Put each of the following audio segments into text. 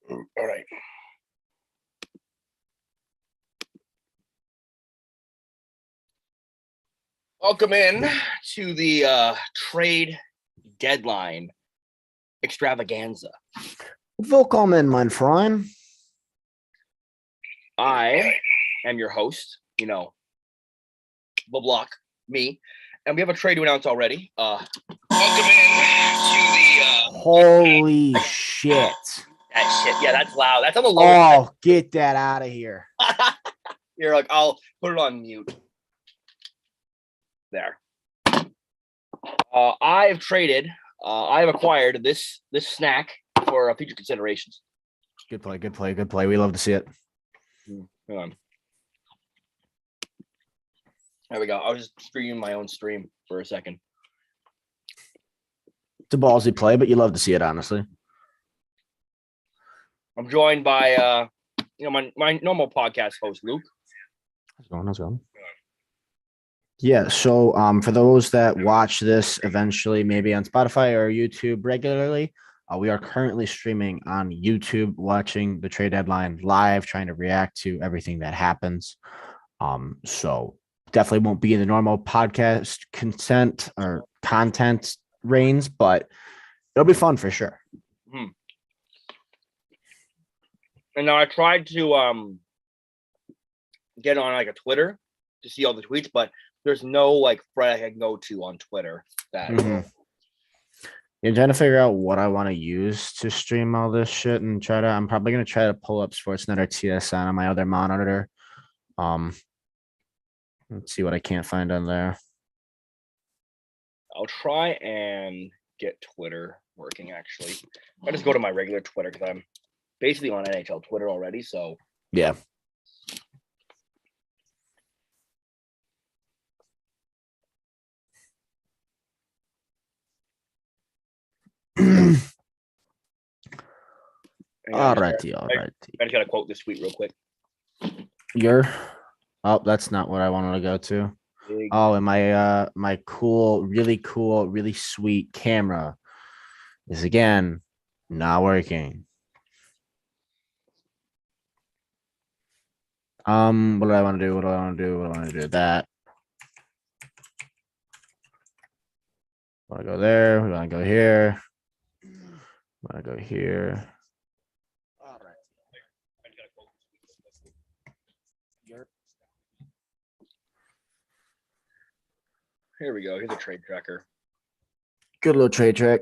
All right. Welcome in to the trade deadline extravaganza. Willkommen, mein Freund. I am your host, the block, me, and we have a trade to announce already. Welcome in to the Holy shit. That shit. Yeah, that's loud. That's on the low. Oh, get that out of here. You're like, I'll put it on mute. There. I have traded. I have acquired this snack for future considerations. Good play, good play, good play. We love to see it. Hang on. There we go. I was just streaming my own stream for a second. It's a ballsy play, but you love to see it, honestly. I'm joined by my normal podcast host, Luke. How's it going? Yeah, so for those that watch this eventually, maybe on Spotify or YouTube regularly, we are currently streaming on YouTube, watching the trade deadline live, trying to react to everything that happens. So definitely won't be in the normal podcast content reigns, but it'll be fun for sure. And now I tried to get on like a Twitter to see all the tweets, but there's no like thread I can go to on Twitter. You're trying to figure out what I want to use to stream all this shit and I'm probably going to try to pull up Sportsnet or TSN on my other monitor. Let's see what I can't find on there. I'll try and get Twitter working, actually. I just go to my regular Twitter because I'm basically on NHL Twitter already, so. Yeah. All righty. I just gotta quote this tweet real quick. That's not what I wanted to go to. Oh, and my really cool, really sweet camera is again not working. What do I want to do? What do I want to do? That. Want to go there? We want to go here. Want to go here. All right. Here we go. Here's a trade tracker. Good little trade track.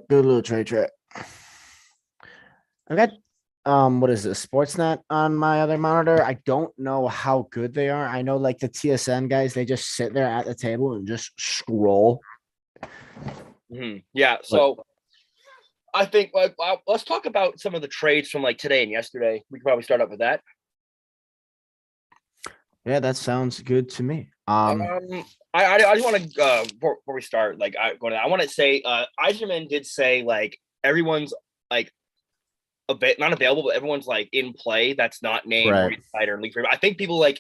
I got what is it? Sportsnet on my other monitor. I don't know how good they are. I know like the TSN guys, they just sit there at the table and just scroll. Yeah. So I think let's talk about some of the trades from like today and yesterday. We can probably start up with that. Yeah, that sounds good to me. I just want to before we start, I want to say Eiserman did say like everyone's like a bit not available, but everyone's like in play. That's not named right. Or league. I think people like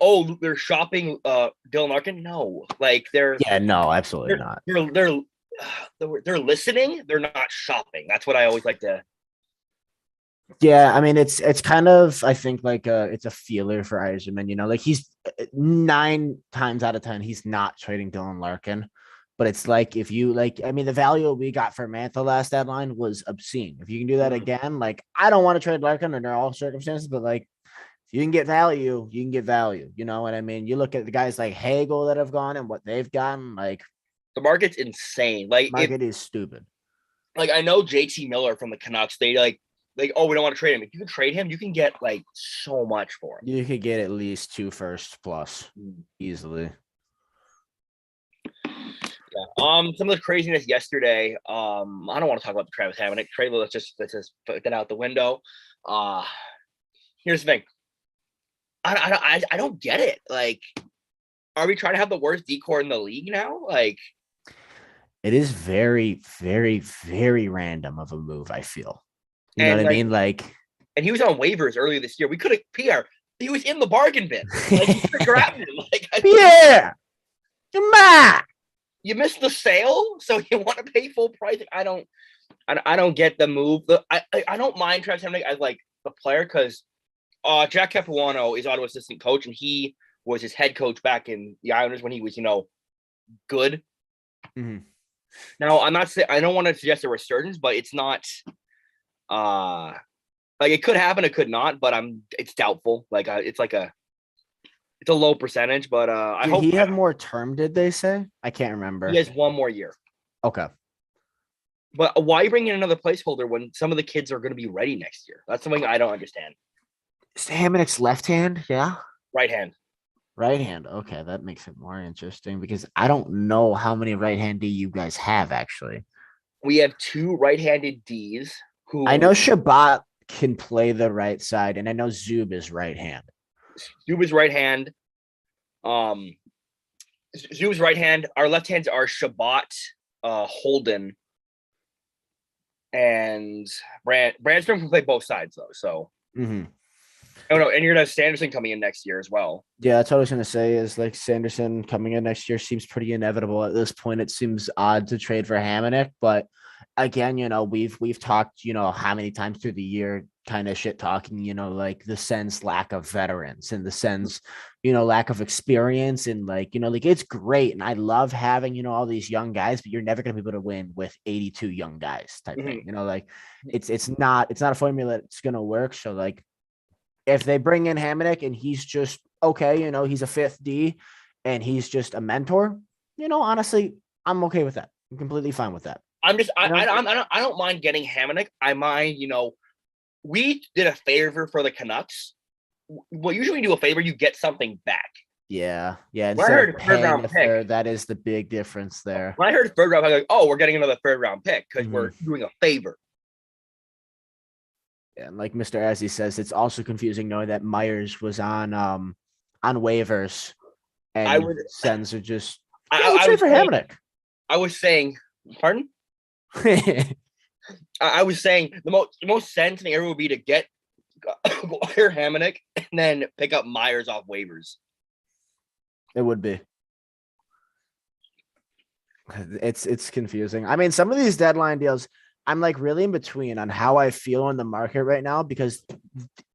oh, they're shopping Dylan Larkin. No, like they're absolutely not. They're listening. They're not shopping. That's what I always like to. Yeah, I mean it's kind of I think like it's a feeler for Eiserman. Like he's 9 times out of 10 he's not trading Dylan Larkin, but it's like if you the value we got for Mantha last deadline was obscene. If you can do that again, I don't want to trade Larkin under all circumstances, but if you can get value, you can get value. You know what I mean? You look at the guys like Hagel that have gone and what they've gotten. The market's insane. Market is stupid. I know JT Miller from the Canucks. They oh, we don't want to trade him. If you can trade him, you can get so much for him. You could get at least 2 firsts plus easily. Yeah. Some of the craziness yesterday. I don't want to talk about the Travis Hamonic trade. Let's just put that out the window. Here's the thing. I don't get it. Are we trying to have the worst decor in the league now? It is very, very, very random of a move, I feel. You know what I mean? And he was on waivers earlier this year. We could have Pierre. He was in the bargain bin. You could have grabbed him. Pierre, come back. You missed the sale, so you want to pay full price. I don't get the move. I don't mind Travis Hamonic as the player because Jack Capuano is Ottawa's assistant coach, and he was his head coach back in the Islanders when he was, good. Mhm. Now, I'm not saying I don't want to suggest a resurgence, but it's not. Like it could happen, it could not, but it's doubtful. Like it's a low percentage, but I Did hope he have more term? Did they say? I can't he remember. has one more year. Okay. But why bring in another placeholder when some of the kids are going to be ready next year? That's something I don't understand. Hamanek's left hand, yeah. Right hand. Right hand. Okay, that makes it more interesting because I don't know how many right handed you guys have actually. We have two right-handed Ds I know who Shabbat can play the right side, and I know Zub is right hand. Zuba's right hand. Um, Zuba's right hand. Our left hands are Shabbat, Holden, and Brandstrom can play both sides though. So oh no, and you're gonna have Sanderson coming in next year as well. Yeah, that's what I was gonna say. Is like Sanderson coming in next year seems pretty inevitable at this point. It seems odd to trade for Hamannik, but again, we've talked, how many times through the year, kind of shit talking, like the Sens lack of veterans and the Sens, lack of experience, and like it's great, and I love having all these young guys, but you're never gonna be able to win with 82 young guys type thing. Like it's not a formula that's gonna work. So like if they bring in Hamannik and he's just okay, he's a fifth D and he's just a mentor, honestly, I'm okay with that. I'm completely fine with that. I don't mind getting Hamannik. I mind, we did a favor for the Canucks. Well, usually when you do a favor, you get something back. Yeah. When I heard third round pick, that is the big difference there. when I heard third round, I was like, oh, we're getting another third round pick because we're doing a favor. And like Mr. Azzy says, it's also confusing knowing that Myers was on waivers and Sens are just I trade for Hamannik. I was saying, pardon? I was saying the most sense in the area would be to get hire Hamannik and then pick up Myers off waivers. It would be. It's confusing. I mean, some of these deadline deals, I'm like really in between on how I feel in the market right now because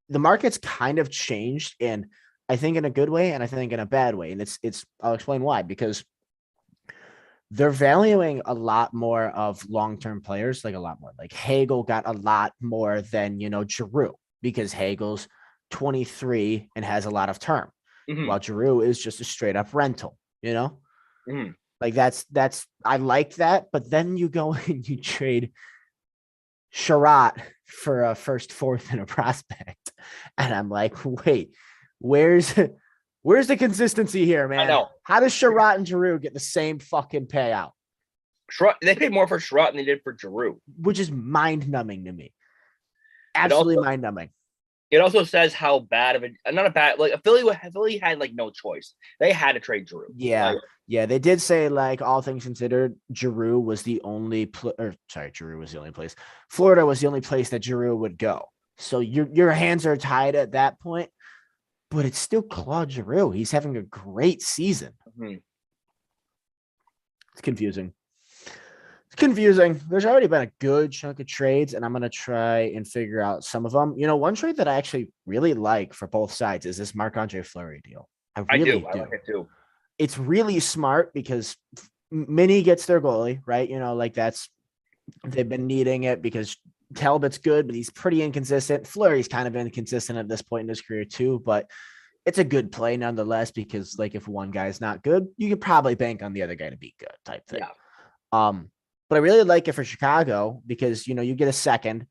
the market's kind of changed, and I think in a good way and I think in a bad way. And it's I'll explain why, because they're valuing a lot more of long-term players, like a lot more. Like Hagel got a lot more than, Giroux, because Hagel's 23 and has a lot of term, while Giroux is just a straight up rental, Like that's I like that, but then you go and you trade Sherratt for a first, fourth, and a prospect, and I'm like, wait, where's the consistency here, man? I know. How does Sherratt and Giroux get the same fucking payout? They paid more for Sherratt than they did for Giroux, which is mind numbing to me. Absolutely mind numbing. It also says how bad of Philly had like no choice. They had to trade Giroux. Yeah. Yeah, they did say, like, all things considered, Giroux was the only Giroux was the only place. Florida was the only place that Giroux would go. So your hands are tied at that point, but it's still Claude Giroux. He's having a great season. It's confusing. There's already been a good chunk of trades, and I'm going to try and figure out some of them. One trade that I actually really like for both sides is this Marc-Andre Fleury deal. I do. I like it too. It's really smart because Mini gets their goalie, right? They've been needing it because Talbot's good, but he's pretty inconsistent. Fleury's kind of inconsistent at this point in his career too, but it's a good play nonetheless because, like, if one guy's not good, you could probably bank on the other guy to be good type thing. Yeah. But I really like it for Chicago because, you get a second.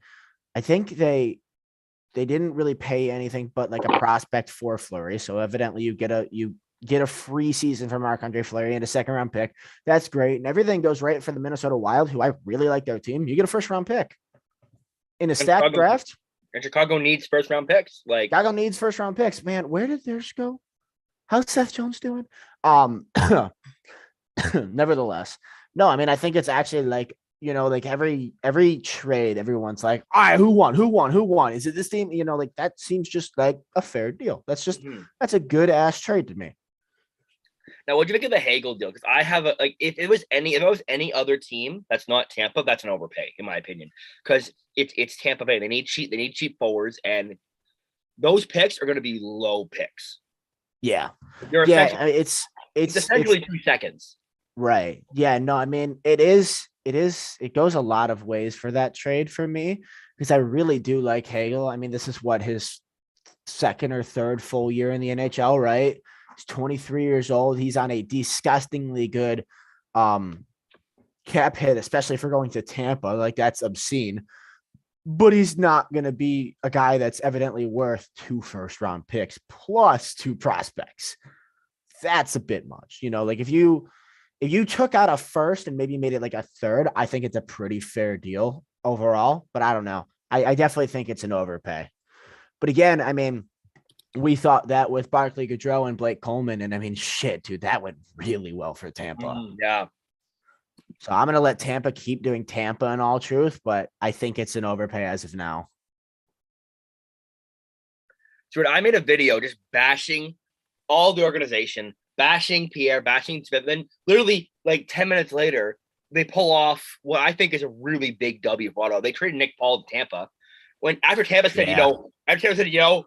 I think they didn't really pay anything but like a prospect for Fleury. So evidently you get a free season for Marc-Andre Fleury and a second round pick. That's great. And everything goes right for the Minnesota Wild, who I really like their team. You get a first round pick in a stacked draft. And Chicago needs first round picks. Like Chicago needs first round picks, man. Where did theirs go? How's Seth Jones doing? Nevertheless, no, I mean, I think it's actually like, like every trade, everyone's like, all right, who won? Is it this team? Like that seems just like a fair deal. That's a good ass trade to me. Now, what do you think of the Hagel deal? Because I have if it was any other team that's not Tampa, that's an overpay in my opinion. Because it's Tampa Bay. They need cheap forwards, and those picks are going to be low picks. Yeah. You're Yeah. essentially It's essentially 2 seconds. right. Yeah. No, I mean, it goes a lot of ways for that trade for me because I really do like Hagel. I mean, this is what his second or third full year in the NHL, right? He's 23 years old. He's on a disgustingly good cap hit, especially for going to Tampa. Like, that's obscene. But he's not going to be a guy that's evidently worth 2 first-round picks plus 2 prospects. That's a bit much. Like if you took out a first and maybe made it like a third, I think it's a pretty fair deal overall. But I don't know. I definitely think it's an overpay. But again, I mean, we thought that with Barclay Goodrow and Blake Coleman, and I mean, shit, dude, that went really well for Tampa. Yeah. So I'm gonna let Tampa keep doing Tampa in all truth, but I think it's an overpay as of now. So I made a video just bashing all the organization, bashing Pierre, bashing Smith. Then literally like 10 minutes later, they pull off what I think is a really big W for Ottawa. They traded Nick Paul to Tampa. When after Tampa said,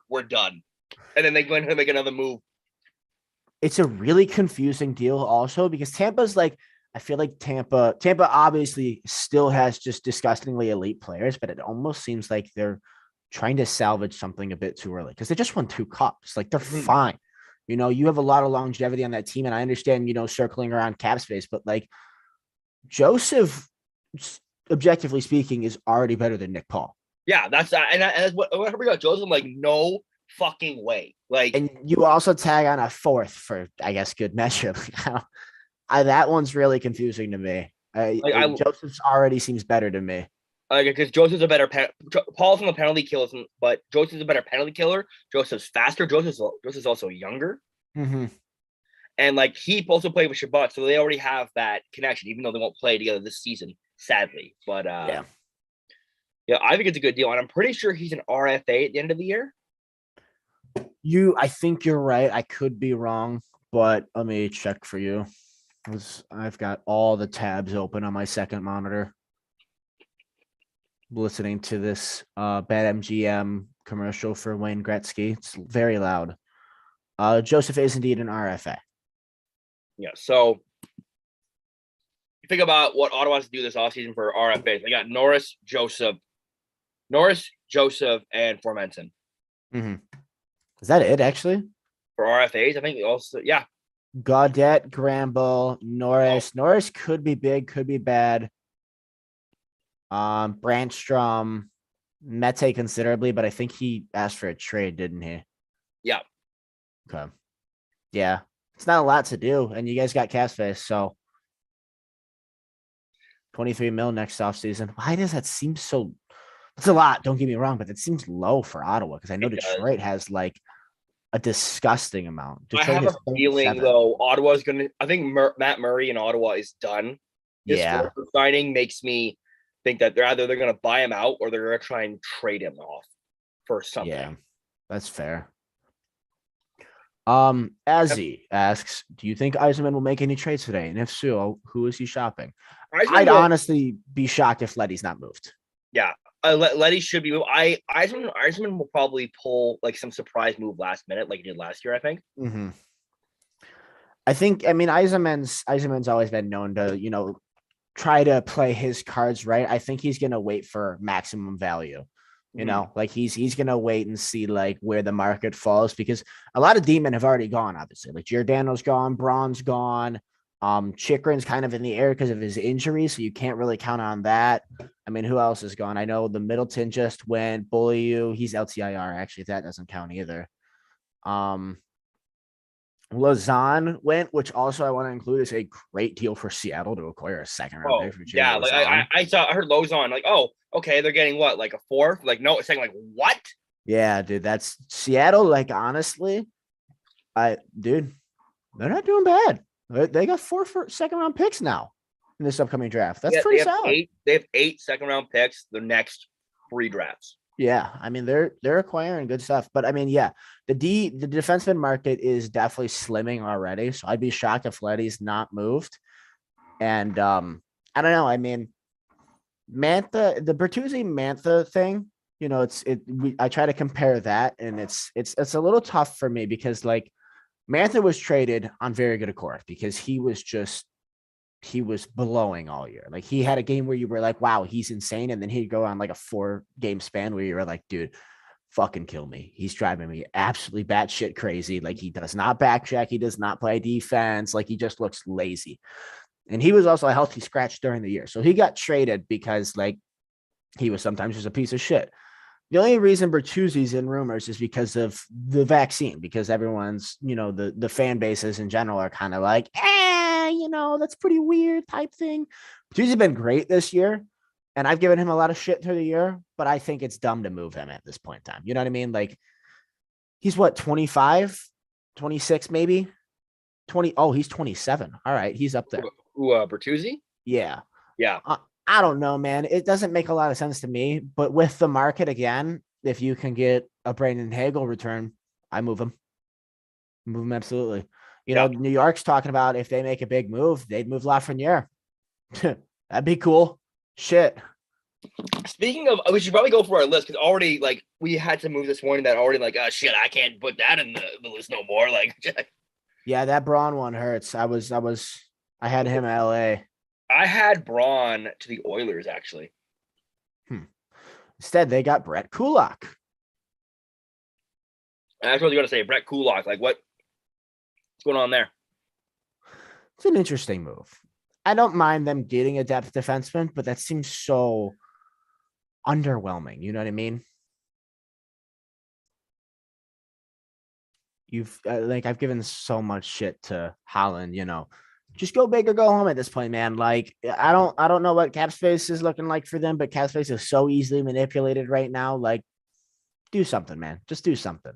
we're done. And then they go in and make another move. It's a really confusing deal also because Tampa's like, I feel like Tampa obviously still has just disgustingly elite players, but it almost seems like they're trying to salvage something a bit too early because they just won 2 cups. Like they're fine. You have a lot of longevity on that team. And I understand, circling around cap space, but like Joseph, objectively speaking, is already better than Nick Paul. Yeah, that's what we got. Joseph, I'm like, no fucking way. Like, and you also tag on a fourth for, I guess, good measure. That one's really confusing to me. Joseph's already seems better to me. Because Joseph's a better Paul's from the penalty killers, but Joseph's a better penalty killer. Joseph's faster. Joseph's also younger. Mm-hmm. And like he also played with Shabbat, so they already have that connection, even though they won't play together this season, sadly. But yeah, I think it's a good deal, and I'm pretty sure he's an RFA at the end of the year. I think you're right. I could be wrong, but let me check for you. I've got all the tabs open on my second monitor. Listening to this BetMGM commercial for Wayne Gretzky. It's very loud. Joseph is indeed an RFA. Yeah, so you think about what Ottawa has to do this offseason for RFAs. They got Norris, Joseph, and Formenton. Mm-hmm. Is that it, actually? For RFAs, I think also, yeah. Gaudette, Gramble, Norris. Oh. Norris could be big, could be bad. Brandstrom, Mete considerably, but I think he asked for a trade, didn't he? Yeah. Okay. Yeah. It's not a lot to do, and you guys got cap space, so 23 mil next offseason. Why does that seem so? It's a lot, don't get me wrong, but it seems low for Ottawa because I know Detroit has like a disgusting amount. Detroit I have a feeling though Ottawa's gonna. I think Matt Murray in Ottawa is done. This signing makes me think that they're going to buy him out or they're going to try and trade him off for something. Yeah, that's fair. Azzy asks, do you think Yzerman will make any trades today? And if so, who is he shopping? I'd honestly be shocked if Letty's not moved. Yeah, Letty should be moved. Yzerman will probably pull like some surprise move last minute, like he did last year, I think. Mm-hmm. I mean, Yzerman's always been known to, try to play his cards right. I think he's going to wait for maximum value. Like he's going to wait and see like where the market falls because a lot of D-men have already gone, obviously. Like Giordano's gone, Braun's gone. Chikrin's kind of in the air because of his injury, so you can't really count on that. I mean, who else is gone? I know the Middleton just went. Beaulieu, he's LTIR. Actually, that doesn't count either. Lausanne went, which also I want to include is a great deal for Seattle to acquire a second round pick for Jimmy Lausanne. Like I heard Lausanne, like, oh, okay, they're getting what, like a fourth? Like, no, it's saying like what? Yeah, dude, that's Seattle. Like, honestly, they're not doing bad. They got 4 second round picks now in this upcoming draft. That's pretty solid. They have 8 second round picks the next 3 drafts. Yeah, I mean they're acquiring good stuff, but I mean, yeah, the defenseman market is definitely slimming already. So I'd be shocked if Letty's not moved. And I don't know. I mean, Mantha, the Bertuzzi Mantha thing, I try to compare that, and it's a little tough for me because like Mantha was traded on very good accord because he was blowing all year. Like he had a game where you were like, wow, he's insane. And then he'd go on like a 4-game span where you were like, dude, fucking kill me. He's driving me absolutely batshit crazy. Like he does not backtrack. He does not play defense. Like he just looks lazy. And he was also a healthy scratch during the year. So he got traded because like he was sometimes just a piece of shit. The only reason Bertuzzi's in rumors is because of the vaccine, because everyone's, the fan bases in general are kind of like, that's pretty weird type thing. Bertuzzi's been great this year, and I've given him a lot of shit through the year, but I think it's dumb to move him at this point in time. You know what I mean? Like, he's what, 25, 26, maybe 20. Oh, he's 27. All right. He's up there. Bertuzzi? Yeah. Yeah. I don't know, man. It doesn't make a lot of sense to me, but with the market again, if you can get a Brandon Hagel return, I move him. Move him absolutely. New York's talking about if they make a big move, they'd move Lafreniere. That'd be cool. Shit. Speaking of, we should probably go for our list because already like we had to move this morning that already like, oh shit, I can't put that in the list no more. Like, yeah, that Braun one hurts. I had him in LA. I had Braun to the Oilers actually. Instead, they got Brett Kulak. That's what I was going to say. Brett Kulak. Like, what's going on there? It's an interesting move. I don't mind them getting a depth defenseman, but that seems so underwhelming. You know what I mean? I've given so much shit to Holland, just go big or go home at this point, man. Like, I don't know what cap space is looking like for them, but cap space is so easily manipulated right now. Like, do something, man. Just do something.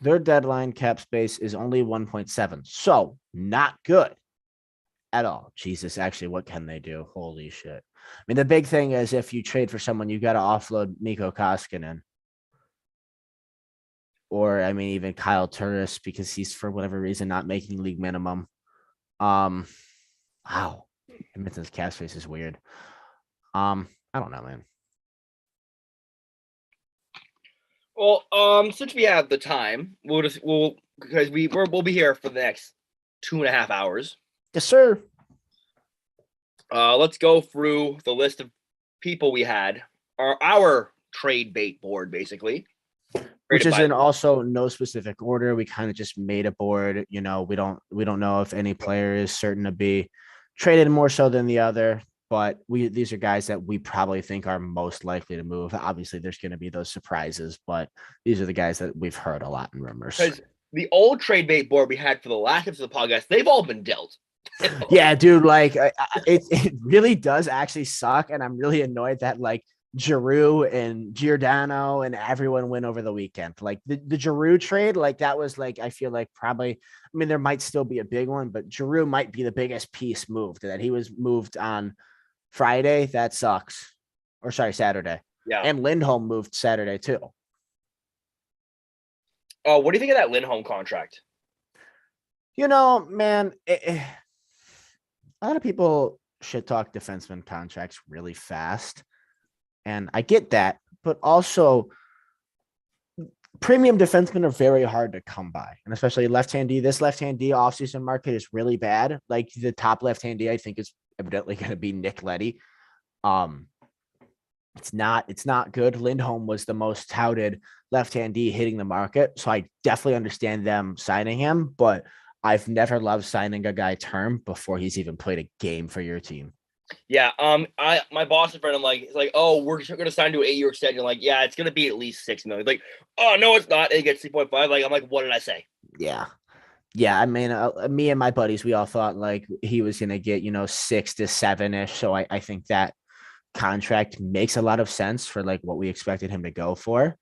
Their deadline cap space is only 1.7. So not good at all. Jesus, actually, what can they do? Holy shit. I mean, the big thing is if you trade for someone, you got to offload Mikko Koskinen. Or, I mean, even Kyle Turris, because he's, for whatever reason, not making league minimum. Wow. Edmonton's cap space is weird. I don't know, man. Well, since we have the time, we'll be here for the next 2.5 hours. Yes, sir. Let's go through the list of people we had. Our trade bait board, basically. Which is in also no specific order. We kind of just made a board. We don't know if any player is certain to be traded more so than the other. But these are guys that we probably think are most likely to move. Obviously, there's going to be those surprises, but these are the guys that we've heard a lot in rumors. Because the old trade bait board we had for the last episode of the podcast, they've all been dealt. Yeah, dude. Like it really does actually suck, and I'm really annoyed that like Giroux and Giordano and everyone went over the weekend. Like the Giroux trade, like that was like, I feel like probably, I mean, there might still be a big one, but Giroux might be the biggest piece moved. That he was moved on Friday. That sucks. Or sorry, Saturday. Yeah. And Lindholm moved Saturday too. Oh, what do you think of that Lindholm contract? Man, a lot of people shit talk defenseman contracts really fast. And I get that, but also premium defensemen are very hard to come by. And especially left-handed, this left-handed offseason market is really bad. Like the top left-handed, I think, is evidently going to be Nick Leddy. It's not good. Lindholm was the most touted left-handed hitting the market. So I definitely understand them signing him, but I've never loved signing a guy term before he's even played a game for your team. Yeah. My boss friend, he's like, oh, we're going to sign to an 8-year extension. Like, yeah, it's going to be at least $6 million. Like, oh no, it's not. It gets 3.5. Like, I'm like, what did I say? Yeah. I mean, me and my buddies, we all thought like he was going to get 6 to 7-ish. So I think that contract makes a lot of sense for like what we expected him to go for,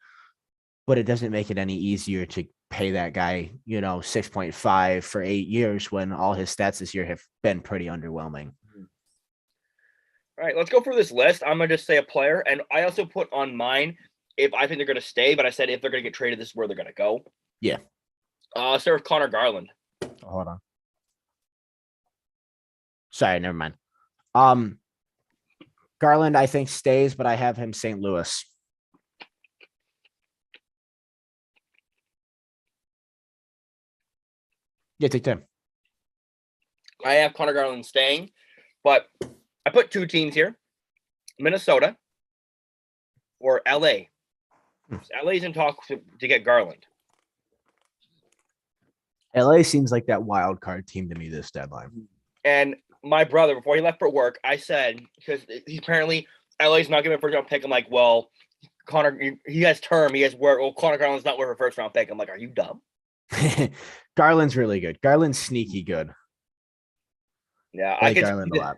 but it doesn't make it any easier to pay that guy 6.5 for 8 years when all his stats this year have been pretty underwhelming. All right, let's go through this list. I'm gonna just say a player, and I also put on mine if I think they're gonna stay, but I said if they're gonna get traded, this is where they're gonna go. Yeah. Start with Connor Garland. Hold on. Sorry, never mind. Garland, I think stays, but I have him St. Louis. Yeah, take 10. I have Connor Garland staying, but I put two teams here: Minnesota or LA. LA's in talks to get Garland. LA seems like that wild card team to me this deadline. And my brother, before he left for work, I said, because he's apparently LA's not giving a first round pick. I'm like, well, Connor, he has term, he has work. Well, Connor Garland's not worth a first round pick. I'm like, are you dumb? Garland's really good. Garland's sneaky good. Yeah, I like Garland a lot.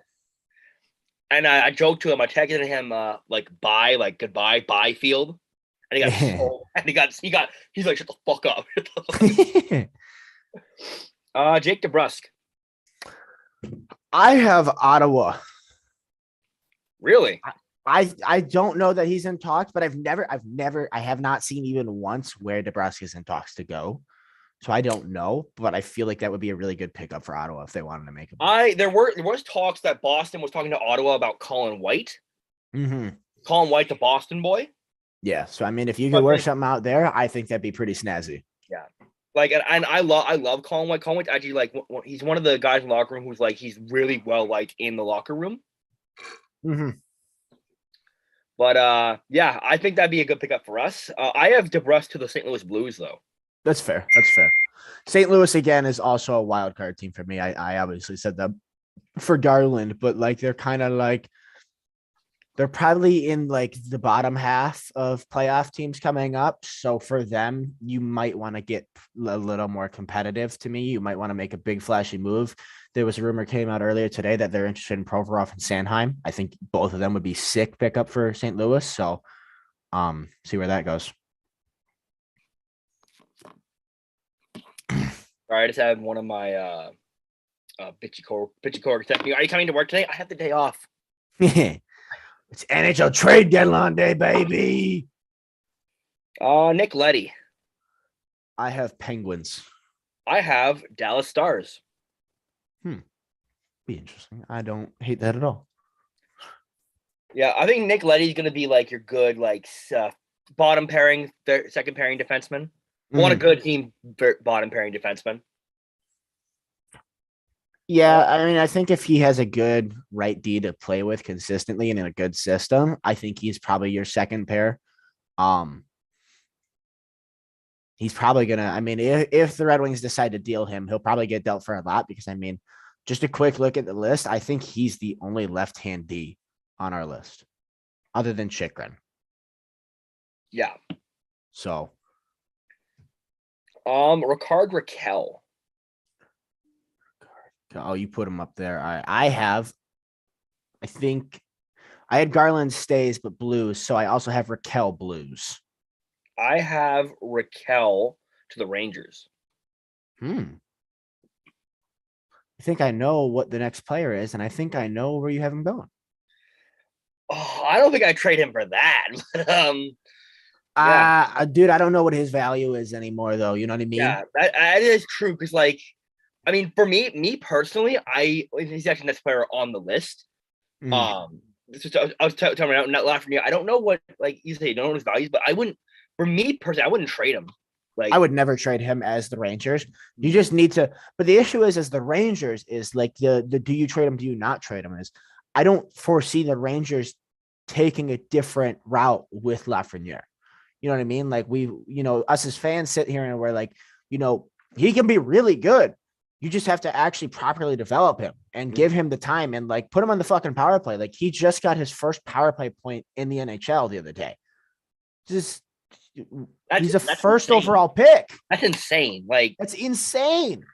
And I joked to him. I texted him like bye, like goodbye, bye field. And he got he's like, shut the fuck up. Jake DeBrusk. I have Ottawa. Really? I don't know that he's in talks, but I have not seen even once where DeBrusk is in talks to go. So I don't know, but I feel like that would be a really good pickup for Ottawa if they wanted to make a there was talks that Boston was talking to Ottawa about Colin White. Mm-hmm. Colin White, the Boston boy. Yeah. So I mean, if you could work something out there, I think that'd be pretty snazzy. Yeah. Like, and I love Colin White. Colin White's actually like he's one of the guys in the locker room who's like he's really well liked in the locker room. Mm-hmm. But yeah, I think that'd be a good pickup for us. I have DeBrusk to the St. Louis Blues though. That's fair. That's fair. St. Louis again is also a wild card team for me. I obviously said that for Garland, but like they're kind of like they're probably in like the bottom half of playoff teams coming up. So for them, you might want to get a little more competitive to me. You might want to make a big flashy move. There was a rumor came out earlier today that they're interested in Provorov and Sanheim. I think both of them would be sick pickup for St. Louis. So see where that goes. All right, I just had one of my bitchy core texting me. Are you coming to work today? I have the day off. It's NHL trade deadline day, baby. Nick Leddy. I have Penguins. I have Dallas Stars. Be interesting. I don't hate that at all. Yeah, I think Nick Leddy's going to be like your good, like bottom pairing, second pairing defenseman. I want a good team bottom pairing defenseman. Yeah, I mean, I think if he has a good right D to play with consistently and in a good system, I think he's probably your second pair. He's probably gonna. I mean, if the Red Wings decide to deal him, he'll probably get dealt for a lot because I mean, just a quick look at the list. I think he's the only left-hand D on our list, other than Chychrun. Yeah. So. Ricard Raquel. Oh, you put him up there. I think I had Garland stays, but Blues. So I also have Raquel Blues. I have Raquel to the Rangers. I think I know what the next player is, and I think I know where you have him going. Oh, I don't think I trade him for that. But, dude, I don't know what his value is anymore, though. You know what I mean? Yeah, that is true. Because, like, I mean, for me personally, he's actually the next player on the list. I was telling him not laughing at me. I don't know what, like you say, you don't know his values, but I wouldn't. For me personally, I wouldn't trade him. Like, I would never trade him as the Rangers. You just need to. But the issue is, as the Rangers, is like the do you trade him? Do you not trade him? Is I don't foresee the Rangers taking a different route with Lafreniere. You know what I mean? Like us as fans sit here and we're like, he can be really good. You just have to actually properly develop him and give him the time and like put him on the fucking power play. Like he just got his first power play point in the NHL the other day. He's a first insane. Overall pick. That's insane. Like that's insane.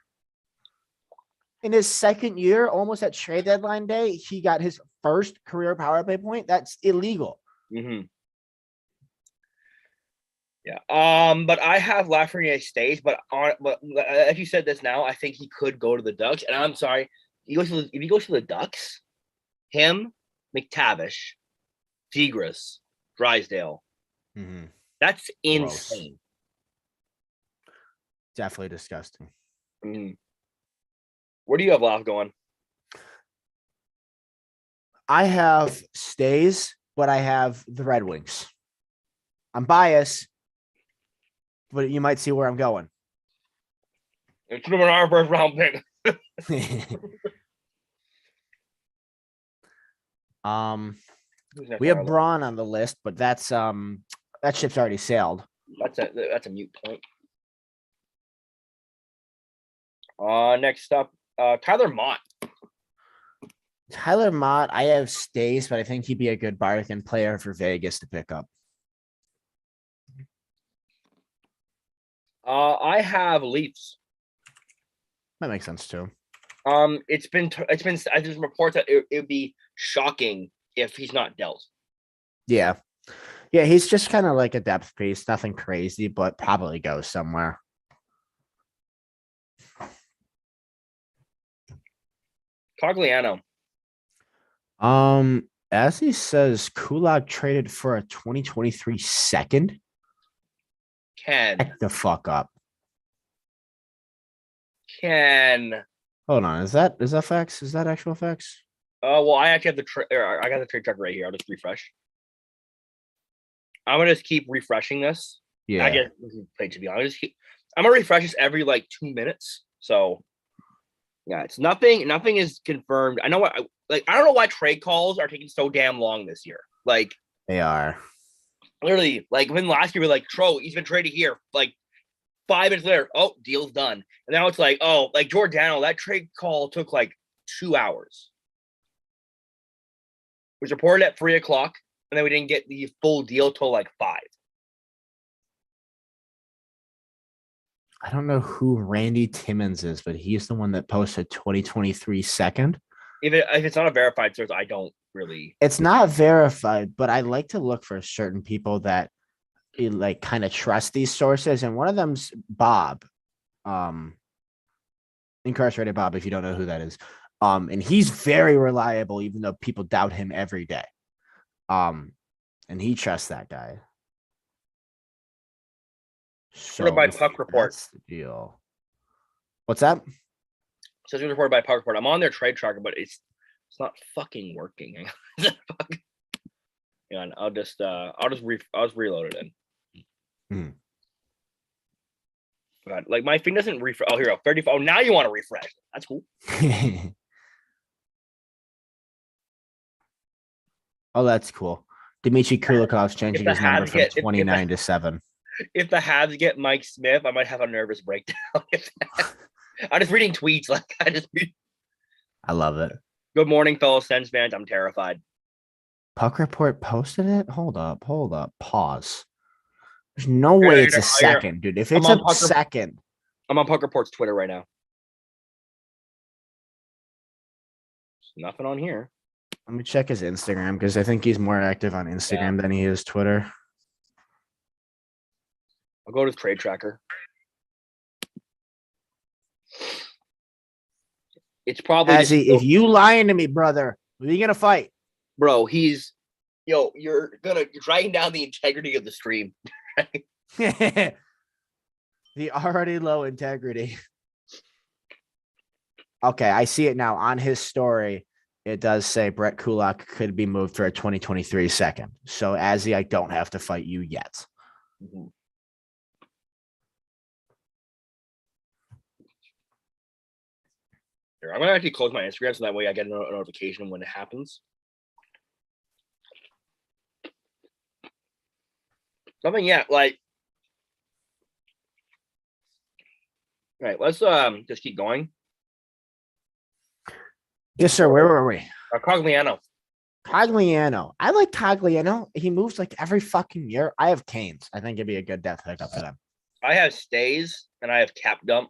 In his second year, almost at trade deadline day, he got his first career power play point. That's illegal. Mm-hmm. Yeah. But I have Lafreniere stays, but as you said this now, I think he could go to the Ducks. And I'm sorry, if he goes to the Ducks, him, McTavish, Zegras, Drysdale. Mhm. That's Gross. insane. Definitely disgusting. Where do you have Laugh going? I have stays, but I have the Red Wings. I'm biased, but you might see where I'm going. It's our first round pick. We have Braun on the list, but that ship's already sailed. That's a mute point. Next up, Tyler Mott. Tyler Mott, I have stays, but I think he'd be a good bargain player for Vegas to pick up. I have Leafs. That makes sense too. It's been I just report that it would be shocking if he's not dealt. Yeah. Yeah, he's just kind of like a depth piece, nothing crazy, but probably goes somewhere. Cogliano. As he says, Kulak traded for a 2023 second. Heck the fuck up. Hold on, is that facts? Is that actual facts? Well, I actually have I got the trade tracker right here. I'll just refresh. I'm gonna just keep refreshing this. Yeah. I guess to be honest, I'm gonna refresh this every like 2 minutes. So yeah, it's nothing. Nothing is confirmed. I know what I don't know why trade calls are taking so damn long this year. Like they are. Literally, like when last year we were like, Tro, he's been traded here. Like 5 minutes later, oh, deal's done. And now it's like, oh, like Giordano, that trade call took like 2 hours. It was reported at 3:00, and then we didn't get the full deal till like 5. I don't know who Randy Timmons is, but he's the one that posted 2023 second. If it's not a verified source, I don't really. It's not verified, but I like to look for certain people that like kind of trust these sources, and one of them's Bob, incarcerated Bob. If you don't know who that is, and he's very reliable, even though people doubt him every day. And he trusts that guy. So by Puck Report. That's the deal. What's that? Says it was reported by Puck Report. I'm on their trade tracker, but it's not fucking working. Yeah, I'll just reload it in. God, like my thing doesn't refresh. Oh, here we go. 35. Oh, now you want to refresh. That's cool. Oh, that's cool. Dmitry Kulikov's changing his number from 29 to 7. If the Habs get Mike Smith, I might have a nervous breakdown. I'm just reading tweets. Like I love it. Good morning, fellow Sens fans. I'm terrified. Puck Report posted it. Hold up. Pause. There's no way it's a second, dude. If it's a second, I'm on Puck Report's Twitter right now. There's nothing on here. Let me check his Instagram because I think he's more active on Instagram than he is Twitter. I'll go to trade tracker. It's probably if you lying to me, brother, what are you gonna fight? Bro, you're dragging down the integrity of the stream. The already low integrity. Okay, I see it now on his story. It does say Brett Kulak could be moved for a 2023 second. So, Azzy, I don't have to fight you yet. Mm-hmm. Here, I'm going to actually close my Instagram so that way I get a notification when it happens. Nothing yet. Like, all right, let's just keep going. Yes, sir. Where were we? Cogliano. I like Cogliano. He moves like every fucking year. I have Canes. I think it'd be a good death pickup for them. I have stays and I have cap dump.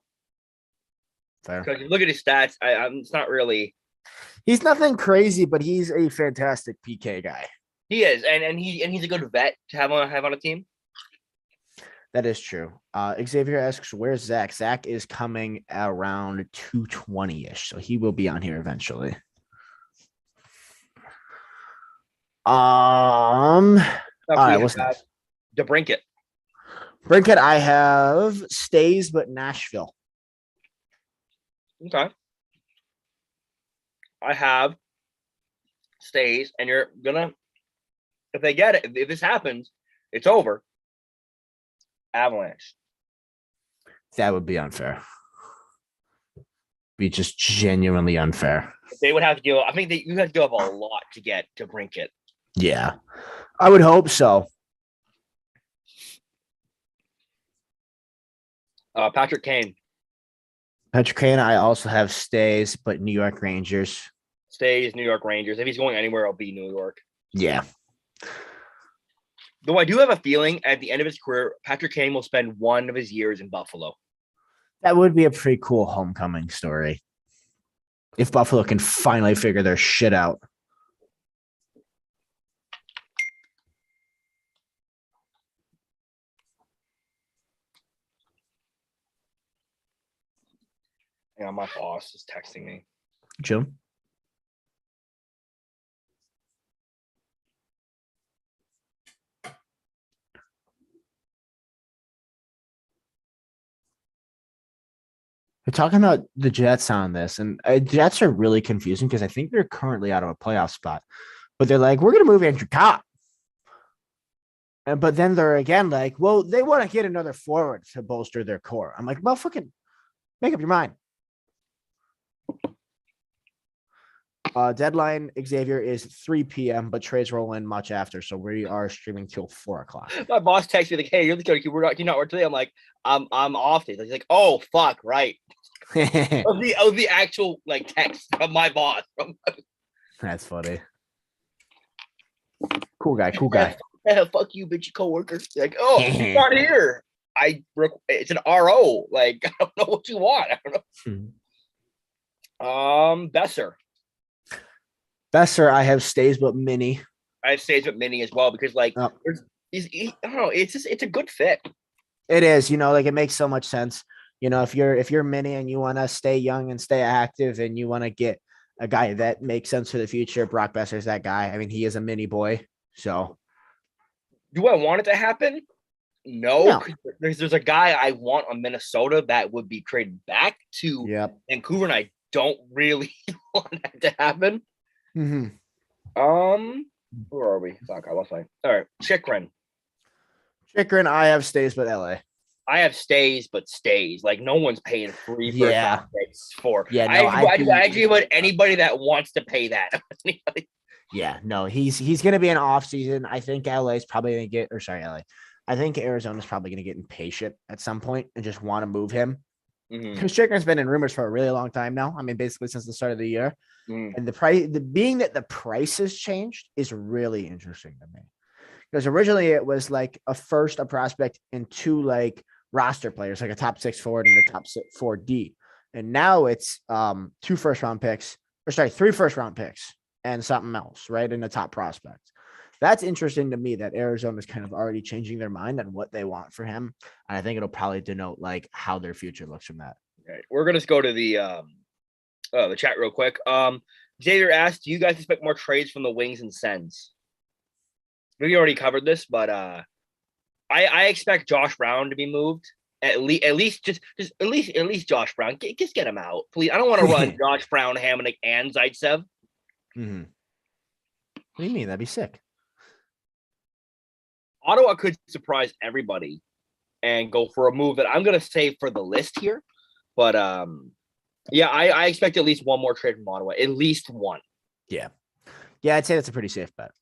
Fair. Because you look at his stats, it's not really. He's nothing crazy, but he's a fantastic PK guy. He is, and he's a good vet to have on a team. That is true. Xavier asks, where's Zach? Zach is coming around 220-ish, so he will be on here eventually. All Next we right, what's have next? DeBrinket. Brinket, I have stays, but Nashville. Okay. I have stays, and you're gonna if they get it, if this happens, it's over. Avalanche. That would be unfair. Be just genuinely unfair. They would have to give. I think you have to give up a lot to get to Brinket. Yeah, I would hope so. Patrick Kane Patrick Kane, I also have stays, but New York Rangers. stays. New York Rangers. If he's going anywhere, it'll be New York. Yeah. Though I do have a feeling at the end of his career, Patrick Kane will spend one of his years in Buffalo. That would be a pretty cool homecoming story. If Buffalo can finally figure their shit out. Yeah, my boss is texting me. Jim? We're talking about the Jets on this, and Jets are really confusing because I think they're currently out of a playoff spot. But they're like, we're going to move Andrew Copp. But then they're again like, well, they want to get another forward to bolster their core. I'm like, well, fucking make up your mind. Deadline, Xavier, is 3 p.m., but trades roll in much after. So we are streaming till 4 o'clock. My boss texted me like, "Hey, you're the coach. You're not work today." I'm like, I'm off today. He's like, "Oh fuck, right." of the actual like text from my boss. That's funny. Cool guy. Cool guy. Yeah, fuck you, bitchy coworker. Like, oh, he's not here. It's an RO. Like, I don't know what you want. I don't know. Besser. Besser, I have stays, but mini. I have stays with Mini as well because like I don't know. It's a good fit. It is, like it makes so much sense. If you're mini and you want to stay young and stay active and you want to get a guy that makes sense for the future, Brock Besser's that guy. I mean, he is a mini boy. So do I want it to happen? No. There's a guy I want on Minnesota that would be traded back to Vancouver, and I don't really want that to happen. Mm-hmm. Where are we? Fuck, I lost my. All right, Chikrin, I have stays, but LA. I have stays, but stays. Like no one's paying free for. Yeah, no, I actually want anybody that wants to pay that. Yeah, no, he's gonna be an off season. I think LA is probably gonna get, or sorry, LA. I think Arizona's probably gonna get impatient at some point and just want to move him. Because Chikrin's been in rumors for a really long time now. I mean, basically since the start of the year. And the price, being that the price has changed is really interesting to me. Because originally it was like a prospect, and two like roster players, like a top 6 forward and a top 4D. And now it's 3 first round picks and something else, right? In the top prospect. That's interesting to me that Arizona's kind of already changing their mind on what they want for him. And I think it'll probably denote like how their future looks from that. Right. We're gonna go to the chat real quick. Xavier asked, do you guys expect more trades from the Wings and Sens? We already covered this, but I expect Josh Brown to be moved. At least Josh Brown. Just get him out, please. I don't want to run Josh Brown, Hamonic, and Zaitsev. Mm-hmm. What do you mean? That'd be sick. Ottawa could surprise everybody and go for a move that I'm going to save for the list here. But yeah, I expect at least one more trade from Ottawa. At least one. Yeah, I'd say that's a pretty safe bet.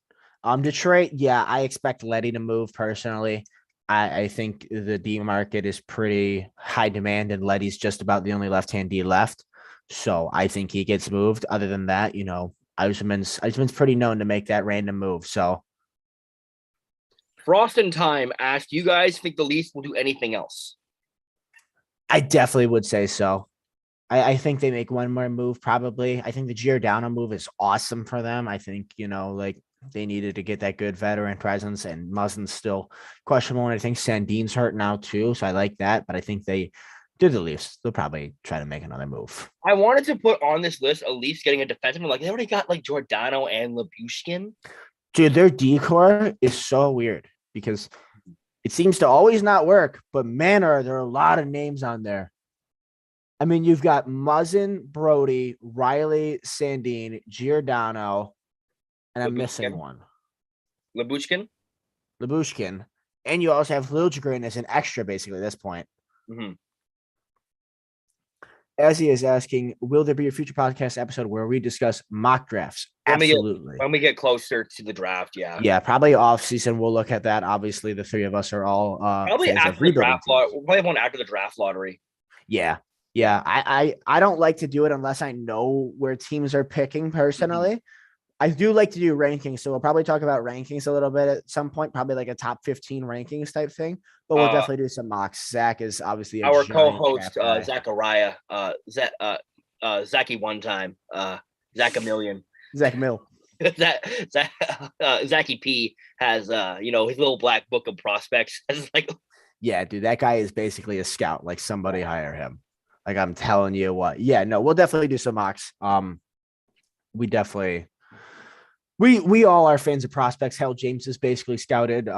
Detroit, yeah, I expect Leddy to move personally. I think the D market is pretty high demand, and Leddy's just about the only left-hand D left. So I think he gets moved. Other than that, Eisenman's pretty known to make that random move. So Frost and Time asked, you guys think the Leafs will do anything else? I definitely would say so. I think they make one more move, probably. I think the Giordano move is awesome for them. I think, like they needed to get that good veteran presence, and Muzzin's still questionable. And I think Sandin's hurt now too. So I like that. But I think they do the Leafs. They'll probably try to make another move. I wanted to put on this list a Leafs getting a defenseman. Like they already got like Giordano and Labushkin. Dude, their decor is so weird because it seems to always not work, but man, are there a lot of names on there. I mean, you've got Muzzin, Brody, Riley, Sandine, Giordano, and I'm missing one. Labushkin. Labushkin. And you also have Liljegren as an extra, basically, at this point. Mm-hmm. As he is asking, will there be a future podcast episode where we discuss mock drafts? Absolutely. When we get closer to the draft, yeah. Yeah, probably off season. We'll look at that. Obviously, the three of us are all probably after the draft. We'll probably one after the draft lottery. Yeah. Yeah. I don't like to do it unless I know where teams are picking personally. Mm-hmm. I do like to do rankings, so we'll probably talk about rankings a little bit at some point, probably like a top 15 rankings type thing. But we'll definitely do some mocks. Zach is obviously our co-host, Zachariah, Zachy one time, Zach a million, Zach Mill. Zachy P has his little black book of prospects. Like, yeah, dude, that guy is basically a scout. Like somebody hire him. Like I'm telling you what. Yeah, no, we'll definitely do some mocks. We definitely. We all are fans of prospects. Hell, James has basically scouted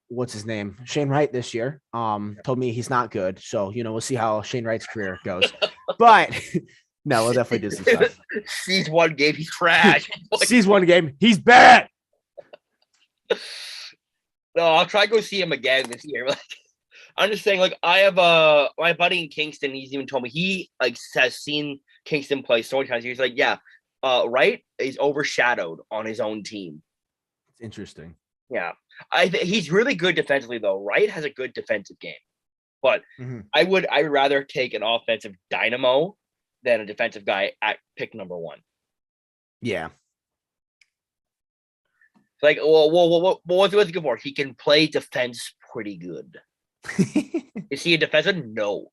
what's his name? Shane Wright this year. Told me he's not good. So, we'll see how Shane Wright's career goes. But no, we'll definitely do some stuff. Sees one game, he's trash. Sees one game, he's bad. No, I'll try to go see him again this year. Like, I'm just saying, like, I have my buddy in Kingston, he's even told me he has seen Kingston play so many times. He's like, yeah. Wright is overshadowed on his own team. It's interesting. Yeah. He's really good defensively, though. Wright has a good defensive game. But I would rather take an offensive dynamo than a defensive guy at pick number 1. Yeah. Like, well, what's he good for? He can play defense pretty good. Is he a defensive? No.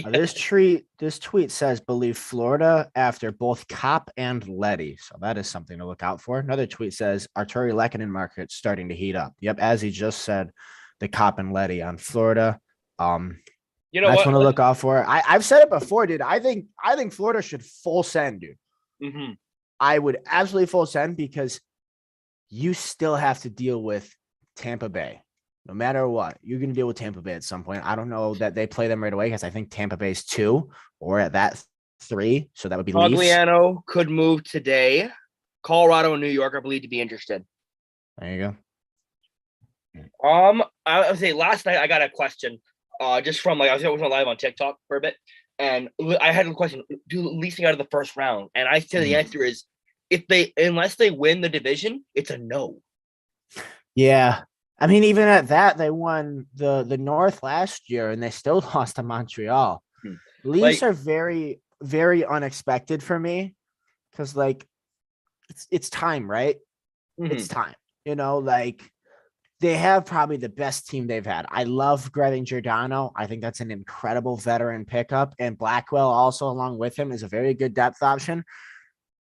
This tweet says believe Florida after both Kopp and Letty. So that is something to look out for. Another tweet says Arturi Lehkonen market starting to heat up. Yep, as he just said, the Kopp and Letty on Florida. That's one to look out for. I've said it before, dude. I think Florida should full send, dude. Mm-hmm. I would absolutely full send because you still have to deal with Tampa Bay. No matter what, you're going to deal with Tampa Bay at some point. I don't know that they play them right away because I think Tampa Bay's 2 or at that 3. So that would be Leafs. Could move today. Colorado and New York are believed to be interested. There you go. I would say last night I got a question just from I was live on TikTok for a bit. And I had a question, do leasing out of the first round? And I said the answer is unless they win the division, it's a no. Yeah. I mean, even at that, they won the North last year, and they still lost to Montreal. Leafs are very, very unexpected for me because, it's time, right? It's time. They have probably the best team they've had. I love grabbing Giordano. I think that's an incredible veteran pickup, and Blackwell also along with him is a very good depth option.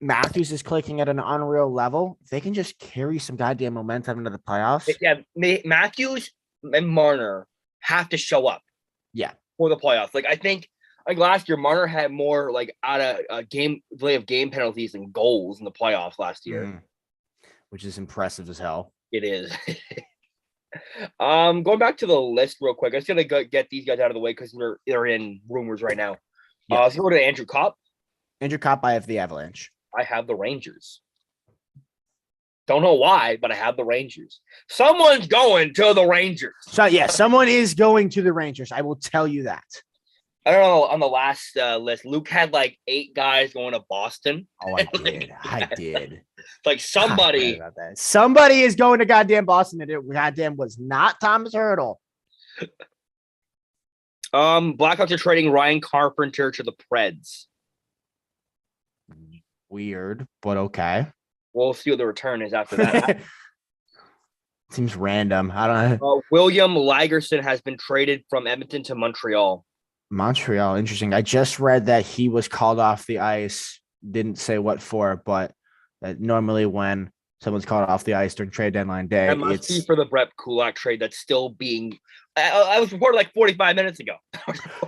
Matthews is clicking at an unreal level. They can just carry some goddamn momentum into the playoffs. Yeah, Matthews and Marner have to show up. Yeah, for the playoffs. I think last year Marner had more out of game penalties and goals in the playoffs last year, which is impressive as hell. It is. Going back to the list real quick. I just gotta get these guys out of the way because they're in rumors right now. Yeah. So go to Andrew Kopp. Andrew Kopp, I have the Avalanche. I have the Rangers. Don't know why, but I have the Rangers. Someone's going to the Rangers. So, yeah, someone is going to the Rangers. I will tell you that. I don't know. On the last list, Luke had 8 guys going to Boston. Oh, I did. I did. Somebody. Somebody is going to goddamn Boston. And it goddamn was not Thomas Hurdle. Blackhawks are trading Ryan Carpenter to the Preds. Weird, but okay. We'll see what the return is after that. Seems random. I don't know. William Lagerson has been traded from Edmonton to Montreal. Montreal, interesting. I just read that he was called off the ice. Didn't say what for, but normally when someone's called off the ice during trade deadline day, it must be for the Brett Kulak trade that's still being. I was reported 45 minutes ago.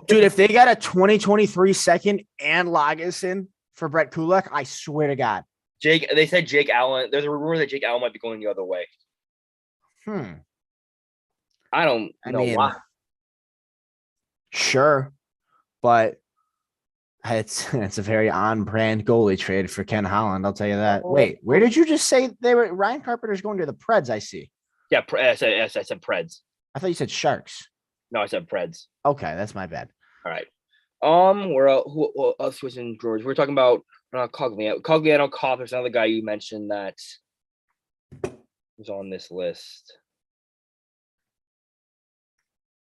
Dude, if they got a 2023 second and Lagerson for Brett Kulak, I swear to God, Jake. They said Jake Allen. There's a rumor that Jake Allen might be going the other way. I don't I know mean, why. sure, but it's a very on-brand goalie trade for Ken Holland. I'll tell you that. Wait, where did you just say they were? Ryan Carpenter's going to the Preds. I see. Yeah, I said Preds. I thought you said Sharks. No, I said Preds. Okay, that's my bad. All right. Where who else was in George? We're talking about Cogliano Cobb. There's another guy you mentioned that was on this list.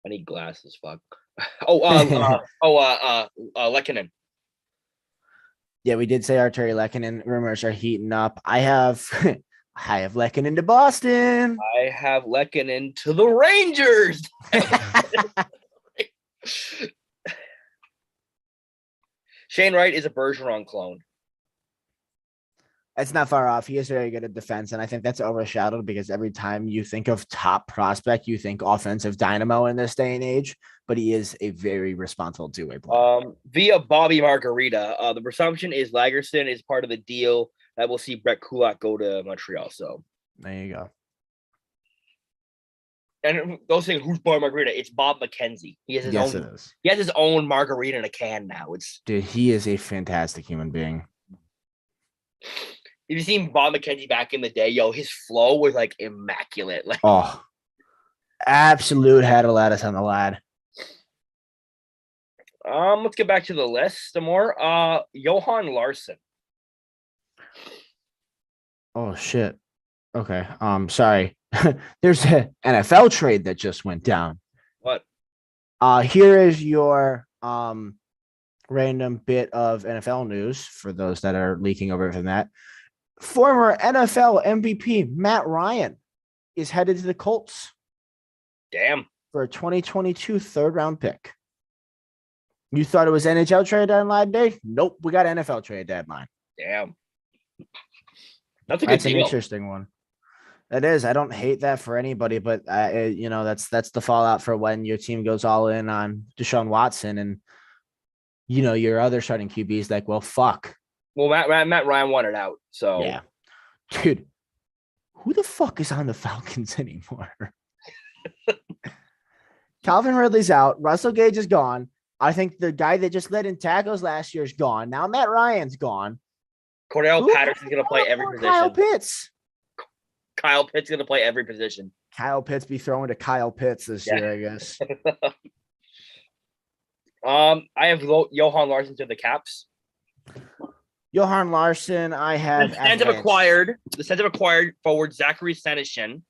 I need glasses. Fuck. Lehkonen. Yeah, we did say Arturi Lehkonen rumors are heating up. I have Lehkonen to Boston. I have Lehkonen to the Rangers. Shane Wright is a Bergeron clone. That's not far off. He is very good at defense, and I think that's overshadowed because every time you think of top prospect, you think offensive dynamo in this day and age. But he is a very responsible two-way player. Via Bobby Margarita, the presumption is Lagerson is part of the deal that will see Brett Kulak go to Montreal. So there you go. And those saying who's Bobby Margarita? It's Bob McKenzie. He has his own. It is. He has his own margarita in a can now. Dude, he is a fantastic human being. Have you seen Bob McKenzie back in the day? Yo, his flow was like immaculate. Like, absolute head of lettuce on the lad. Let's get back to the list some more. Johan Larson. Oh shit. Okay. Sorry. There's an NFL trade that just went down. What? Here is your random bit of NFL news for those that are leaking over from that. Former NFL MVP Matt Ryan is headed to the Colts. Damn. For a 2022 third round pick. You thought it was NHL trade deadline day? Nope, we got NFL trade deadline. Damn. That's an interesting one. It is. I don't hate that for anybody, but that's the fallout for when your team goes all in on Deshaun Watson and your other starting QB is like, well, fuck. Well, Matt Ryan wanted out, so yeah, dude. Who the fuck is on the Falcons anymore? Calvin Ridley's out. Russell Gage is gone. I think the guy that just led in tackles last year is gone. Now Matt Ryan's gone. Cordell Patterson's going to play every position. Kyle Pitts going to play every position. Kyle Pitts be throwing to Kyle Pitts this year, I guess. I have Johan Larson to the Caps. Johan Larson, I have. The Sens have acquired forward Zachary Senyshyn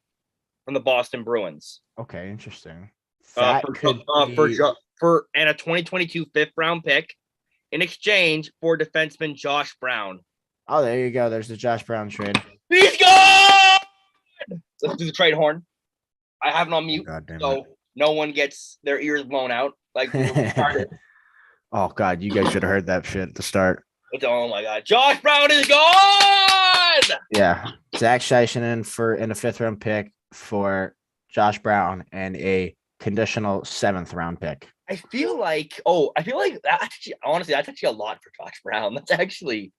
from the Boston Bruins. Okay, interesting. And a 2022 fifth round pick in exchange for defenseman Josh Brown. Oh, there you go. There's the Josh Brown trade. He's gone. Let's do the trade horn. I have it on mute, so no one gets their ears blown out. Like oh God, you guys should have heard that shit at the start. Oh my God, Josh Brown is gone. Yeah, Zach Scheisinen in a fifth round pick for Josh Brown and a conditional seventh round pick. I feel like that honestly, that's actually a lot for Josh Brown. That's actually,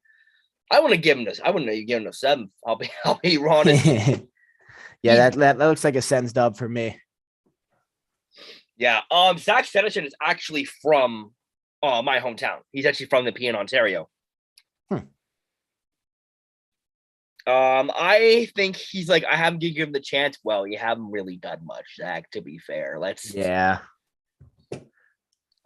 I want to give him this. I wouldn't give him a seventh. I'll be honest. Yeah, that looks like a Sens dub for me. Yeah. Zach Senyshyn is actually from my hometown. He's actually from the PN Ontario. I think he's like, I haven't given him the chance. Well, you haven't really done much, Zach, to be fair. Yeah.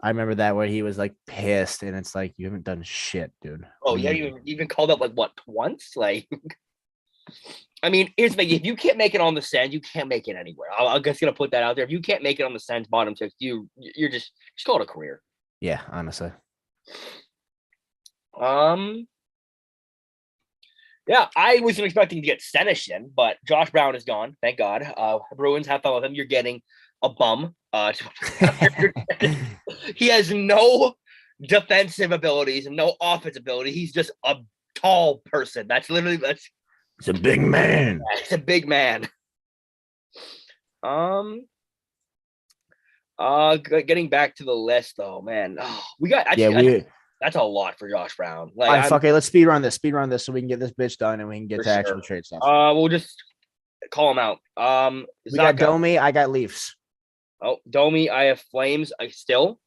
I remember that where he was like pissed, and it's like, you haven't done shit, dude. Oh, yeah, you even called up like what, once? Like, I mean, here's the thing: if you can't make it on the Sens, you can't make it anywhere. I'm just gonna put that out there. If you can't make it on the Sens bottom six, you're just call it a career. Yeah, honestly. Yeah, I wasn't expecting to get Senyshyn, but Josh Brown is gone. Thank God. Bruins, have fun with him. You're getting a bum. He has no defensive abilities and no offensive ability. He's just a tall person. He's a big man. Yeah, he's a big man. Getting back to the list though, man. Oh, we got actually. That's a lot for Josh Brown. All Like right, I'm fuck it. Let's speed run this. Speed run this so we can get this bitch done and we can get for to actual sure. trade stuff. We'll just call him out. We got Zaka. Domi. I got Leafs. Oh, Domi, I have Flames. I still.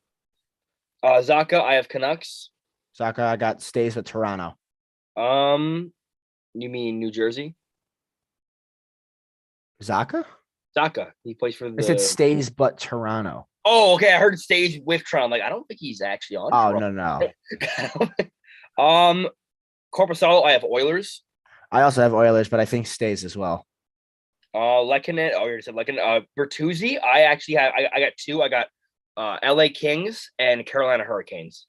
Zaka, I have Canucks. Saka, I got stays with Toronto. You mean New Jersey? Zaka? Zaka, he plays for I said the. stays but Toronto. Oh, okay. I heard stage with Toronto. Like, I don't think he's actually on. Oh, Toronto. no. Corpusalo, I have Oilers. I also have Oilers, but I think stays as well. Lekanen. Oh, you already said Lekanen. Bertuzzi, I actually have. I got two. I got LA Kings and Carolina Hurricanes.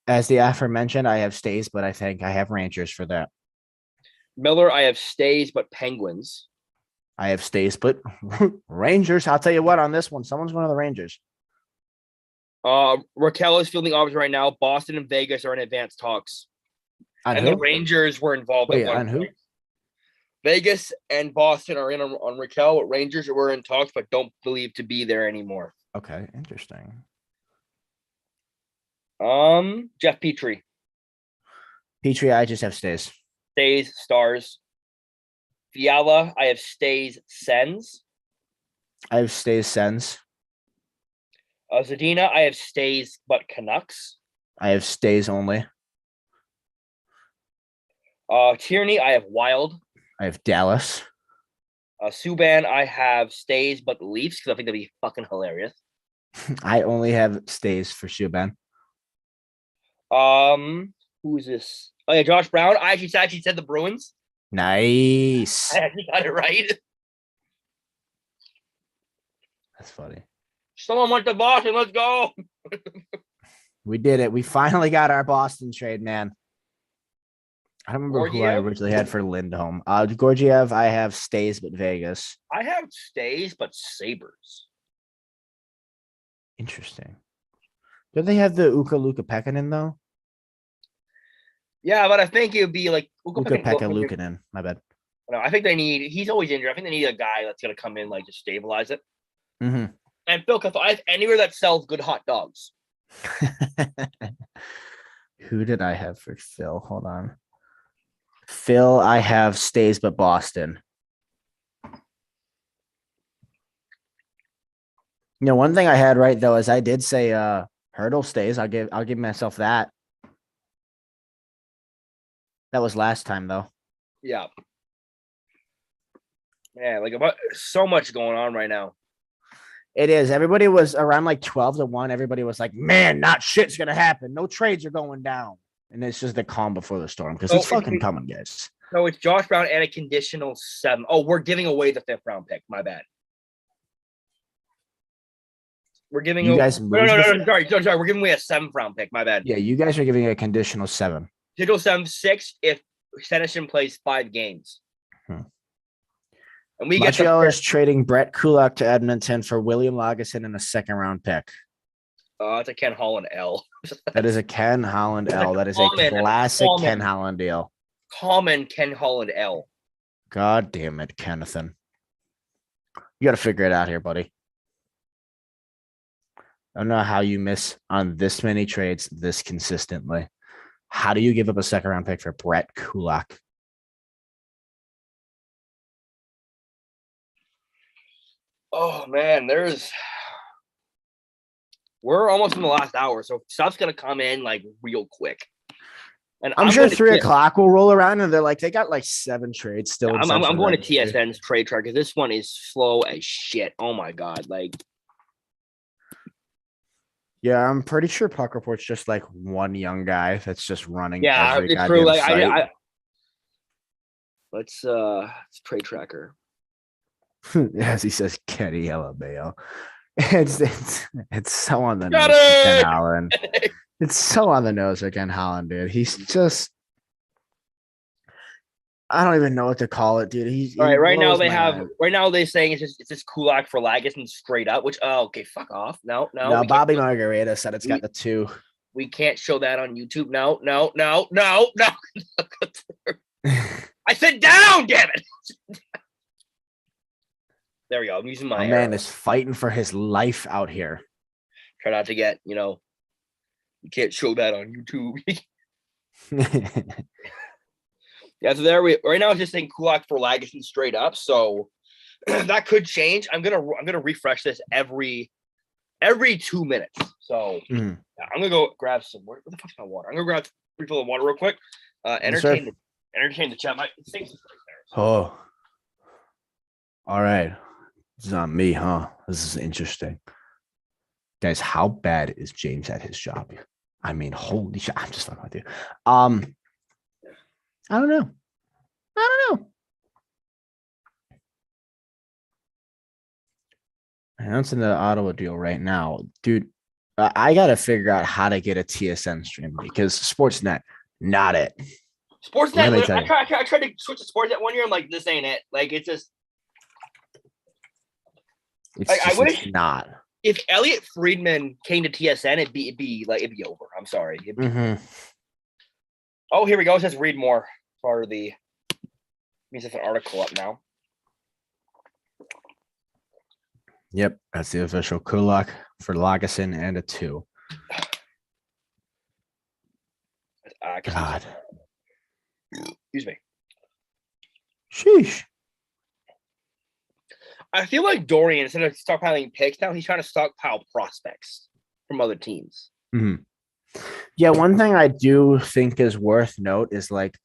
As the aforementioned, I have stays, but I think I have Rangers for that. Miller, I have stays, but Penguins. I have stays, but Rangers. I'll tell you what on this one, someone's going to the Rangers. Raquel is fielding offers right now. Boston and Vegas are in advanced talks. On And who? the Rangers were involved. Wait, at one on who? point. Vegas and Boston are in on Raquel. Rangers were in talks, but don't believe to be there anymore. Okay, interesting. Jeff Petrie Petrie, I just have stays. stays Stars. Fiala, I have stays Sens. I have stays Sens. Zadina, I have stays but Canucks. I have stays only. Tierney, I have Wild. I have Dallas. Subban, I have stays but Leafs because I think that'd be fucking hilarious. I only have stays for Subban. Who is this? Oh yeah, Josh Brown. I actually said the Bruins. Nice. I actually got it right. That's funny. Someone went to Boston. Let's go. We did it. We finally got our Boston trade, man. I don't remember who I Gorgiev? originally had for Lindholm. Gorgiev, I have stays, but Vegas. I have stays but Sabres. Interesting. Don't they have the Uka Luka Pekkanen though? Yeah, but I think it would be like Uka Pekka Lukanen. My bad. No, I think they need. He's always injured. I think they need a guy that's gonna come in like just stabilize it. Mm-hmm. And Phil Kessel, anywhere that sells good hot dogs. Who did I have for Phil? Hold on. Phil, I have stays, but Boston. You know, one thing I had right though is I did say Hurdle stays. I'll give myself that. That was last time though. Yeah. Yeah, like about so much going on right now. It is. Everybody was around like 12-1. Everybody was like, man, not shit's gonna happen. No trades are going down. And it's just the calm before the storm because it's fucking coming, guys. So it's Josh Brown and a conditional 7. Oh, we're giving away the 5th round pick. My bad. We're giving You away. guys No. Sorry. We're giving away a 7th round pick. My bad. Yeah, you guys are giving a conditional 7. Conditional 7, 6 if Senishin plays 5 games. And we Montreal get is trading Brett Kulak to Edmonton for William Lagesson and a 2nd round pick. It's a Ken Holland L. That is a Ken Holland L. That is a classic Ken Holland deal. Common Ken Holland L. God damn it, Kennethan. You got to figure it out here, buddy. I don't know how you miss on this many trades this consistently. How do you give up a 2nd round pick for Brett Kulak? Oh man, we're almost in the last hour, so stuff's gonna come in like real quick. And I'm sure 3 o'clock will roll around and they're like, they got like 7 trades still. I'm going to TSN's trade chart because this one is slow as shit. Oh my god, like. Yeah, I'm pretty sure Puck Report's just like one young guy that's just running. Yeah, every it's true. Like site. Let's trade tracker. As he says, Kenny Yellowbale. It's so on the Got nose for it! Ken Holland. It's so on the nose for Ken Holland, dude. He's just I don't even know what to call it, dude. All right, right now they're saying it's just Kulak for Lagesson straight up, which okay, fuck off. No. Bobby Margarita said it's got the 2. We can't show that on YouTube. No. I said down, damn it. There we go. I'm using my man is fighting for his life out here. Try not to get, You can't show that on YouTube. Yeah, so there we right now it's just saying Kulak for Lagesson straight up. So that could change. I'm gonna refresh this every 2 minutes. So yeah, I'm gonna go grab some. Where the fuck's my water? I'm gonna grab refill of water real quick. Entertain the chat. My things right there. Oh, all right. This is on me, huh? This is interesting. Guys, how bad is James at his job? I mean, holy shit. I'm just fucking with you. I don't know. Announcing the Ottawa deal right now, dude. I gotta figure out how to get a TSN stream because Sportsnet, not it. Sportsnet. I tried to switch to Sportsnet one year. I'm like, this ain't it. Like, it's just. I wish not. If Elliot Friedman came to TSN, it'd be over. I'm sorry. Oh, here we go. It says read more for the. Means it's an article up now. Yep, that's the official Kulak for Lagesson and a 2. God. Excuse me. Sheesh. I feel like Dorian, instead of stockpiling picks now, he's trying to stockpile prospects from other teams. Yeah, one thing I do think is worth note is like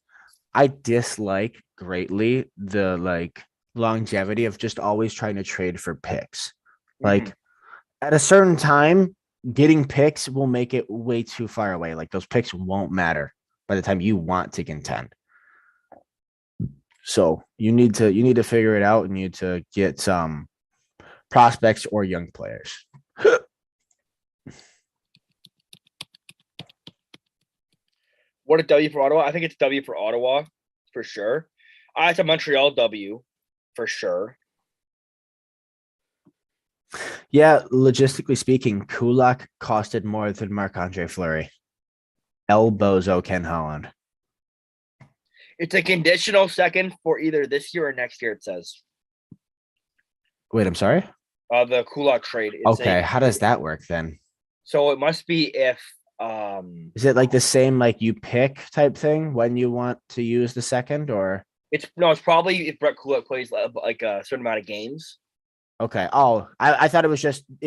I dislike greatly the longevity of just always trying to trade for picks. Like at a certain time, getting picks will make it way too far away. Like those picks won't matter by the time you want to contend. So you need to figure it out and you need to get some prospects or young players. What a W for Ottawa. I think it's W for Ottawa for sure. It's a Montreal W for sure. Yeah, logistically speaking, Kulak costed more than Marc-Andre Fleury. Bozo Ken Holland. It's a conditional second for either this year or next year, it says. Wait, I'm sorry? The Kulak trade. Okay, how does that work then? So it must be if is it like the same like you pick type thing when you want to use the second or it's probably if Brett Kulak plays like a certain amount of games. Okay. Oh, I thought it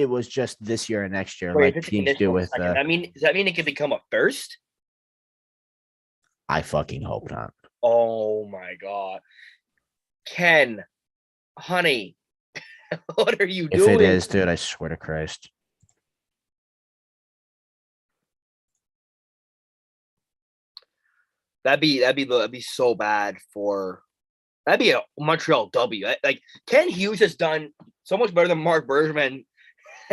was just this year and next year. Wait, like teams do with does that mean it can become a first? I fucking hope not. Oh my god. Ken, honey, what are you doing? If it is, dude, I swear to Christ. That'd be so bad for. That'd be a Montreal W. Like Ken Hughes has done so much better than Marc Bergevin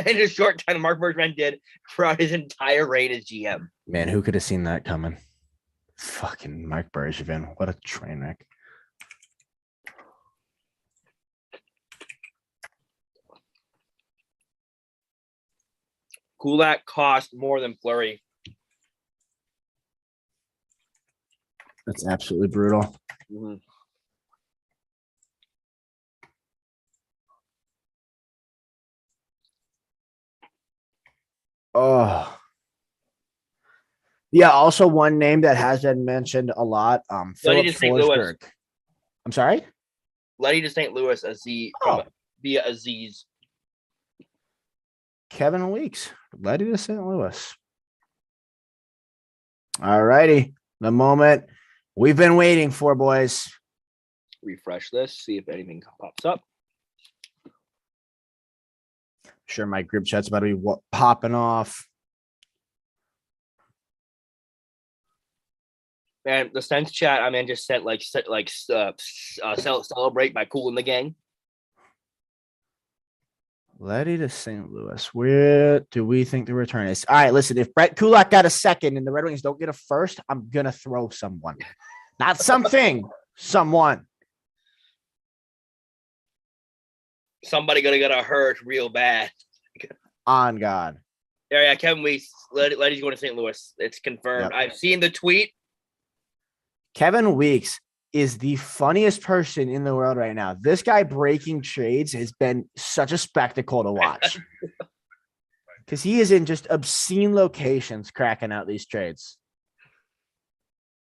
in a short time Marc Bergevin did throughout his entire reign as GM. Man, who could have seen that coming? Fucking Marc Bergevin. What a train wreck. Kulak cost more than Fleury. That's absolutely brutal. Oh. Yeah, also one name that has been mentioned a lot, Philip Forsberg. I'm sorry? Letty to St. Louis via Aziz. Kevin Weeks, Letty to St. Louis. All righty. The moment we've been waiting for, boys. Refresh this, see if anything pops up. Sure, my group chat's about to be popping off. Man, the Sense chat, I mean, just sent celebrate by Cool in the Gang. Letty to St. Louis. Where do we think the return is? All right, listen, if Brett Kulak got a second and the Red Wings don't get a first, I'm going to throw someone. Not something, someone. Somebody gonna get hurt real bad. On God. Yeah, Kevin Weeks, Letty's going to St. Louis. It's confirmed. Yep. I've seen the tweet. Kevin Weeks is the funniest person in the world right now. This guy breaking trades has been such a spectacle to watch. Because he is in just obscene locations cracking out these trades.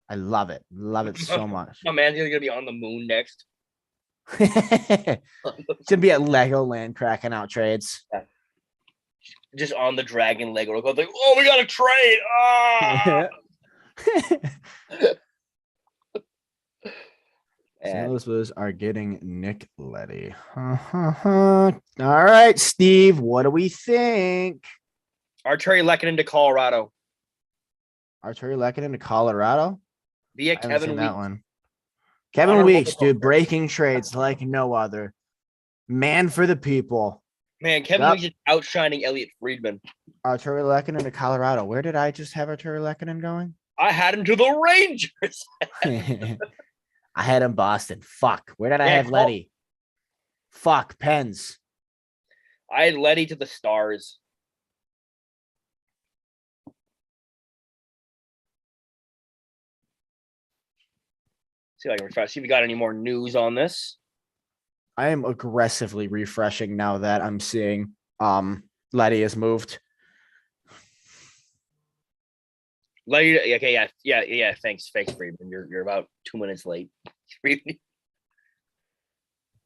I love it. Love it so much. My man's gonna be on the moon next. Should be at Legoland cracking out trades. Just on the dragon Lego. Like, oh, we got a trade. Ah! St. Louis Blues are getting Nick Leddy. All right, Steve, what do we think? Arturi Lehkonen to Colorado. Arturi Lehkonen to Colorado? Via I haven't Kevin seen Weeks. that one. Kevin Honorable Weeks, dude, breaking trades like no other. Man for the people. Man, Kevin Weeks is outshining Elliot Friedman. Arturi Lehkonen to Colorado. Where did I just have Arturi Lehkonen going? I had him to the Rangers. I had him Boston. Fuck. Where did I have Leddy? Fuck. Pens. I had Leddy to the Stars. See if I can refresh. See if we got any more news on this. I am aggressively refreshing now that I'm seeing Leddy has moved. Leddy, okay, yeah. Thanks, Friedman. You're about 2 minutes late.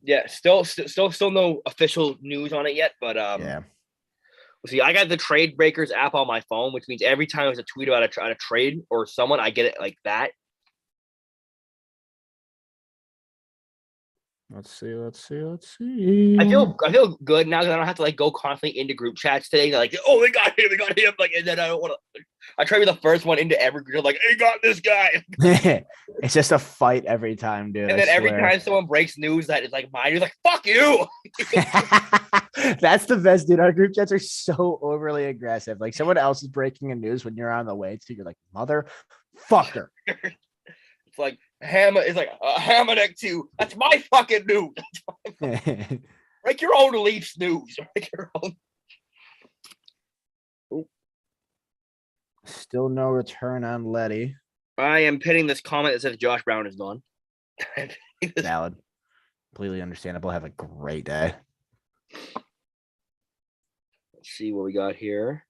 Yeah, still no official news on it yet, but yeah. See, I got the Trade Breakers app on my phone, which means every time there's a tweet about a trade or someone, I get it like that. Let's see. I feel good now because I don't have to like go constantly into group chats today. Like, oh, we got him. Like, and then I don't want to. I try to be the first one into every group. Like, hey, got this guy. It's just a fight every time, dude. And then every time someone breaks news that is like mine, you're like, fuck you. That's the best, dude. Our group chats are so overly aggressive. Like someone else is breaking a news when you're on the way to, you're like, motherfucker. It's like Hammer is like Hammock too. That's my fucking news. Break your own Leafs news. Break your own. Ooh. Still no return on Leddy. I am pinning this comment that says Josh Brown is gone. Valid. Completely understandable. Have a great day. Let's see what we got here.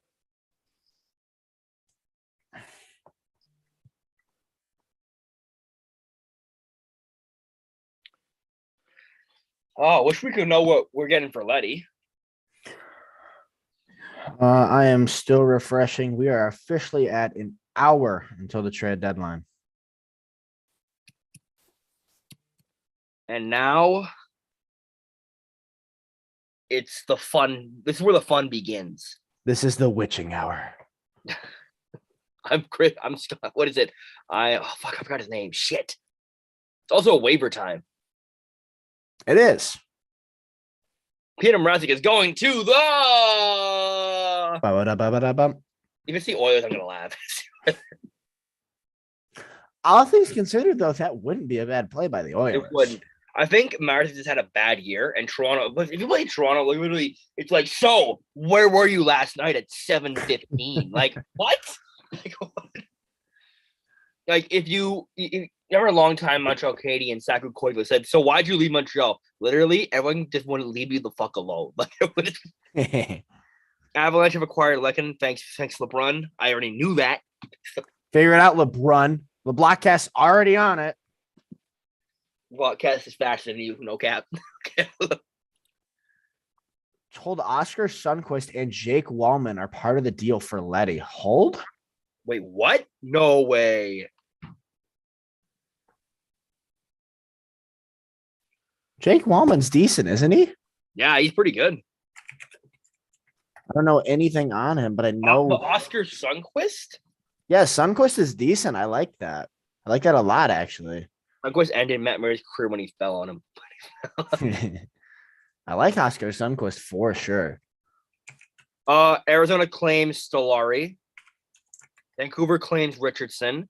Oh, wish we could know what we're getting for Leddy. I am still refreshing. We are officially at an hour until the trade deadline. And now it's the fun. This is where the fun begins. This is the witching hour. I'm Chris. I'm Scott. What is it? I forgot his name. Shit. It's also a waiver time. It is. Peter Mrazek is going to the. If it's the Oilers, I'm gonna laugh. All things considered, though, that wouldn't be a bad play by the Oilers. It wouldn't. I think Mrazek just had a bad year, and Toronto. But if you play Toronto, literally, it's like, so where were you last night at 7:15? Like what? Like if you remember a long time Montreal Canadian Saku Koivu said, so why'd you leave Montreal? Literally, everyone just wouldn't leave you the fuck alone. Like Avalanche have acquired Lehkonen. Thanks, LeBron. I already knew that. Figure it out, LeBron. LeBlockcast already on it. Blockcast is faster than you, no cap. Told Oscar Sundquist and Jake Wallman are part of the deal for Leddy. Hold? Wait, what? No way. Jake Wallman's decent, isn't he? Yeah, he's pretty good. I don't know anything on him, but I know Oscar Sundquist. Yeah, Sundquist is decent. I like that. I like that a lot, actually. Sundquist ended Matt Murray's career when he fell on him. I like Oscar Sundquist for sure. Arizona claims Stolari. Vancouver claims Richardson.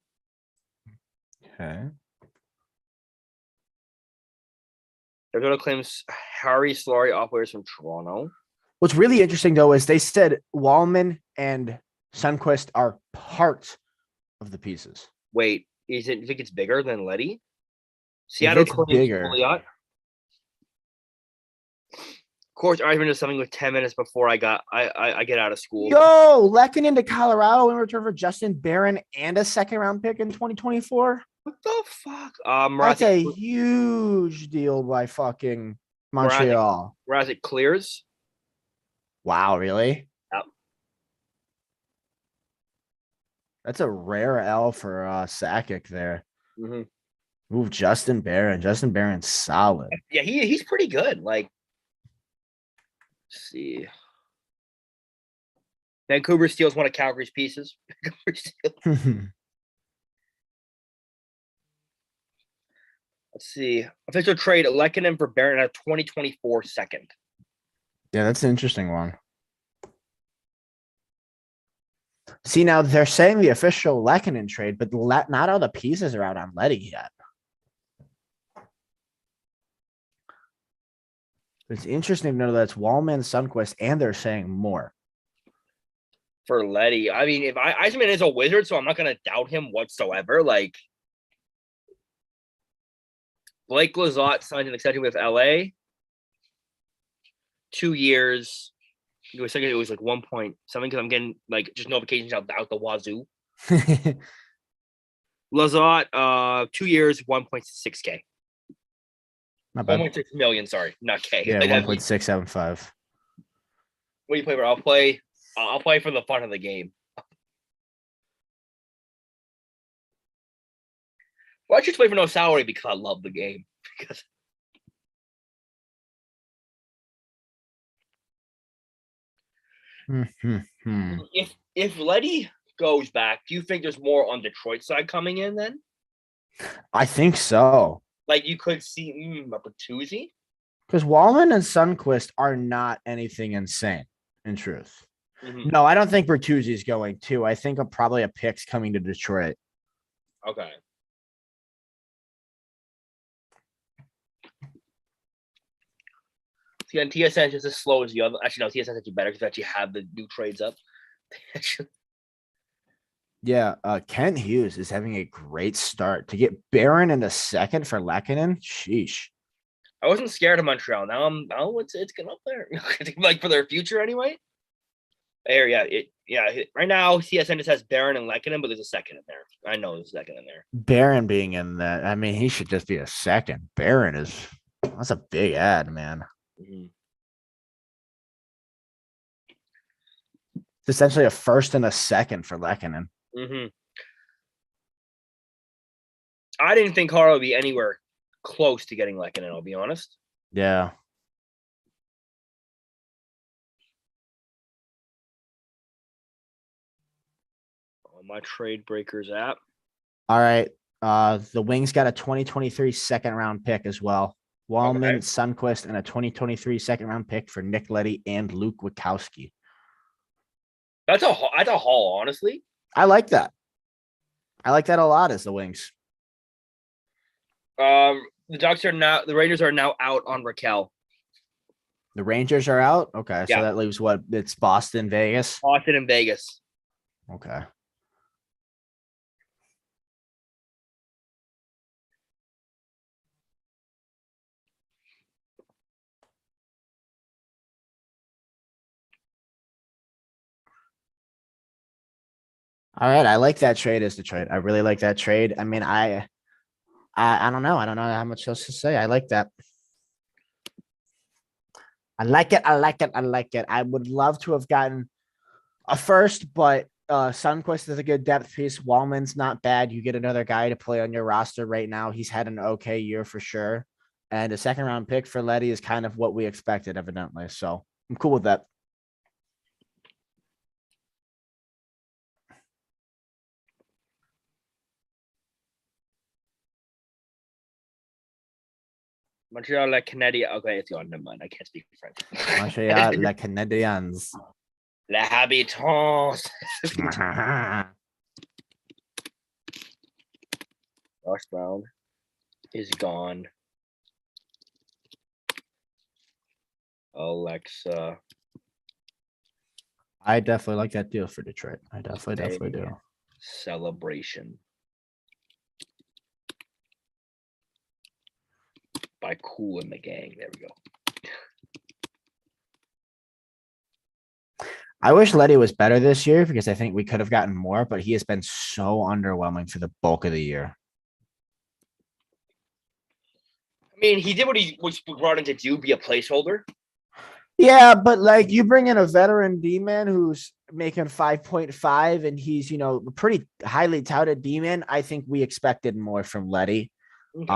Okay. Arizona claims Harry Stolari operators from Toronto. What's really interesting, though, is they said Wallman and Sundquist are part of the pieces. Wait, you think it's bigger than Leddy? Seattle claims bigger. Pouliot. course, Eisman does something with 10 minutes before I get out of school. Yo, Lekin into Colorado in return for Justin Barron and a second round pick in 2024. What the fuck? That's a huge deal by fucking Montreal. Whereas it clears. Wow, really? Yep. That's a rare L for Sakic there. Mm-hmm. Move Justin Barron. Justin Barron's solid. Yeah, he's pretty good. Like, let's see. Vancouver steals one of Calgary's pieces. Let's see. Official trade Lehkonen for Barron at a 2024 second. Yeah, that's an interesting one. See, now they're saying the official Lehkonen trade, but not all the pieces are out on Letty yet. It's interesting to know that it's Wallman, Sundqvist, and they're saying more. For Letty. I mean, if Eisman is a wizard, so I'm not going to doubt him whatsoever. Like, Blake Lizotte signed an extension with LA. 2 years. It was like 1 point something because I'm getting like just notifications out the wazoo. Lizotte, 2 years, 1.6K. Not bad. 1.6 million, sorry, not K. Yeah, like, 1.675. What do you play for? I'll play for the fun of the game. Well, I should play for no salary because I love the game. Because if Letty goes back, do you think there's more on Detroit side coming in then? I think so. Like you could see a Bertuzzi? Because Wallman and Sundqvist are not anything insane, in truth. Mm-hmm. No, I don't think Bertuzzi's going to. I think probably a pick's coming to Detroit. Okay. See, and TSN is just as slow as the other. Actually, no, TSN is actually better because actually have the new trades up. Yeah, Kent Hughes is having a great start. To get Barron in the second for Lehkonen, sheesh. I wasn't scared of Montreal. Now it's getting up there. Like for their future anyway. There, right now CSN just has Barron and Lehkonen, but there's a second in there. I know there's a second in there. Barron being in that, I mean, he should just be a second. Barron that's a big ad, man. Mm-hmm. It's essentially a first and a second for Lehkonen. Mm-hmm. I didn't think Carl would be anywhere close to getting Lehkonen, I'll be honest. Yeah. On my Trade Breakers app. All right. The Wings got a 2023 second round pick as well. Wallman, Sundqvist, and a 2023 second round pick for Nick Letty and Luke Witkowski. That's a haul, honestly. I like that. I like that a lot as the Wings. The Rangers are now out on Raquel. The Rangers are out? Okay. Yeah. So that leaves what? It's Boston, Vegas? Boston and Vegas. Okay. All right, I like that trade as the trade. I really like that trade. I mean, I don't know. I don't know how much else to say. I like that. I like it. I like it. I like it. I would love to have gotten a first, but Sundqvist is a good depth piece. Wallman's not bad. You get another guy to play on your roster right now. He's had an okay year for sure. And a second round pick for Letty is kind of what we expected, evidently. So I'm cool with that. Montreal, La Canadiens. Okay, it's gone. Never mind. I can't speak French. Montreal, La Canadiens. Les habitants. Josh Brown is gone. Alexa. I definitely like that deal for Detroit. I definitely do. Celebration. By Cool and the Gang. There we go. I wish Letty was better this year because I think we could have gotten more, but he has been so underwhelming for the bulk of the year. I mean, he did what he was brought in to do, be a placeholder. Yeah, but like you bring in a veteran D man who's making 5.5 and he's, a pretty highly touted D man. I think we expected more from Letty. Okay.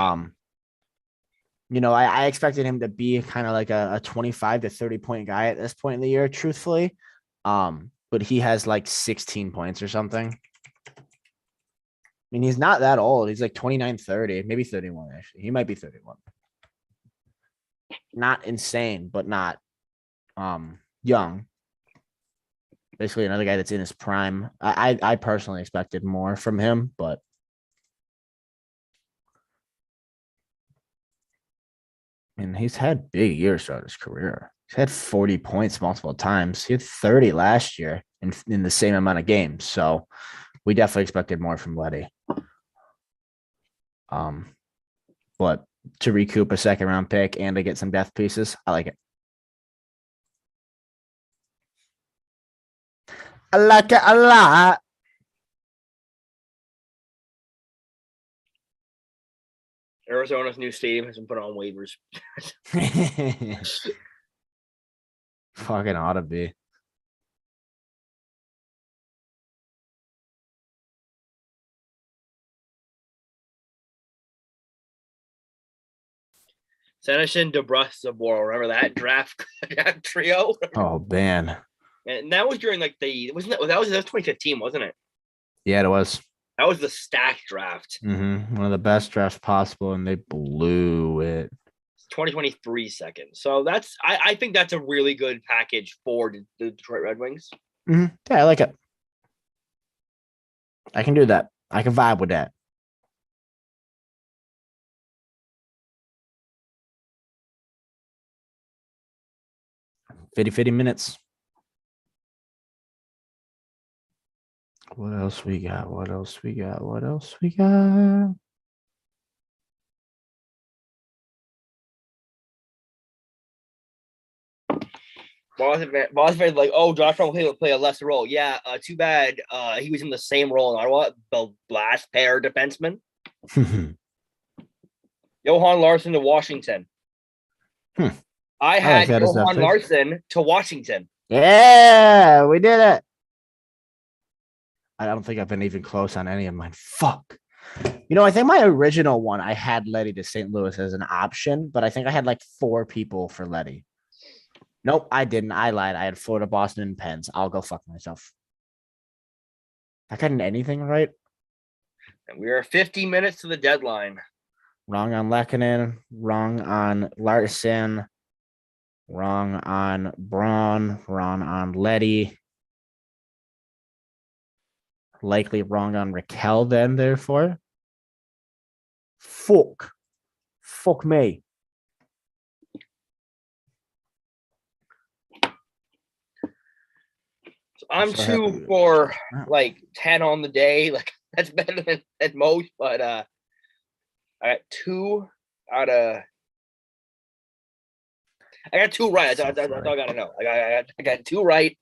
I expected him to be kind of like a 25 to 30 point guy at this point in the year, truthfully. But he has like 16 points or something. I mean, he's not that old. He's like 29, 30, maybe 31, actually. He might be 31. Not insane, but not young. Basically, another guy that's in his prime. I personally expected more from him, but and he's had big years throughout his career. He's had 40 points multiple times. He had 30 last year in the same amount of games. So we definitely expected more from Letty. But to recoup a second round pick and to get some death pieces, I like it. I like it a lot. Arizona's new stadium has been put on waivers. Fucking ought to be. Senishin, DeBrus, Zabor. Remember that draft trio? Oh man. And that was during like that was 2015, wasn't it? Yeah, it was. That was the stack draft. One of the best drafts possible, and they blew it. 2023 second. So I think that's a really good package for the Detroit Red Wings. Yeah, I like it. I can do that. I can vibe with that. 50 minutes. What else we got? What else we got? What else we got? Bosman like, oh, Josh Brown will play a lesser role. Yeah, too bad. He was in the same role in Ottawa, the last pair defenseman. Johan Larson to Washington. I had like Johan Larson to Washington. Yeah, we did it. I don't think I've been even close on any of mine. Fuck. I think my original one, I had Letty to St. Louis as an option, but I think I had like 4 people for Letty. Nope, I didn't. I lied. I had Florida, Boston, and Pens. I'll go fuck myself. I couldn't anything right. And we are 50 minutes to the deadline. Wrong on Lehkonen. Wrong on Larson. Wrong on Braun. Wrong on Letty. Likely wrong on Raquel then, therefore. Fuck me. So I'm 2 for like 10 on the day. Like that's better than most, but I got 2 out of. I got 2 right. That's all I gotta know. I got 2 right.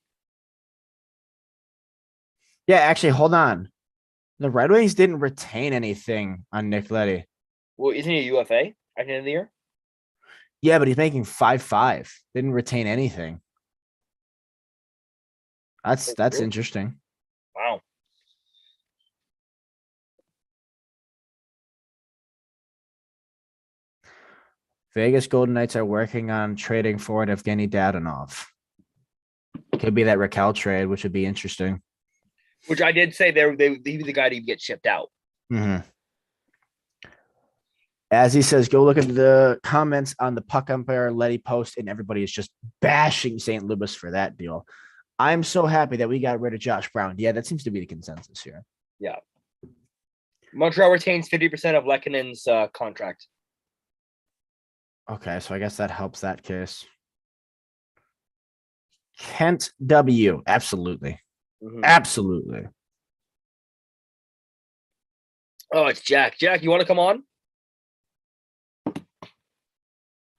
Yeah, actually, hold on. The Red Wings didn't retain anything on Nick Letty. Well, isn't he a UFA at the end of the year? Yeah, but he's making 5.5. Didn't retain anything. That's interesting. Wow. Vegas Golden Knights are working on trading for Evgeny Dadonov. Could be that Raquel trade, which would be interesting. Which I did say they be the guy to get shipped out. As he says, go look at the comments on the Puck Umpire Letty post, and everybody is just bashing St. Louis for that deal. I'm so happy that we got rid of Josh Brown. Yeah, that seems to be the consensus here. Yeah. Montreal retains 50% of Lehkonen's contract. Okay, so I guess that helps that case. Kent W. Absolutely. Absolutely. Oh, it's Jack. Jack, you want to come on?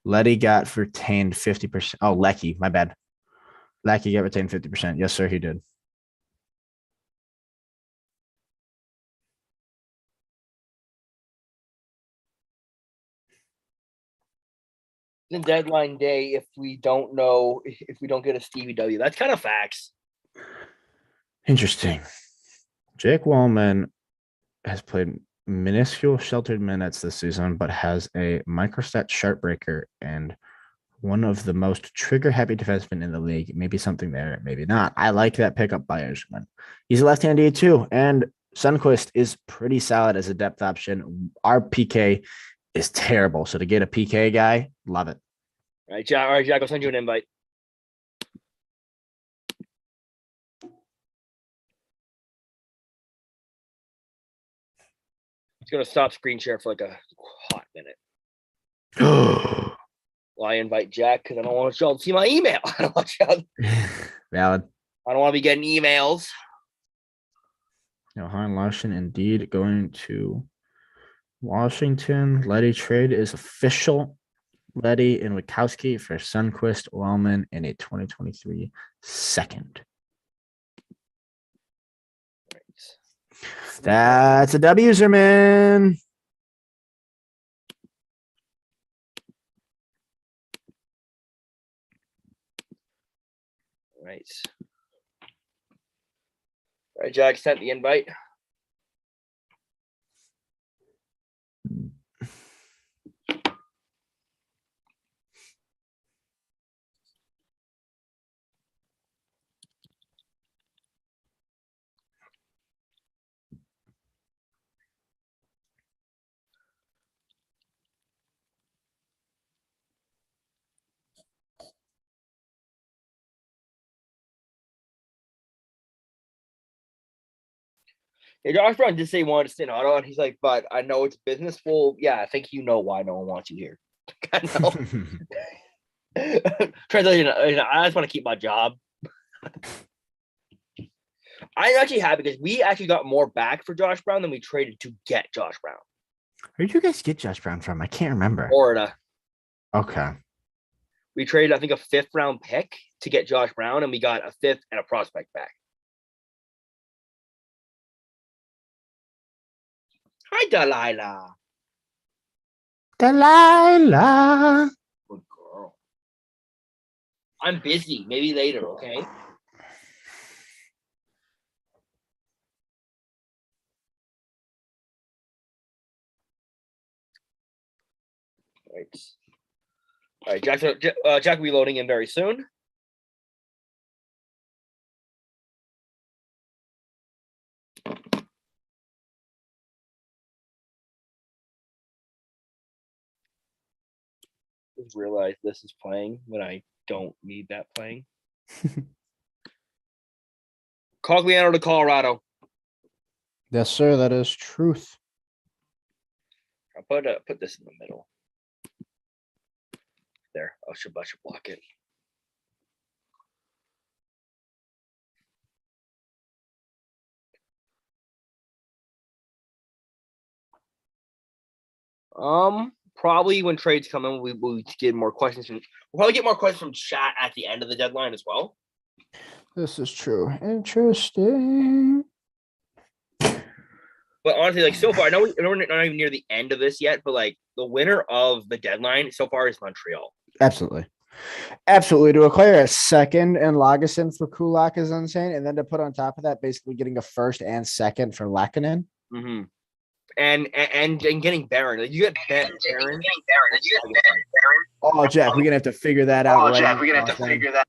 Letty got retained 50%. Oh, Lecky, my bad. Lackey get retained 50%. Yes, sir, he did. In deadline day, if we don't get a Stevie W, that's kind of facts. Interesting. Jake Wallman has played minuscule sheltered minutes this season, but has a microstat sharp breaker and one of the most trigger happy defensemen in the league. Maybe something there, maybe not. I like that pickup by Yzerman. He's a left-handed too, and Sundqvist is pretty solid as a depth option. Our PK is terrible, so to get a PK guy, love it. All right, Jack, I'll send you an invite. It's gonna stop screen share for like a hot minute. Well, I invite Jack because I don't want y'all to see my email. I don't want y'all. Valid. I don't want to be getting emails. Johan Larsson indeed going to Washington. Letty trade is official. Letty and Wachowski for Sundqvist, Wellman, in a 2023 second. That's a W, Zerman. Right. All right, Jack sent the invite. Yeah, Josh Brown did say he wanted to stay in Ottawa, and he's like, but I know it's business. Well, yeah, I think you know why no one wants you here. I know. Translation, I just want to keep my job. I'm actually happy because we actually got more back for Josh Brown than we traded to get Josh Brown. Where did you guys get Josh Brown from? I can't remember. Florida. Okay. We traded, I think, a 5th round pick to get Josh Brown, and we got a 5th and a prospect back. Hi, Delilah. Delilah. Good girl. I'm busy. Maybe later, okay? Right. All right, Jack will be loading in very soon. Just realize this is playing when I don't need that playing. Cogliano to Colorado. Yes, sir. That is truth. I'll put this in the middle. There, I should block it. Probably when trades come in, we'll get more questions. We'll probably get more questions from chat at the end of the deadline as well. This is true. Interesting. But honestly, like so far, I know we're not even near the end of this yet, but like the winner of the deadline so far is Montreal. Absolutely. Absolutely. To acquire a second and Lagesson for Kulak is insane. And then to put on top of that, basically getting a first and second for Lackinen. Mm-hmm. And getting Barron. Like you get Barron. Oh, Jack, we're gonna have to figure that out. We're gonna have to figure that.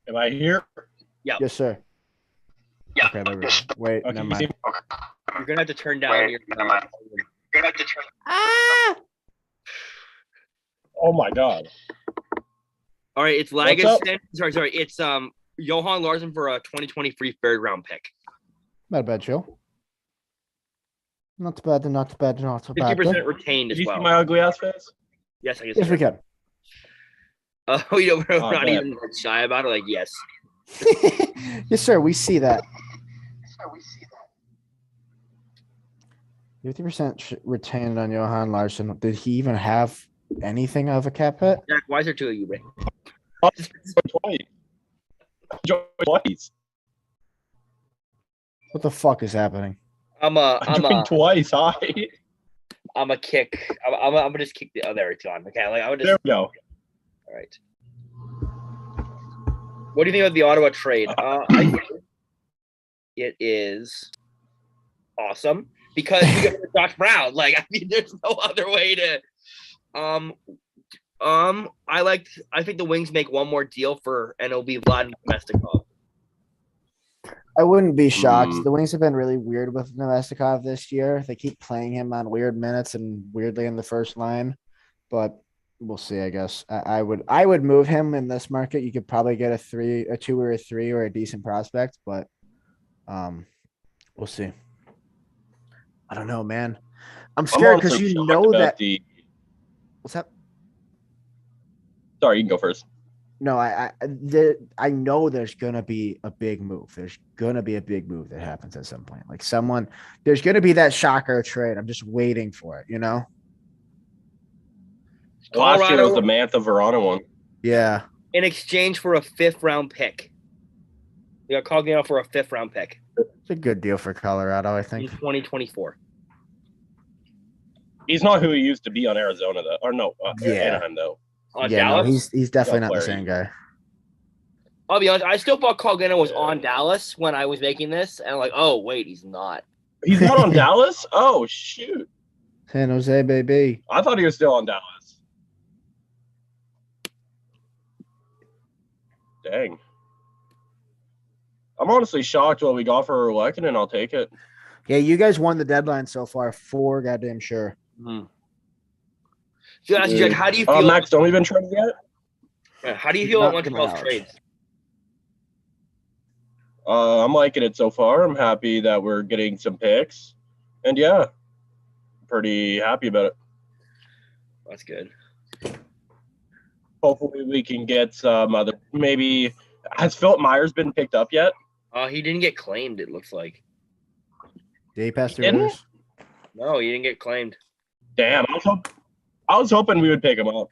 Am I here? Yeah. Yes, sir. Yeah. Okay, there we go. Wait, Okay, never you mind. see- You're gonna have to turn down your. Oh my god. All right, it's What's up? Lagesson. Sorry. It's Johan Larsson for a 2023 third round pick. Not a bad show. Not bad. 50% retained Did as you well. see my ugly ass face? Yes, I guess. Yes, we can. We're Oh, not man. even shy about it. Like, yes. Yes, sir. We see that. 50% retained on Johan Larsson. Did he even have anything of a cap hit? Jack, why is there two of you, Ray? Twice. Twice. What the fuck is happening? I'm I joined twice. Hi. a kick. I'm gonna just kick the. Oh, there it's gone. Okay, like I would just. There we go. All right. What do you think of the Ottawa trade? I think it is awesome because we get Josh Brown. Like, I mean, there's no other way to. I think the Wings make one more deal for, and it'll be Vladimir Mestikov. I wouldn't be shocked. The Wings have been really weird with Nemestikov this year. They keep playing him on weird minutes and weirdly in the first line, but we'll see. I guess I would move him in this market. You could probably get a 2 or a 3 or a decent prospect, but we'll see. I don't know, man. I'm scared because you know that. What's up? Sorry, you can go first. No, I know there's gonna be a big move. There's gonna be a big move that happens at some point. Like there's gonna be that shocker trade. I'm just waiting for it. You know. Last year was the Mantha Verona one. Yeah. In exchange for a 5th-round pick, we got Cogliano for a 5th-round pick. It's a good deal for Colorado, I think. In 2024. He's not who he used to be on Arizona, though. Or no, Anaheim, though. Dallas? No, he's definitely not the same guy. I'll be honest. I still thought Cogliano was on Dallas when I was making this, and I'm like, oh wait, he's not. He's not on Dallas? Oh shoot! San Jose, baby. I thought he was still on Dallas. Dang. I'm honestly shocked what we got for Lehkonen, and I'll take it. Yeah, you guys won the deadline so far, for goddamn sure. Mm-hmm. So, Jack, how do you feel? Max, don't even trade yet. Yeah, how do you feel about Montreal's trades? I'm liking it so far. I'm happy that we're getting some picks, and yeah, pretty happy about it. That's good. Hopefully, we can get some other. Maybe has Philip Myers been picked up yet? He didn't get claimed. It looks like. Did he pass through waivers? No, he didn't get claimed. Damn, I was hoping we would pick him up.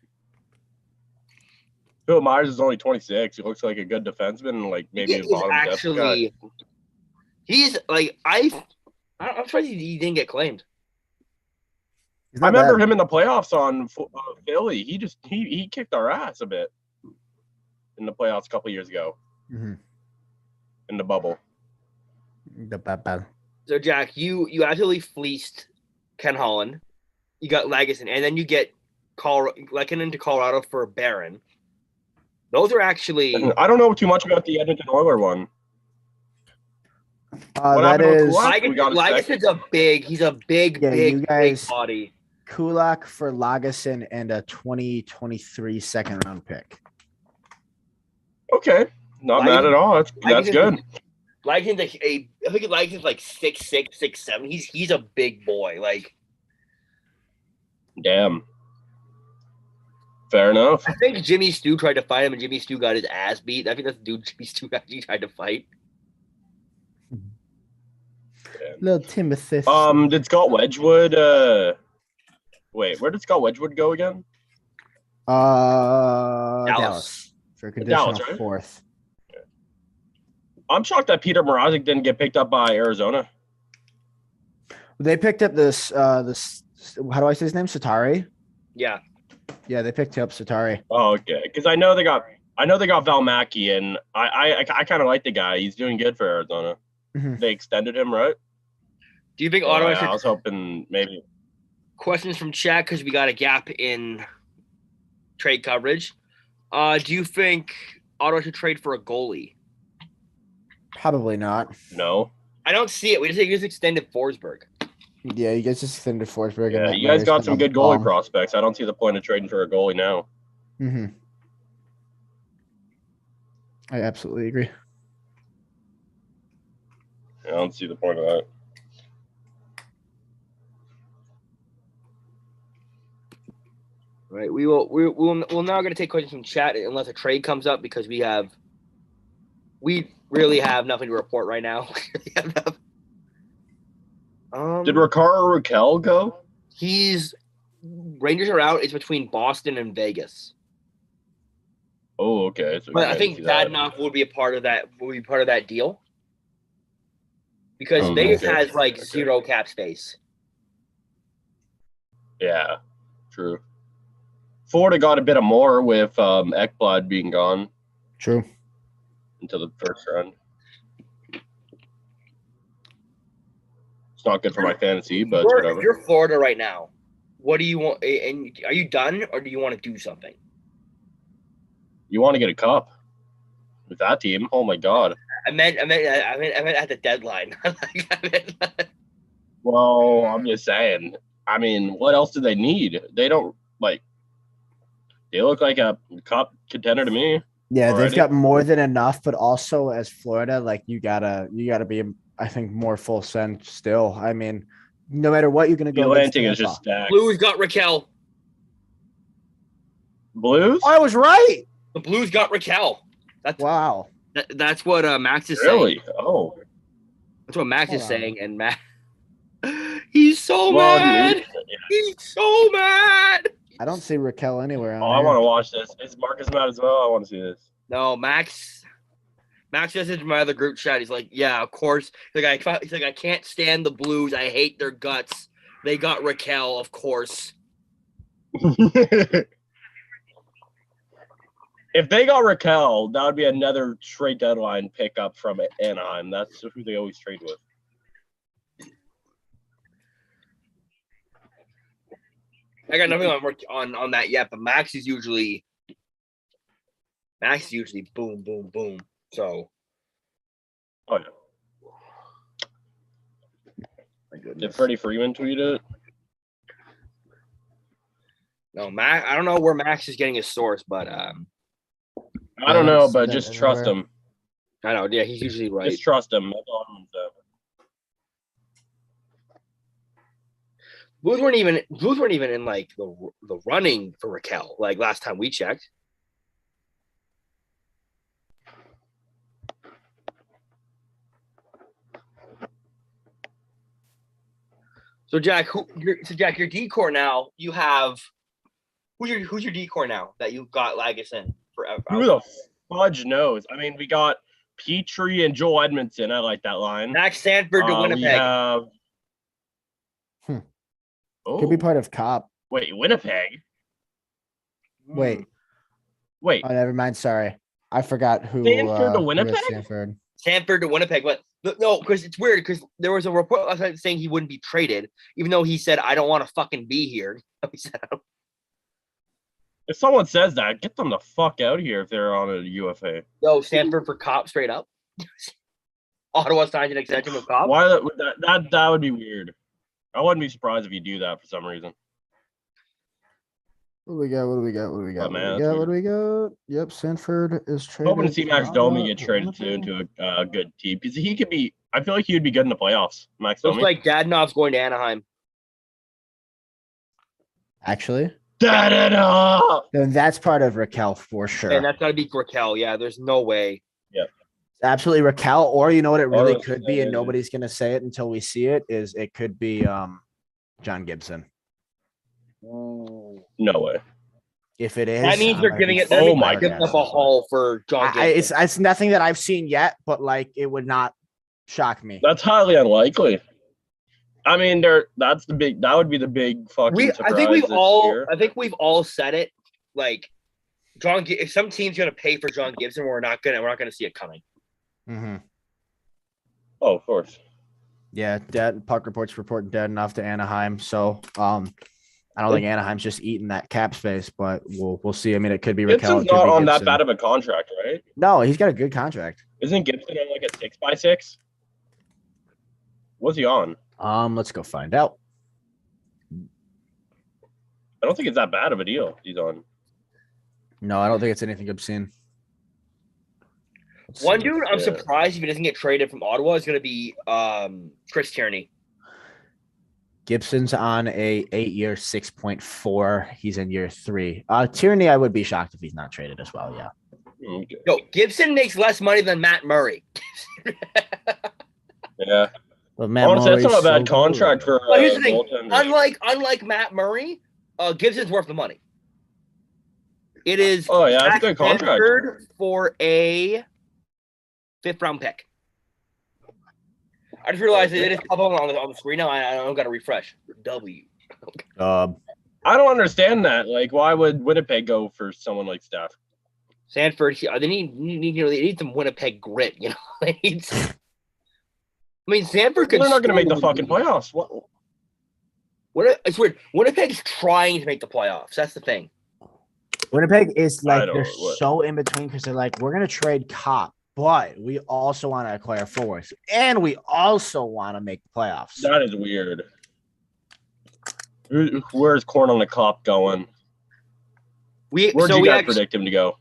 Phil Myers is only 26. He looks like a good defenseman, like maybe a bottom depth guy. He's like I'm surprised he didn't get claimed. I remember him in the playoffs on Philly. He kicked our ass a bit in the playoffs a couple years ago. Mm-hmm. In the bubble. So Jack, you absolutely fleeced Ken Holland. You got Lagesson, and then you get Lehkonen to Colorado for Barron. Those are actually. I don't know too much about the Edmonton Oilers one. That is Lagesson's a big. He's a big body. Kulak for Lagesson and a 2023 second-round pick. Okay, not bad at all. That's good. Lagesson's I think Lagesson's like 6'6", 6'7". He's a big boy. Like. Damn. Fair enough. I think Jimmy Stu tried to fight him, and Jimmy Stu got his ass beat. I think that's the dude Jimmy Stu actually tried to fight. Little Timothy. Did Scott Wedgwood? Wait, where did Scott Wedgwood go again? Dallas for a conditional Dallas, right? 4th. I'm shocked that Peter Mrazek didn't get picked up by Arizona. They picked up this. How do I say his name? Satari. Yeah. Yeah, they picked up Satari. Oh, okay. Because I know they got Valmaki, and I kind of like the guy. He's doing good for Arizona. Mm-hmm. They extended him, right? Do you think Ottawa? I was hoping maybe. Questions from chat because we got a gap in trade coverage. Do you think Ottawa should trade for a goalie? Probably not. No. I don't see it. We just extended Forsberg. Yeah, you guys just extended Forsberg. Yeah, you guys got some good goalie prospects. I don't see the point of trading for a goalie now. Mm-hmm. I absolutely agree. I don't see the point of that. Right. We're now going to take questions from chat unless a trade comes up because we really have nothing to report right now. Did Ricardo or Raquel go? He's Rangers are out. It's between Boston and Vegas. Oh, okay. So But I think Dadnoff would be a part of that. Would be part of that deal because Vegas has like zero cap space. Yeah, true. Florida got a bit of more with Ekblad being gone. True. Into the first round. It's not good for my fantasy, but whatever. If you're Florida right now, what do you want? And are you done, or do you want to do something? You want to get a cup with that team? Oh my god! I meant at the deadline. Well, I'm just saying. I mean, what else do they need? They don't like. They look like a cup contender to me. Yeah, already. They've got more than enough, but also as Florida, like you gotta be, I think, more full send still. I mean, no matter what, you're gonna go. Atlantic is just stacked. Blues got Raquel. Blues? I was right. The Blues got Raquel. Wow. That's what Max is saying. Really? Oh. That's what Max is saying, and Max. He's so mad. He's so mad. I don't see Raquel anywhere. I want to watch this. Is Marcus mad as well? I want to see this. No, Max messaged my other group chat. He's like, yeah, of course. He's like, I can't stand the Blues. I hate their guts. They got Raquel, of course. If they got Raquel, that would be another trade deadline pickup from Anaheim. That's who they always trade with. I got nothing on that yet, but Max is usually boom, boom, boom. So, oh yeah. My goodness. Did Freddie Freeman tweet it? No, Max. I don't know where Max is getting his source, but I don't know, but just trust him. I know. Yeah, he's usually right. Just trust him. That's all I'm gonna say. Blues weren't even in like the running for Raquel like last time we checked. So Jack, your decor now. You have who's your decor now that you've got Lagos in forever? Who the fudge knows? I mean, we got Petrie and Joel Edmondson. I like that line. Max Sanford to Winnipeg. We have. Oh. Could be part of Cop. Wait, Winnipeg? Wait. Oh, never mind. Sorry. I forgot who. Sanford to Winnipeg? Sanford to Winnipeg. But no, because it's weird because there was a report last night saying he wouldn't be traded, even though he said, I don't want to fucking be here. He said, if someone says that, get them the fuck out of here if they're on a UFA. No, Sanford for Cop straight up. Ottawa signed an extension with Cop. Why that would be weird. I wouldn't be surprised if you do that for some reason. What do we got? Yep, Sanford is traded. Hoping to see Max Domi get traded soon to a good team because he could be. I feel like he would be good in the playoffs. Max Domi. Looks like Dadnov's going to Anaheim. Actually, Dadonov. Then that's part of Raquel for sure. And that's got to be Raquel. Yeah, there's no way. Yeah. Absolutely Raquel, or you know what it really could be, and nobody's gonna say it until we see it, is it could be John Gibson. No way. If it is, that means they're giving it. Oh my god, giving up a haul for John Gibson. It's nothing that I've seen yet, but like it would not shock me. That's highly unlikely. I mean, that would be the big fucking surprise. I think we've all said it. Like if some team's gonna pay for John Gibson, we're not gonna see it coming. Mm-hmm. Oh, of course. Yeah, puck reports reporting dead enough to Anaheim. So I don't think Anaheim's just eating that cap space, but we'll see. I mean, it could be Raquel. Gibson's not on that bad of a contract, right? No, he's got a good contract. Isn't Gibson on like a 6x6? What's he on? Let's go find out. I don't think it's that bad of a deal he's on. No, I don't think it's anything obscene. One dude I'm surprised if he doesn't get traded from Ottawa is going to be Chris Tierney. Gibson's on a 8-year 6.4. He's in year 3. Tierney, I would be shocked if he's not traded as well. Yeah. Okay. Yo, Gibson makes less money than Matt Murray. Yeah. But Matt Honestly, that's Murray's not a bad so contract good. for Well, here's the thing. goaltender. Unlike Matt Murray, Gibson's worth the money. It is Oh, yeah, that's a Zach good contract. Sanford for a 5th round pick. I just realized it is up on the screen now. I don't got to refresh. W. I don't understand that. Like, why would Winnipeg go for someone like Steph? Sanford, they need some Winnipeg grit. You know, they need. I mean, Sanford could. They're not going to make the fucking playoffs. What? It's weird. Winnipeg's trying to make the playoffs. That's the thing. Winnipeg is like don't they're know what- so in between because they're like, we're gonna trade Cop, but we also want to acquire forwards, and we also want to make the playoffs. That is weird. Where's Corn on the Cop going? Where'd you guys predict him to go?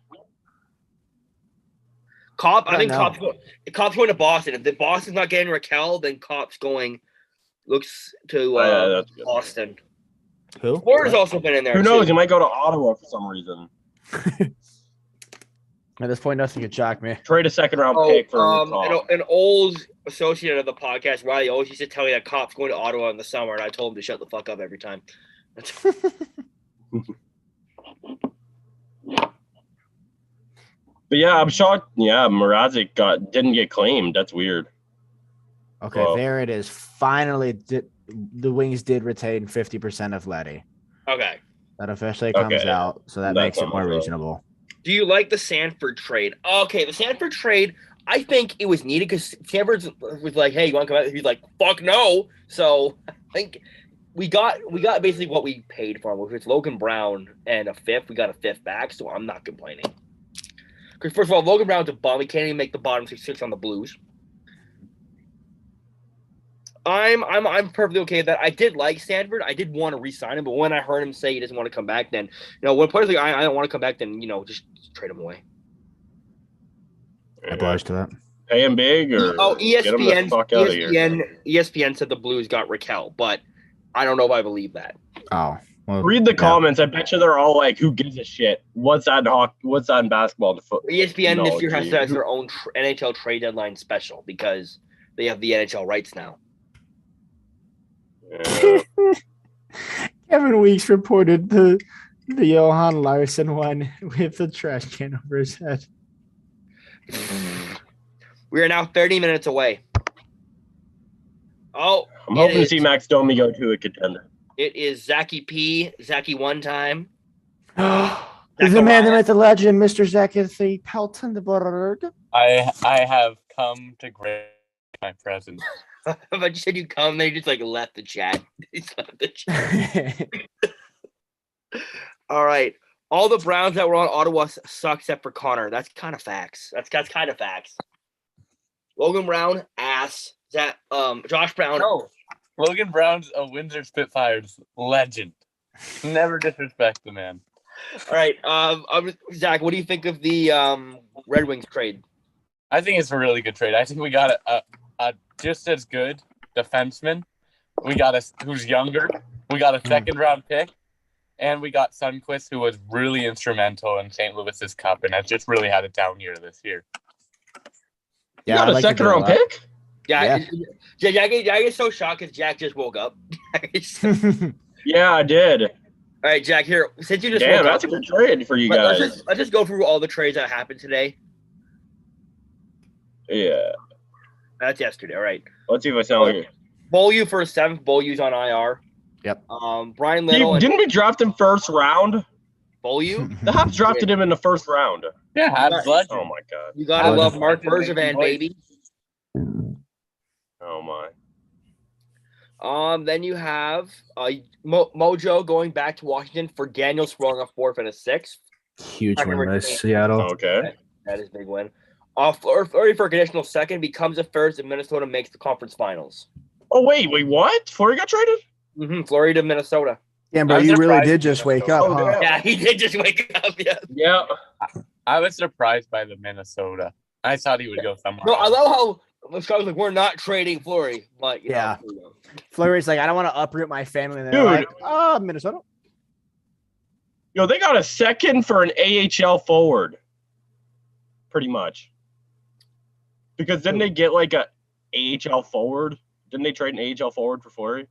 Cop, I think Cop's going to Boston. If Boston's not getting Raquel, then Cop's looks to Boston. Who? Florida's also been in there. Who knows? He might go to Ottawa for some reason. At this point, nothing can shock me. Trade a 2nd-round pick for Cop. An old associate of the podcast, Riley, always used to tell me that Cop's going to Ottawa in the summer, and I told him to shut the fuck up every time. But yeah, I'm shocked. Yeah, Mrazek didn't get claimed. That's weird. Okay, there it is. Finally, the Wings did retain 50% of Letty. Okay. That officially comes out, so that makes it more reasonable. Do you like the Sanford trade? Okay, the Sanford trade, I think it was needed because Sanford was like, hey, you want to come out? He's like, fuck no. So I think we got basically what we paid for him. If it's Logan Brown and a 5th, we got a 5th back, so I'm not complaining. Because first of all, Logan Brown's a bum. He can't even make the bottom 6 on the Blues. I'm perfectly okay with that. I did like Sanford. I did want to re-sign him, but when I heard him say he doesn't want to come back, then when players like I don't want to come back, then just trade him away. I blush to that. Pay him big or ESPN, get him the fuck out of here. ESPN said the Blues got Raquel, but I don't know if I believe that. Oh. Well, read the comments. I bet you they're all like, "Who gives a shit? What's that in basketball?" ESPN this year has their own NHL trade deadline special because they have the NHL rights now. Yeah. Kevin Weeks reported the Johan Larsson one with the trash can over his head. We are now 30 minutes away. Oh, I'm hoping to see Max Domi go to a contender. It is Zachy P. Zachy one time. The man that met the legend, Mr. Zachy Peltenberg. I have come to grace my presence. But you said you come, they just left the chat. All right. All the Browns that were on Ottawa suck except for Connor. That's kind of facts. That's kind of facts. Logan Brown, ass. Josh Brown. No. Logan Brown's a Windsor Spitfires legend. Never disrespect the man. All right. Zach, what do you think of the Red Wings trade? I think it's a really good trade. I think we got a just as good defenseman. We got who's younger. We got a 2nd-round pick. And we got Sundqvist, who was really instrumental in St. Louis's cup, and has just really had a down year this year. Yeah, you got a 2nd-round pick? Yeah. Jack is so shocked because Jack just woke up. Yeah, I did. All right, Jack, here. Since you just woke up, that's a good trade for you guys. Let's just go through all the trades that happened today. Yeah. That's yesterday. All right. Let's see if I sound like it. Beaulieu for a 7th. Beaulieu's on IR. Yep. Brian Little. Didn't we draft him 1st round? Beaulieu? The Habs drafted him in the 1st round. Yeah, Habs legend. Oh my god. You gotta love Mark Bergevin, baby. Oh my. Then you have Mojo going back to Washington for Daniel throwing a 4th and a 6th. Huge win by Seattle. Okay. That is a big win. Fleury for a conditional 2nd becomes a 1st, and Minnesota makes the conference finals. Oh wait, what? Fleury got traded? Mm-hmm. Fleury to Minnesota. Yeah, bro, you really did just wake up, huh? Yeah, he did just wake up. Yeah. Yeah. I was surprised by the Minnesota. I thought he would go somewhere. No, I love how Scott was like, "We're not trading Fleury." But yeah, Fleury's like, "I don't want to uproot my family." And dude, like, Minnesota. Yo, they got a 2nd for an AHL forward. Pretty much. Because then they get like a AHL forward Didn't they trade an AHL forward for Fleury?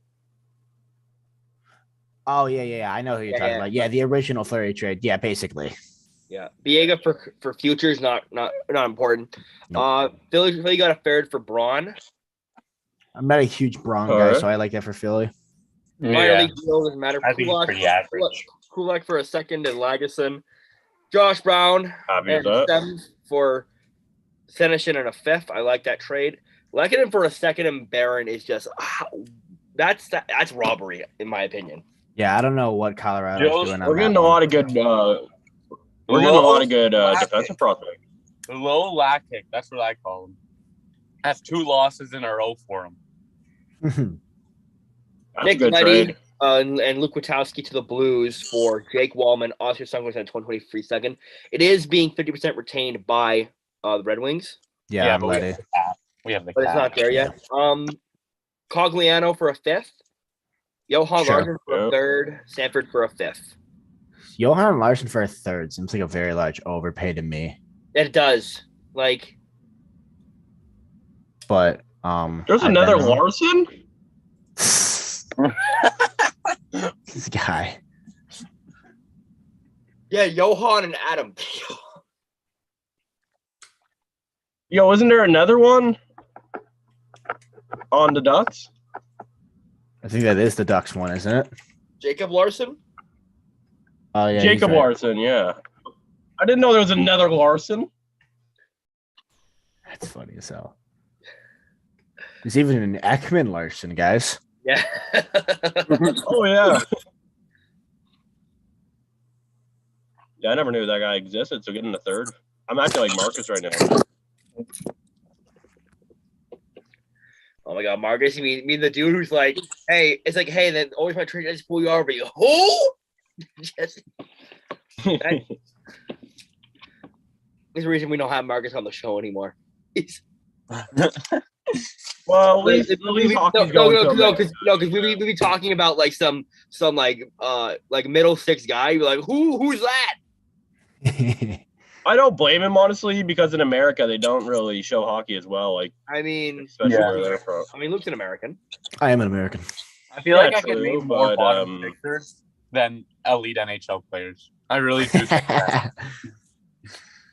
Oh yeah. I know who you're talking about. Yeah, the original Fleury trade. Yeah, basically. Yeah, Biega for futures not important. Nope. Philly got a third for Braun. I'm not a huge Braun guy, so I like that for Philly. Minor league deal doesn't matter. I think he's pretty average. Kulak for a second and Lagesson. Josh Brown Happy and with that. seventh for Senishin and a fifth. I like that trade. Lekanen for a second and Barron is just that's robbery in my opinion. Yeah, I don't know what Colorado's doing. We're getting a lot of good. We're getting a lot of good defensive prospects. Low Lactic, that's what I call him. Has 2 losses in a row for him. That's Nick a good Leddy, trade. and Luke Witowski to the Blues for Jake Wallman, Oscar Sungwitz at 2023 second. It is being 50% retained by the Red Wings. Yeah, I'm but ready. we have the But it's cap. not there yet. Cogliano for a fifth. Johan Sure. Larson for a third. Sanford for a fifth. Johan Larson for a third seems like a very large overpay to me. It does. Like, But There's another Larson. This guy. yeah, Johan and Adam. Yo, isn't there another one on the Ducks? I think that is the Ducks one, isn't it? Jacob Larson? Oh yeah, Jacob he's right. Larson, yeah. I didn't know there was another Larson. That's funny as hell. There's even an Ekman Larson, guys. Yeah. Oh yeah. Yeah, I never knew that guy existed. So getting the third, I'm acting like Marcus right now. Oh my God, Marcus, you mean the dude who's like, hey, it's like, hey, then always my trade, I just pull you over. You go, who? Just, there's a reason we don't have Marcus on the show anymore. Well, at least hockey's going to because we be talking about like some like middle six guy. You're like, who's that? I don't blame him honestly because in America they don't really show hockey as well. Like, I mean, especially where they're from. I mean, Luke's an American. I am an American. I feel like I true, can name more but, bottom sixers than elite NHL players. I really do think that.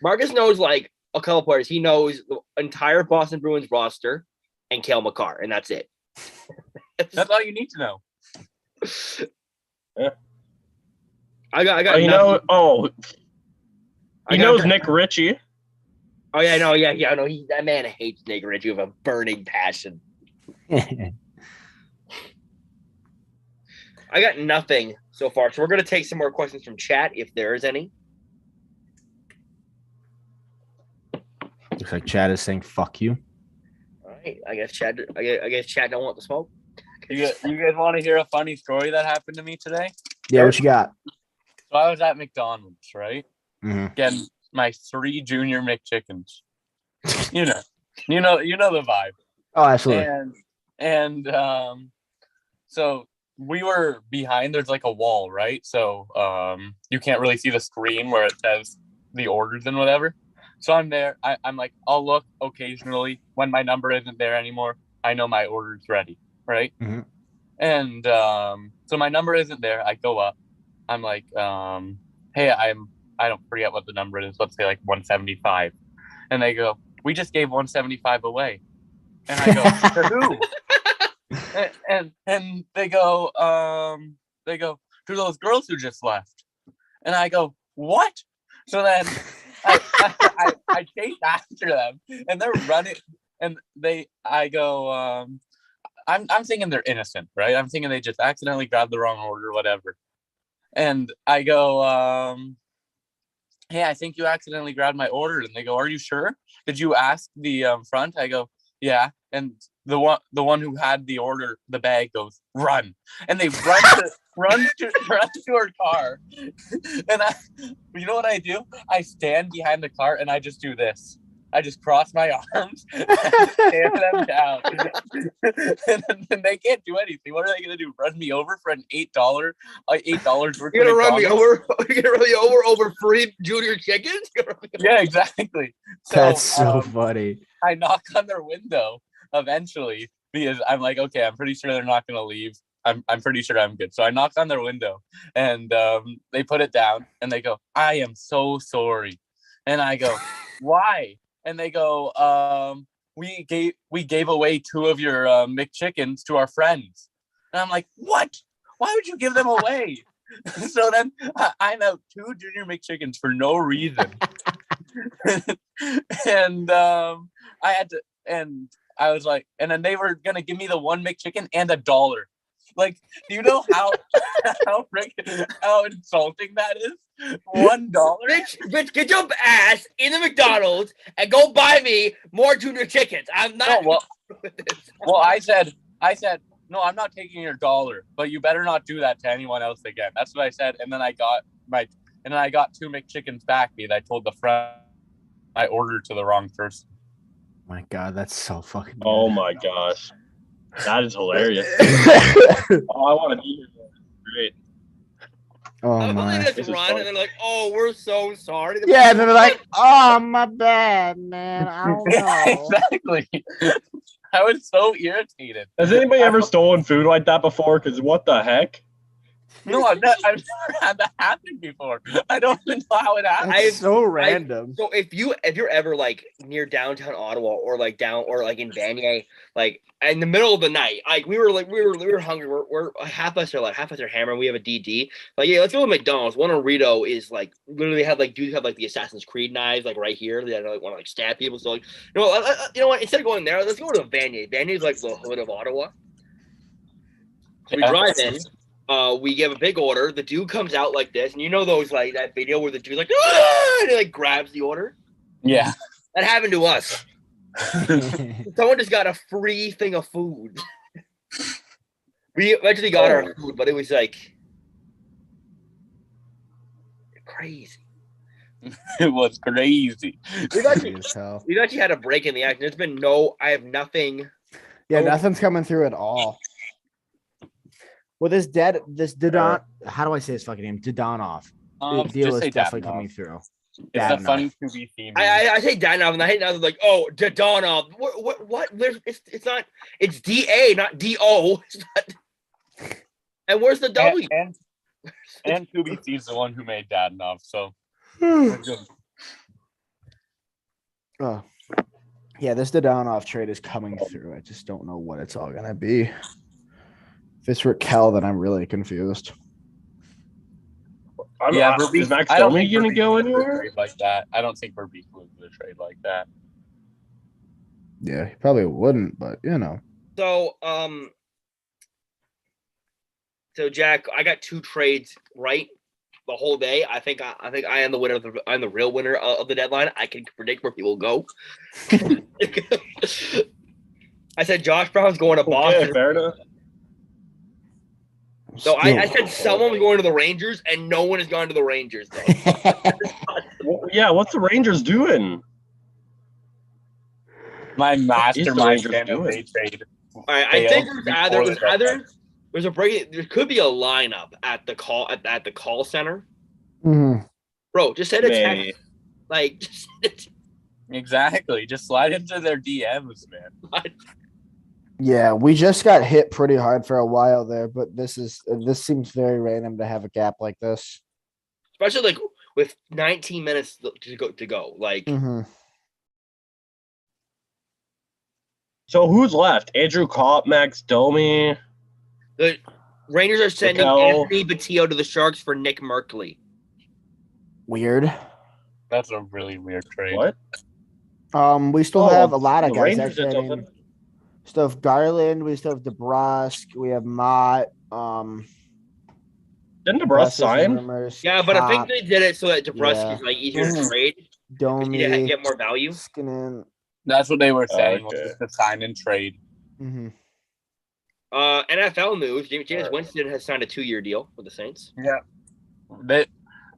Marcus knows like a couple players. He knows the entire Boston Bruins roster and Cale Makar, and that's it. That's all you need to know. Yeah. I got. You nothing. know, he knows nothing. Nick Ritchie. Oh yeah, no, yeah, no. That man hates Nick Ritchie with a burning passion. I got nothing so far, so we're gonna take some more questions from chat if there is any. Looks like Chad is saying "fuck you." All right, I guess Chad don't want the smoke. You guys want to hear a funny story that happened to me today? Yeah, what you got? So I was at McDonald's, right? Mm-hmm. Getting my 3 junior McChickens. You know the vibe. Oh, absolutely. And so we were behind. There's like a wall, right? So you can't really see the screen where it says the orders and whatever. So I'm there. I'm like, I'll look occasionally when my number isn't there anymore. I know my order's ready, right? Mm-hmm. And so my number isn't there. I go up. I'm like, hey, I don't forget what the number is. Let's say like 175. And they go, we just gave 175 away. And I go, to who? and they go, to those girls who just left. And I go, what? So then I chase after them, and they're running, and I go, I'm thinking they're innocent, right? I'm thinking they just accidentally grabbed the wrong order, whatever. And I go, hey, I think you accidentally grabbed my order. And they go, are you sure? Did you ask the front? I go, yeah. And the one who had the order, the bag goes, run. And they run to her car. And you know what I do? I stand behind the car and I just do this. I just cross my arms and stand them down. and they can't do anything. What are they going to do? Run me over for an $8 worth of You're gonna run me McDonald's? over? You're gonna run me over free junior chickens? Yeah, exactly. So, That's so funny. I knock on their window eventually because I'm like, okay, I'm pretty sure they're not gonna leave. I'm pretty sure I'm good. So I knocked on their window, and they put it down, and they go, "I am so sorry," and I go, "Why?" And they go, we gave away 2 of your McChickens to our friends," and I'm like, "What? Why would you give them away?" So then I'm out 2 Junior McChickens for no reason. And I had to, and I was like, and then they were gonna give me the 1 McChicken and $1. Like, do you know how how insulting that is? $1. Bitch, get your ass in the McDonald's and go buy me more Junior chickens. I'm not. No, well, I said, no, I'm not taking your $1, but you better not do that to anyone else again. That's what I said, and then I got 2 McChickens back because I told the friend I ordered to the wrong person. My God, that's so fucking good. Oh my gosh. That is hilarious. I want to be here. Great. Oh I'm my. this This is run, fun. and they're like, "Oh, we're so sorry." Yeah, and then they're like, "Oh, my bad, man. I don't know." Exactly. I was so irritated. Has anybody ever stolen food like that before? Because what the heck? No, I've never had that happen before. I don't even know how it happened. That's so random. So if you're ever like near downtown Ottawa or like in Vanier, like in the middle of the night, like we were hungry. We're half us are hammered. We have a DD. Like, yeah, let's go to McDonald's. One Rito is like literally have like the Assassin's Creed knives like right here. They like want to like stab people. So like, you know what? Instead of going there, let's go to Vanier. Vanier's like the hood of Ottawa. So we drive in. We give a big order. The dude comes out like this, and you know those like that video where the dude's like, "Ah!" and he like grabs the order. Yeah, that happened to us. Someone just got a free thing of food. We eventually got our food, but it was like crazy. It was crazy. We've actually had a break in the action. There's been I have nothing. Yeah, nothing's coming through at all. Well, this Dodon, how do I say his fucking name? Dodonov. The deal is definitely coming through. It's a funny to be theme. I say Danov, and I hate now. They're like, "Oh, Dodonov." What? It's not. It's DA, not DO. It's not. And where's the W? And QBC is the one who made Dadanov, so. Oh, yeah, this Dodonov trade is coming through. I just don't know what it's all gonna be. If it's Raquel, then I'm really confused. Is Max Domi going to go anywhere? Like that. I don't think Verbeek would do a trade like that. Yeah, he probably wouldn't, but you know. So Jack, I got 2 trades right the whole day. I think I am the winner. I'm the real winner of the deadline. I can predict where people go. I said Josh Brown's going to Boston. Okay, fair enough. So I said someone was going to the Rangers, and no one has gone to the Rangers, though. Yeah, what's the Rangers doing? My mastermind trade. All right, I think there's a break. There could be a lineup at the call center. Mm-hmm. Bro, just send a text. Like, exactly. Just slide into their DMs, man. Yeah, we just got hit pretty hard for a while there, but this seems very random to have a gap like this, especially like with 19 minutes to go. Like, So who's left? Andrew Kopp, Max Domi. The Rangers are sending Anthony Batillo to the Sharks for Nick Merkley. Weird. That's a really weird trade. What? We still have a lot of guys. Rangers actually, still have Garland. We still have DeBrusque. We have Mott. Didn't DeBrusque sign? Yeah, but I think they did it so that DeBrusque is like easier to trade. Domi, to get more value. That's what they were saying. Was just the sign and trade. Mm-hmm. NFL news: James Winston has signed a 2-year deal with the Saints. Yeah.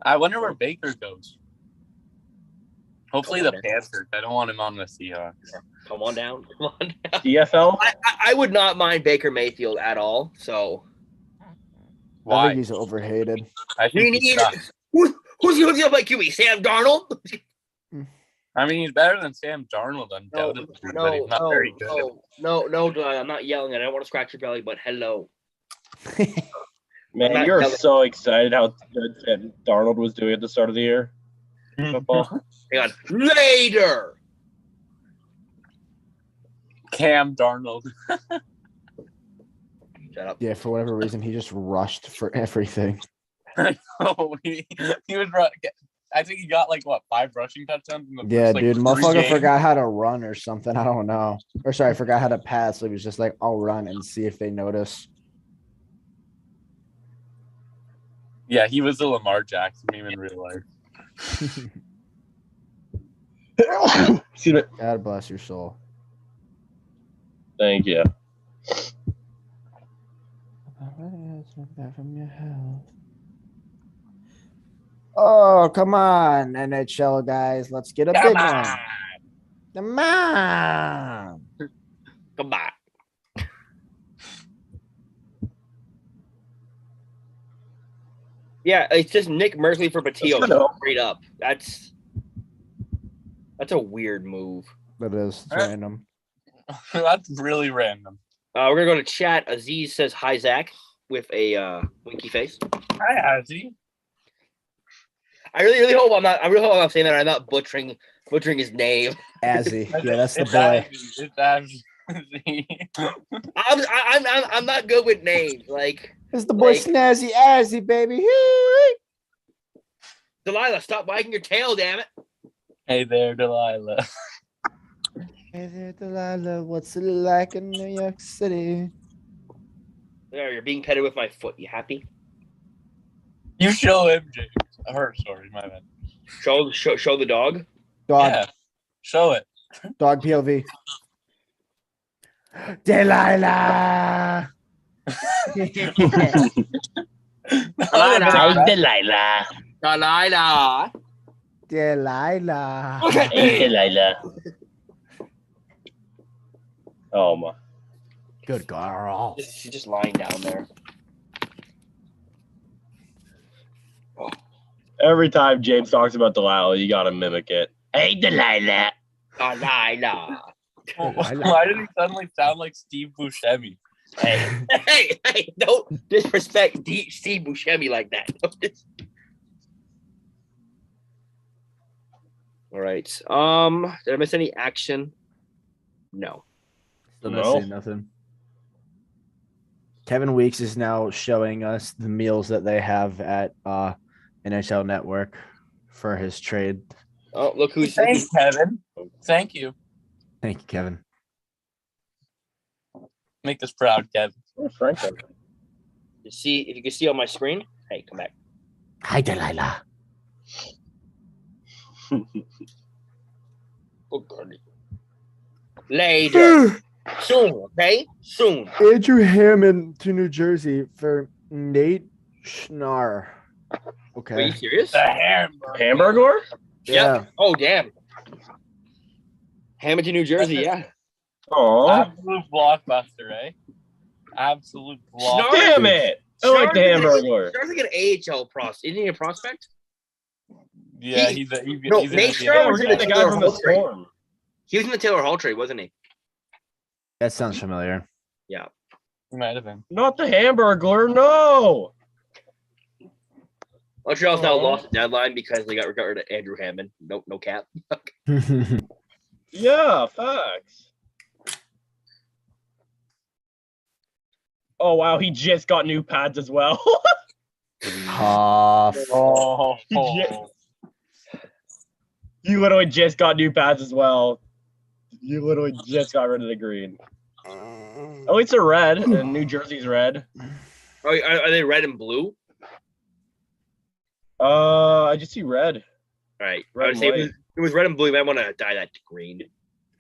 I wonder where Baker goes. Hopefully the Panthers. I don't want him on the Seahawks. Come on down. DFL? I would not mind Baker Mayfield at all. So I think he's overhated. I think who's going to play QB? Sam Darnold? I mean, he's better than Sam Darnold, undoubtedly, but he's not very good. No, I'm not yelling. I don't want to scratch your belly, but hello. Man, you're so excited how good Sam Darnold was doing at the start of the year. Football. Hang on. Later. Cam Darnold. Shut up. Yeah, for whatever reason, he just rushed for everything. Oh, he was. I think he got like 5 rushing touchdowns in the Yeah, first, dude, 3 motherfucker games. forgot how to run or something. I don't know. Or sorry, forgot how to pass. So he was just like, I'll run and see if they notice. Yeah, he was the Lamar Jackson meme in real life. Excuse me. God bless your soul. Thank you. Oh, come on, NHL guys. Let's get a big one. Come on. Come on. Yeah, it's just Nick Merkley for Patillo straight up. That's a weird move. That is. It's random. That's really random. We're gonna go to chat. Aziz says hi, Zach, with a winky face. Hi, Ozzy. I really hope I'm not. I really hope I'm not saying that. I'm not butchering his name. Azzy. Yeah, that's the boy. It's Azzy. I'm not good with names. Like It's the boy Snazzy Azzy, baby. Delilah, stop wagging your tail, damn it. Hey there, Delilah. Hey there, Delilah. What's it like in New York City? There, you're being petted with my foot. You happy? You show him, James. Sorry, my bad. Show the dog. Dog. Yeah, show it. Dog POV. Delilah. Delilah. Delilah. Delilah. Delilah. Okay. Hey, Delilah. Oh my. Good girl. She's just lying down there. Every time James talks about Delilah, you gotta mimic it. Hey, Delilah. Delilah. Why did he suddenly sound like Steve Buscemi? Hey, don't disrespect Steve Buscemi like that. All right. Did I miss any action? No. Still not saying nothing. Kevin Weeks is now showing us the meals that they have at NHL Network for his trade. Oh, look who's Thanks, Kevin. Thank you. Thank you, Kevin. Make us proud, Kevin. Where's Franklin? if you can see on my screen. Hey, come back. Hi, Delilah. Oh, God. Later. Soon, okay? Soon. Andrew Hammond to New Jersey for Nate Schnarr. Okay. Are you serious? The hamburger. Hamburger? Yeah. Oh, damn. Hamilton, New Jersey, yeah. Oh, Absolute blockbuster, eh? Absolute blockbuster. damn it! I like the Hamburger. Starts like an AHL prospect. Isn't he a prospect? Yeah, He- he's No, he's Nate an Schnarr Oh, was he's in the guy from the Storm. He was in the Taylor Hall trade, wasn't he? That sounds familiar. He might have been. Not the Hamburger, no! Montreal's now Oh. lost the deadline because they got rid of Andrew Hammond. No cap. Yeah, facts. Oh, wow, he just got new pads as well. Off. Oh, You literally just got new pads as well. You literally just got rid of the green. At least they're red, and New Jersey's red. Oh, are they red and blue? I just see red. All right. Red I would and say white. if it was red and blue, you might want to dye that to green.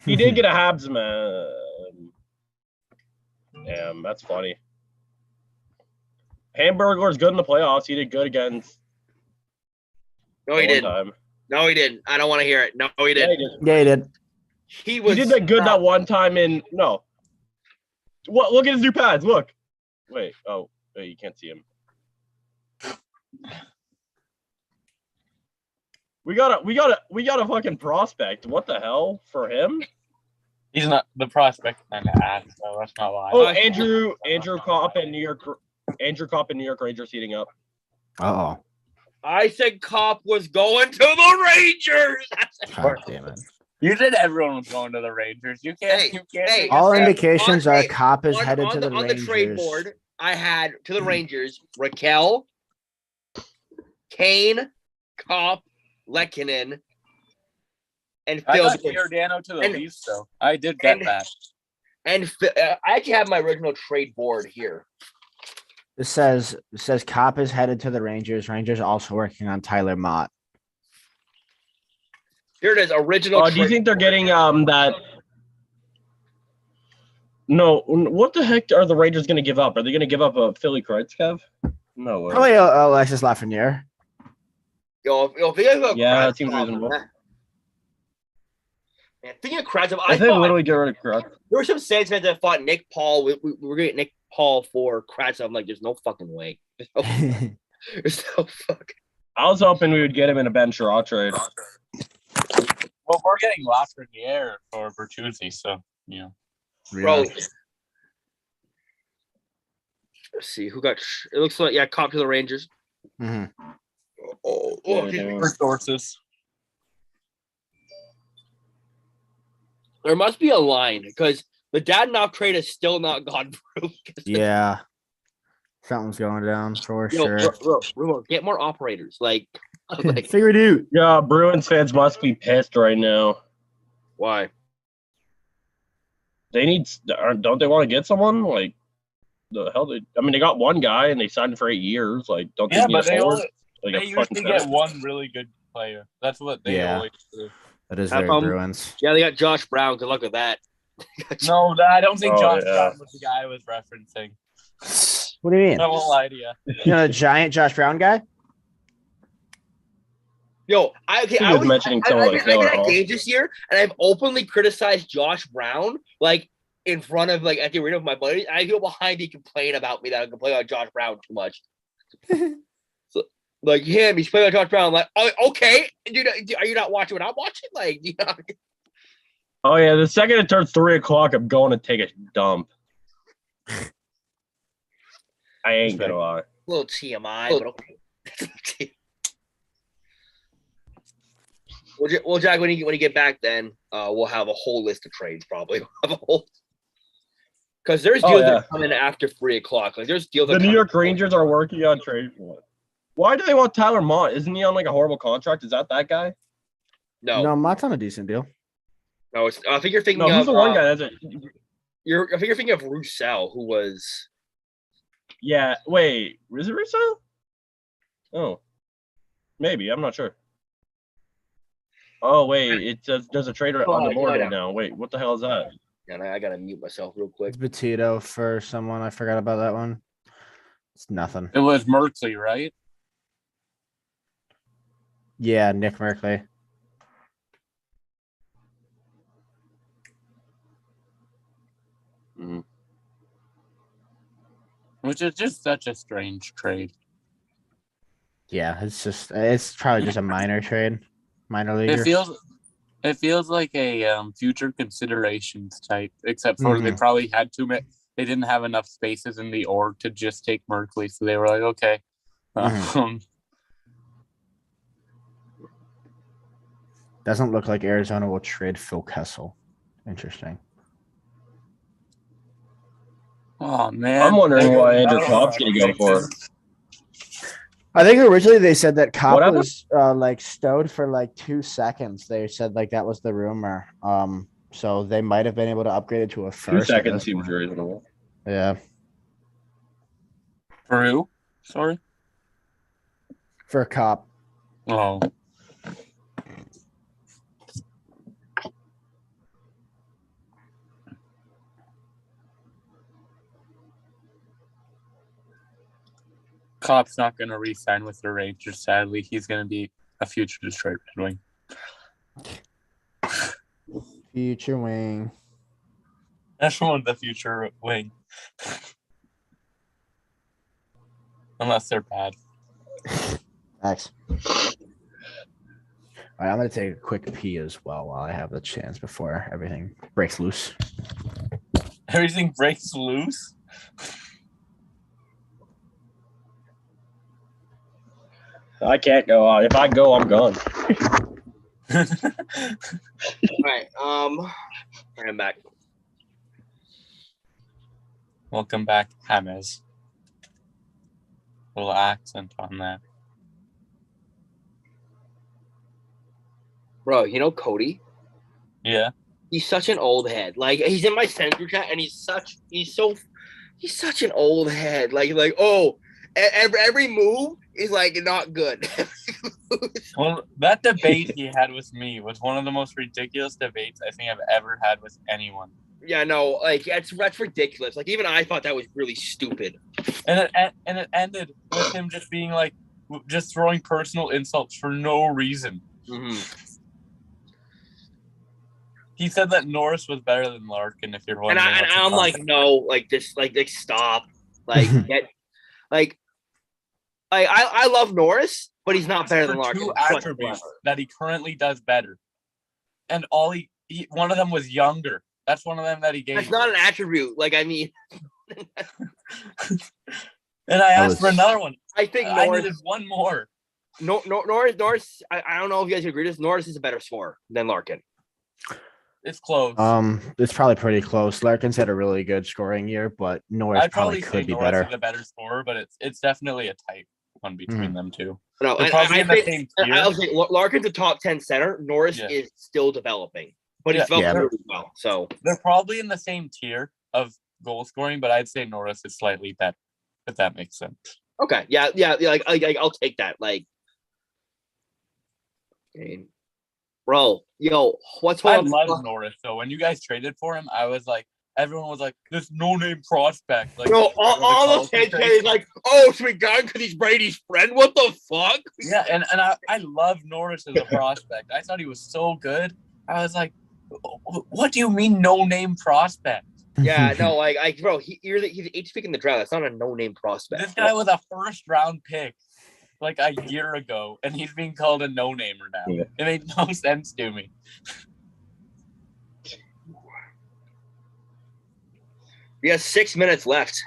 He did get a Habs man. Damn, that's funny. Hamburger's good in the playoffs. He did good against. No, he one didn't. time. No, he didn't. I don't want to hear it. No, he Yeah, didn't. he did. Yeah, he did. He was. He did that good that one time in no. What? Look at his new pads. Look. Wait. Oh, wait, you can't see him. We got a fucking prospect. What the hell for him? He's not the prospect kind of ass, so that's not why. Oh, Andrew Kopp and New York Rangers heating up. Oh, I said Cop was going to the Rangers. God damn it! You said everyone was going to the Rangers. You can't. Hey, All hey, indications are hey, Cop is headed to the on Rangers. the trade board, I had to the Rangers Raquel, Kane, Cop, Lehkonen, and I Phil. got Giordano to the Leafs, though. I did get that. And I actually have my original trade board here. It says Cop is headed to the Rangers. Rangers also working on Tyler Mott. Here it is, original. Do you think they're getting that? No, what the heck are the Rangers going to give up? Are they going to give up a Philly Kretzkev? No way. Probably Alexis Lafreniere. Yeah, that seems reasonable. Man, thinking of Kravtsov, I think literally get rid of Kravtsov. There were some Saints fans that fought Nick Paul. We were going to get Nick Paul for Kravtsov. I'm like, there's no fucking way. There's no fucking. I was hoping we would get him in a Ben Sherratt trade. Well, we're getting Lafreniere for Bertuzzi, so you know. Bro. Let's see who got. It looks like Cop to the Rangers. Mm-hmm. For sources. There must be a line because the Dadonov trade has still not gone through. Yeah, something's going down for sure. Bro, get more operators. Like figure it out. Yeah, Bruins fans must be pissed right now. Why? They need. Don't they want to get someone like the hell? They got one guy and they signed him for 8 years. Like, don't they need a forward? They usually get one really good player. That's what they always do. That is very Bruins. Yeah, they got Josh Brown. Good luck with that. No, I don't think Josh Brown was the guy I was referencing. What do you mean? I won't lie to you. You know the giant Josh Brown guy? Yo, I was mentioning I got games this year, and I've openly criticized Josh Brown, like in front of at the arena with my buddies. And I go behind me complain about me that I complain about Josh Brown too much. So, like him, he's playing about Josh Brown. I'm like, oh, okay, dude, are you not watching what I'm watching? Like, you know. Oh yeah, the second it turns 3 o'clock, I'm going to take a dump. I ain't gonna lie. A little TMI, but okay. Well, Jack, when you get back, then we'll have a whole list of trades. Probably we'll have a whole because there's deals that are coming after 3 o'clock. Like there's deals. The New York Rangers are working on trade. Why do they want Tyler Mott? Isn't he on like a horrible contract? Is that guy? No, Mott's on a decent deal. No, I think you're thinking of. Who's the one guy? I think you're thinking of Roussel, who was. Yeah. Wait. Is it Roussel? Oh. Maybe. I'm not sure. Oh wait, it says there's a trader on the board right now. Wait, what the hell is that? Yeah, I gotta mute myself real quick. It's Petito for someone. I forgot about that one. It's nothing. It was Merkley, right? Yeah, Nick Merkley. Which is just such a strange trade. Yeah, it's probably just a minor trade. Minor leaguer. It feels like a future considerations type, except for they probably had too many. They didn't have enough spaces in the org to just take Merkley, so they were like, okay. Doesn't look like Arizona will trade Phil Kessel. Interesting. Oh man, I'm wondering what Andrew Copp's gonna go for. I think originally they said that Copp was stowed for 2 seconds. They said that was the rumor. So they might have been able to upgrade it to a first. 2 seconds seems reasonable. Yeah. For who? Sorry. For Copp. Oh. Copp's not going to re-sign with the Rangers, sadly. He's going to be a future Detroit Red Wing. Future wing. Everyone's the future wing. Unless they're bad. Thanks. All right, I'm gonna take a quick pee as well while I have the chance before everything breaks loose. Everything breaks loose. I can't go. If I go, I'm gone. All right. I'm back. Welcome back, James. Little accent on that. Bro, you know Cody? Yeah. He's such an old head. Like he's in my center chat, and he's such an old head. Like oh, every move is like not good. Well, that debate he had with me was one of the most ridiculous debates I think I've ever had with anyone. Yeah, no, like that's ridiculous. Like even I thought that was really stupid. And it ended with him just being like, just throwing personal insults for no reason. Mm-hmm. He said that Norris was better than Larkin. If you're wondering, And I'm like, no, like this, like stop, like I love Norris, but he's not better than Larkin. Two attributes that he currently does better, and all he one of them was younger. That's one of them that he gave. That's not an attribute. Like I mean, and I asked for another one. I think I needed one more. Norris. I don't know if you guys agree with this. Norris is a better scorer than Larkin. It's close. It's probably pretty close. Larkin's had a really good scoring year, but Norris probably could be better. Is a better scorer, but it's definitely a tight one between them two. No, I think Larkin's a top 10 center. Norris is still developing, but he's developing really well. So they're probably in the same tier of goal scoring, but I'd say Norris is slightly better, if that makes sense. Okay, yeah. Like I'll take that. Like, bro, yo, what's I love Norris though. When you guys traded for him, I was like, everyone was like, this no-name prospect. Like, no, all the fans is like, oh, so we got him because he's Brady's friend. What the fuck? Yeah, and I love Norris as a prospect. I thought he was so good. I was like, what do you mean no-name prospect? Yeah, no, like bro, he's 8th pick in the draft. That's not a no-name prospect. This guy was a first-round pick like a year ago, and he's being called a no-namer now. Yeah. It made no sense to me. We have 6 minutes left.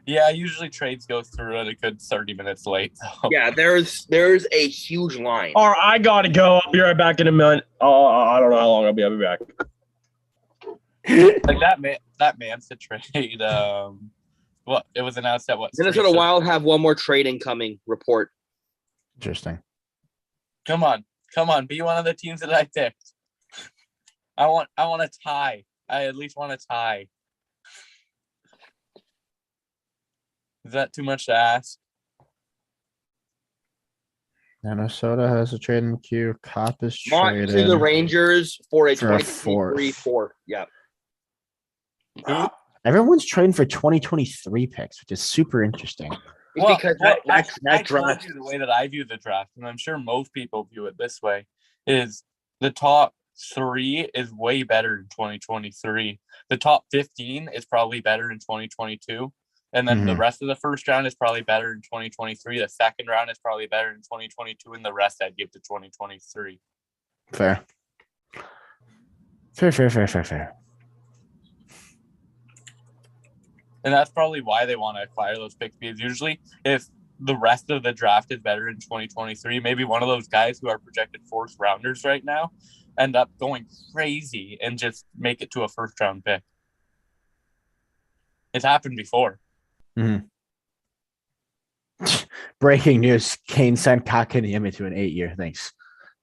Yeah, usually trades go through at a good 30 minutes late. So. Yeah, there's a huge line. All right, I gotta go. I'll be right back in a minute. I don't know how long I'll be back. Like that Mansa trade. Well, it was announced that what Minnesota Wild have one more trade incoming report. Interesting. Come on, be one of the teams that I picked. I want a tie. I at least want a tie. Is that too much to ask? Minnesota has a trade in the queue. Cop is traded to the Rangers for a 2023-4. Yeah. Everyone's trading for 2023 picks, which is super interesting. Well, because I told you the way that I view the draft, and I'm sure most people view it this way, is the top 3 is way better in 2023. The top 15 is probably better in 2022. And then the rest of the first round is probably better in 2023. The second round is probably better in 2022. And the rest I'd give to 2023. Fair. And that's probably why they want to acquire those picks. Because usually if the rest of the draft is better in 2023, maybe one of those guys who are projected 4th rounders right now end up going crazy and just make it to a first round pick. It's happened before. Mm-hmm. Breaking news: Kane sent Kakaniemi to an 8-year. Thanks.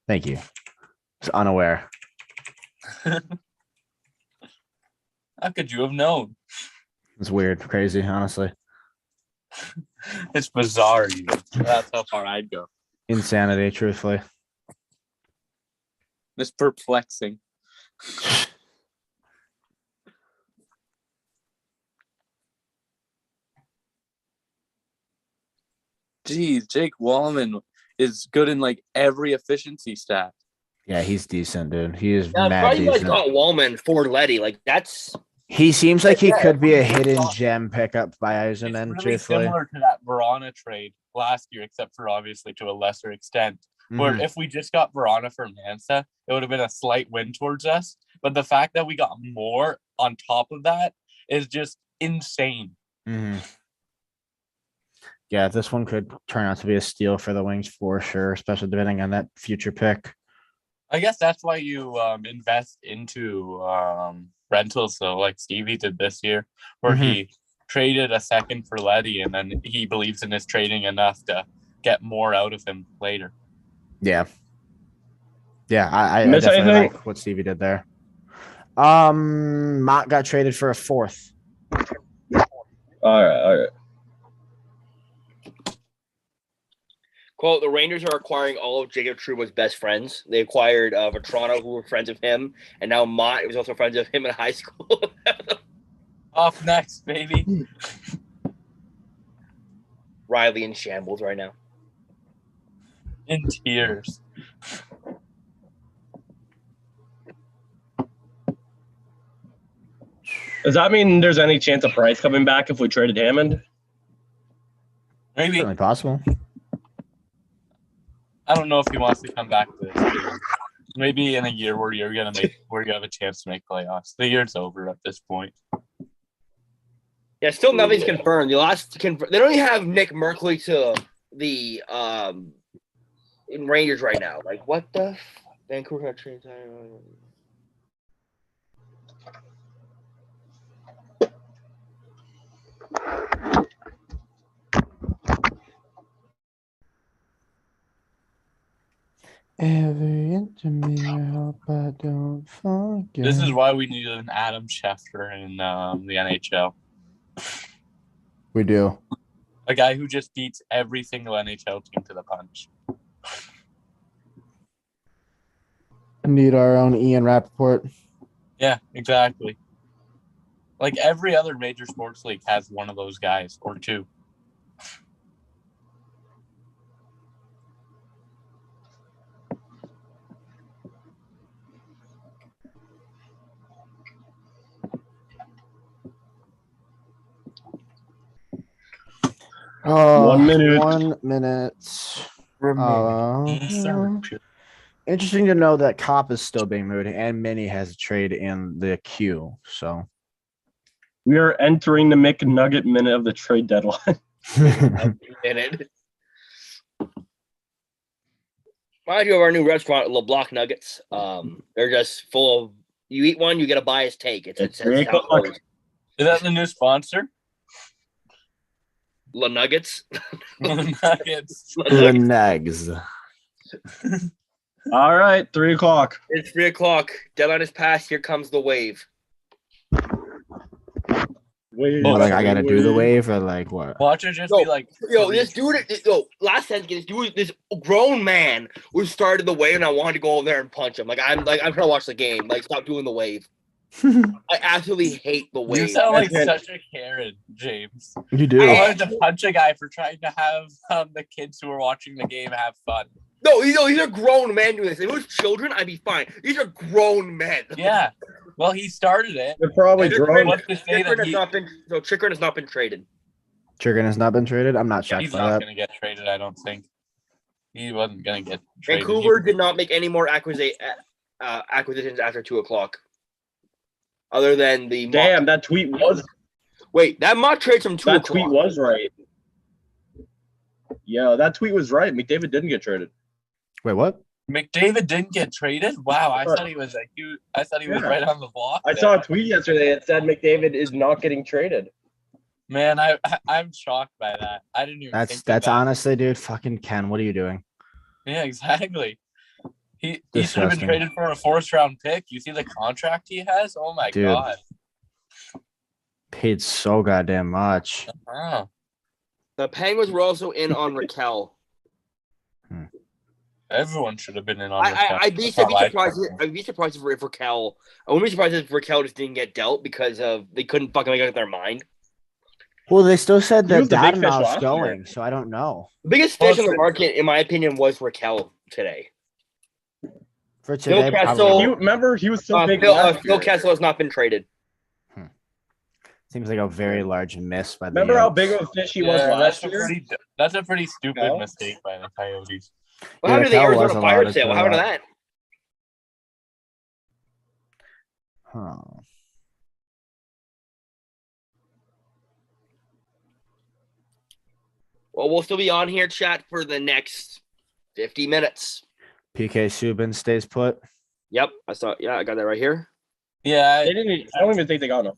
Thank you. It's unaware. How could you have known? It's weird, crazy, honestly. It's bizarre. Even. That's how far I'd go. Insanity, truthfully. It's perplexing. Geez, Jake Wallman is good in like every efficiency stat. Yeah, he's decent, dude. He is mad decent. You guys got Wallman for Letty. Like that's. He seems like he could be a hidden gem pickup by Eisenman. It's really similar to that Verona trade last year, except for obviously to a lesser extent. Where Mhm. if we just got Verona for Mansa, it would have been a slight win towards us. But the fact that we got more on top of that is just insane. Mhm. Yeah, this one could turn out to be a steal for the Wings for sure, especially depending on that future pick. I guess that's why you invest into rentals, though, like Stevie did this year, where he traded a second for Letty, and then he believes in his trading enough to get more out of him later. Yeah. Yeah, I Miss definitely anything? like what Stevie did there. Mott got traded for a fourth. All right. Quote, the Rangers are acquiring all of Jacob Trouba's best friends. They acquired Vetrano, who were friends of him, and now Mott was also friends of him in high school. Off next, baby. Riley in shambles right now. In tears. Does that mean there's any chance of Price coming back if we traded Hammond? Maybe. Certainly possible. I don't know if he wants to come back to this game. Maybe in a year where you have a chance to make playoffs. The year's over at this point. Yeah, still nothing's confirmed. The last they don't even have Nick Merkley to the in Rangers right now. Like, what the Vancouver got traded. Every inch of me, I hope I don't forget. This is why we need an Adam Schefter in the NHL. We do. A guy who just beats every single NHL team to the punch. Need our own Ian Rappaport. Yeah, exactly. Like every other major sports league has one of those guys or two. One minute. 1 minute. Interesting to know that Cop is still being moved and Minnie has a trade in the queue. So We are entering the McNugget minute of the trade deadline. Minute. Mind you, of our new restaurant, LeBlanc Nuggets. They're just full of. You eat one, you get a biased take. It's how it goes. Is that the new sponsor? La Nuggets. Nuggets. the Nags. All right, 3:00. It's 3:00. Deadline is passed. Here comes the wave. Wait, Like I gotta do the wave or like what? Watch it just be like, This dude, last sentence, this grown man who started the wave, and I wanted to go over there and punch him. I'm trying to watch the game. Like, stop doing the wave. I absolutely hate the wave. you sound like such a Karen, James. You do. I wanted to punch a guy for trying to have the kids who are watching the game have fun. No, these are grown men doing this. If it was children, I'd be fine. These are grown men. Yeah. Well, he started it. They're probably drunk. What's to say that Chikrin has not been traded. Chikrin has not been traded. I'm not shocked He's by not that. going to get traded, I don't think. He wasn't going to get traded. Vancouver did not make any more acquisitions after 2:00. Other than the Damn, that tweet was. Wait, that mock trade from 2:00. That tweet was right. Yeah, that tweet was right. McDavid didn't get traded. Wait, what? McDavid didn't get traded? Wow, I thought he was was right on the block. I saw a tweet yesterday that said McDavid is not getting traded. Man, I'm shocked by that. I didn't even think That's that. honestly, dude. Fucking Ken, what are you doing? Yeah, exactly. He should have been Disgusting. traded for a 4th round pick. You see the contract he has? Oh my Dude. god. Paid so goddamn much. Oh. The Penguins were also in on Raquel. Everyone should have been in on this. I'd be surprised if Raquel. I wouldn't be surprised if Raquel just didn't get dealt because of they couldn't fucking make up their mind. Well, they still said He that was the big fish Dadonov's last going, year. so I don't know. The biggest fish in the market, in my opinion, was Raquel today. For today, Kessel- probably. Remember, he was so big. Phil last year. Kessel has not been traded. Seems like a very large miss by the. Remember how big of a fish he was last year? That's a pretty stupid No. mistake by the Coyotes. What happened to the Raquel was Arizona allowed fire to sale? What throw happened to out. that? Huh. Well, we'll still be on here, chat, for the next 50 minutes. PK Subban stays put. Yep, I saw. Yeah, I got that right here. Yeah, They didn't. I don't even think they got him.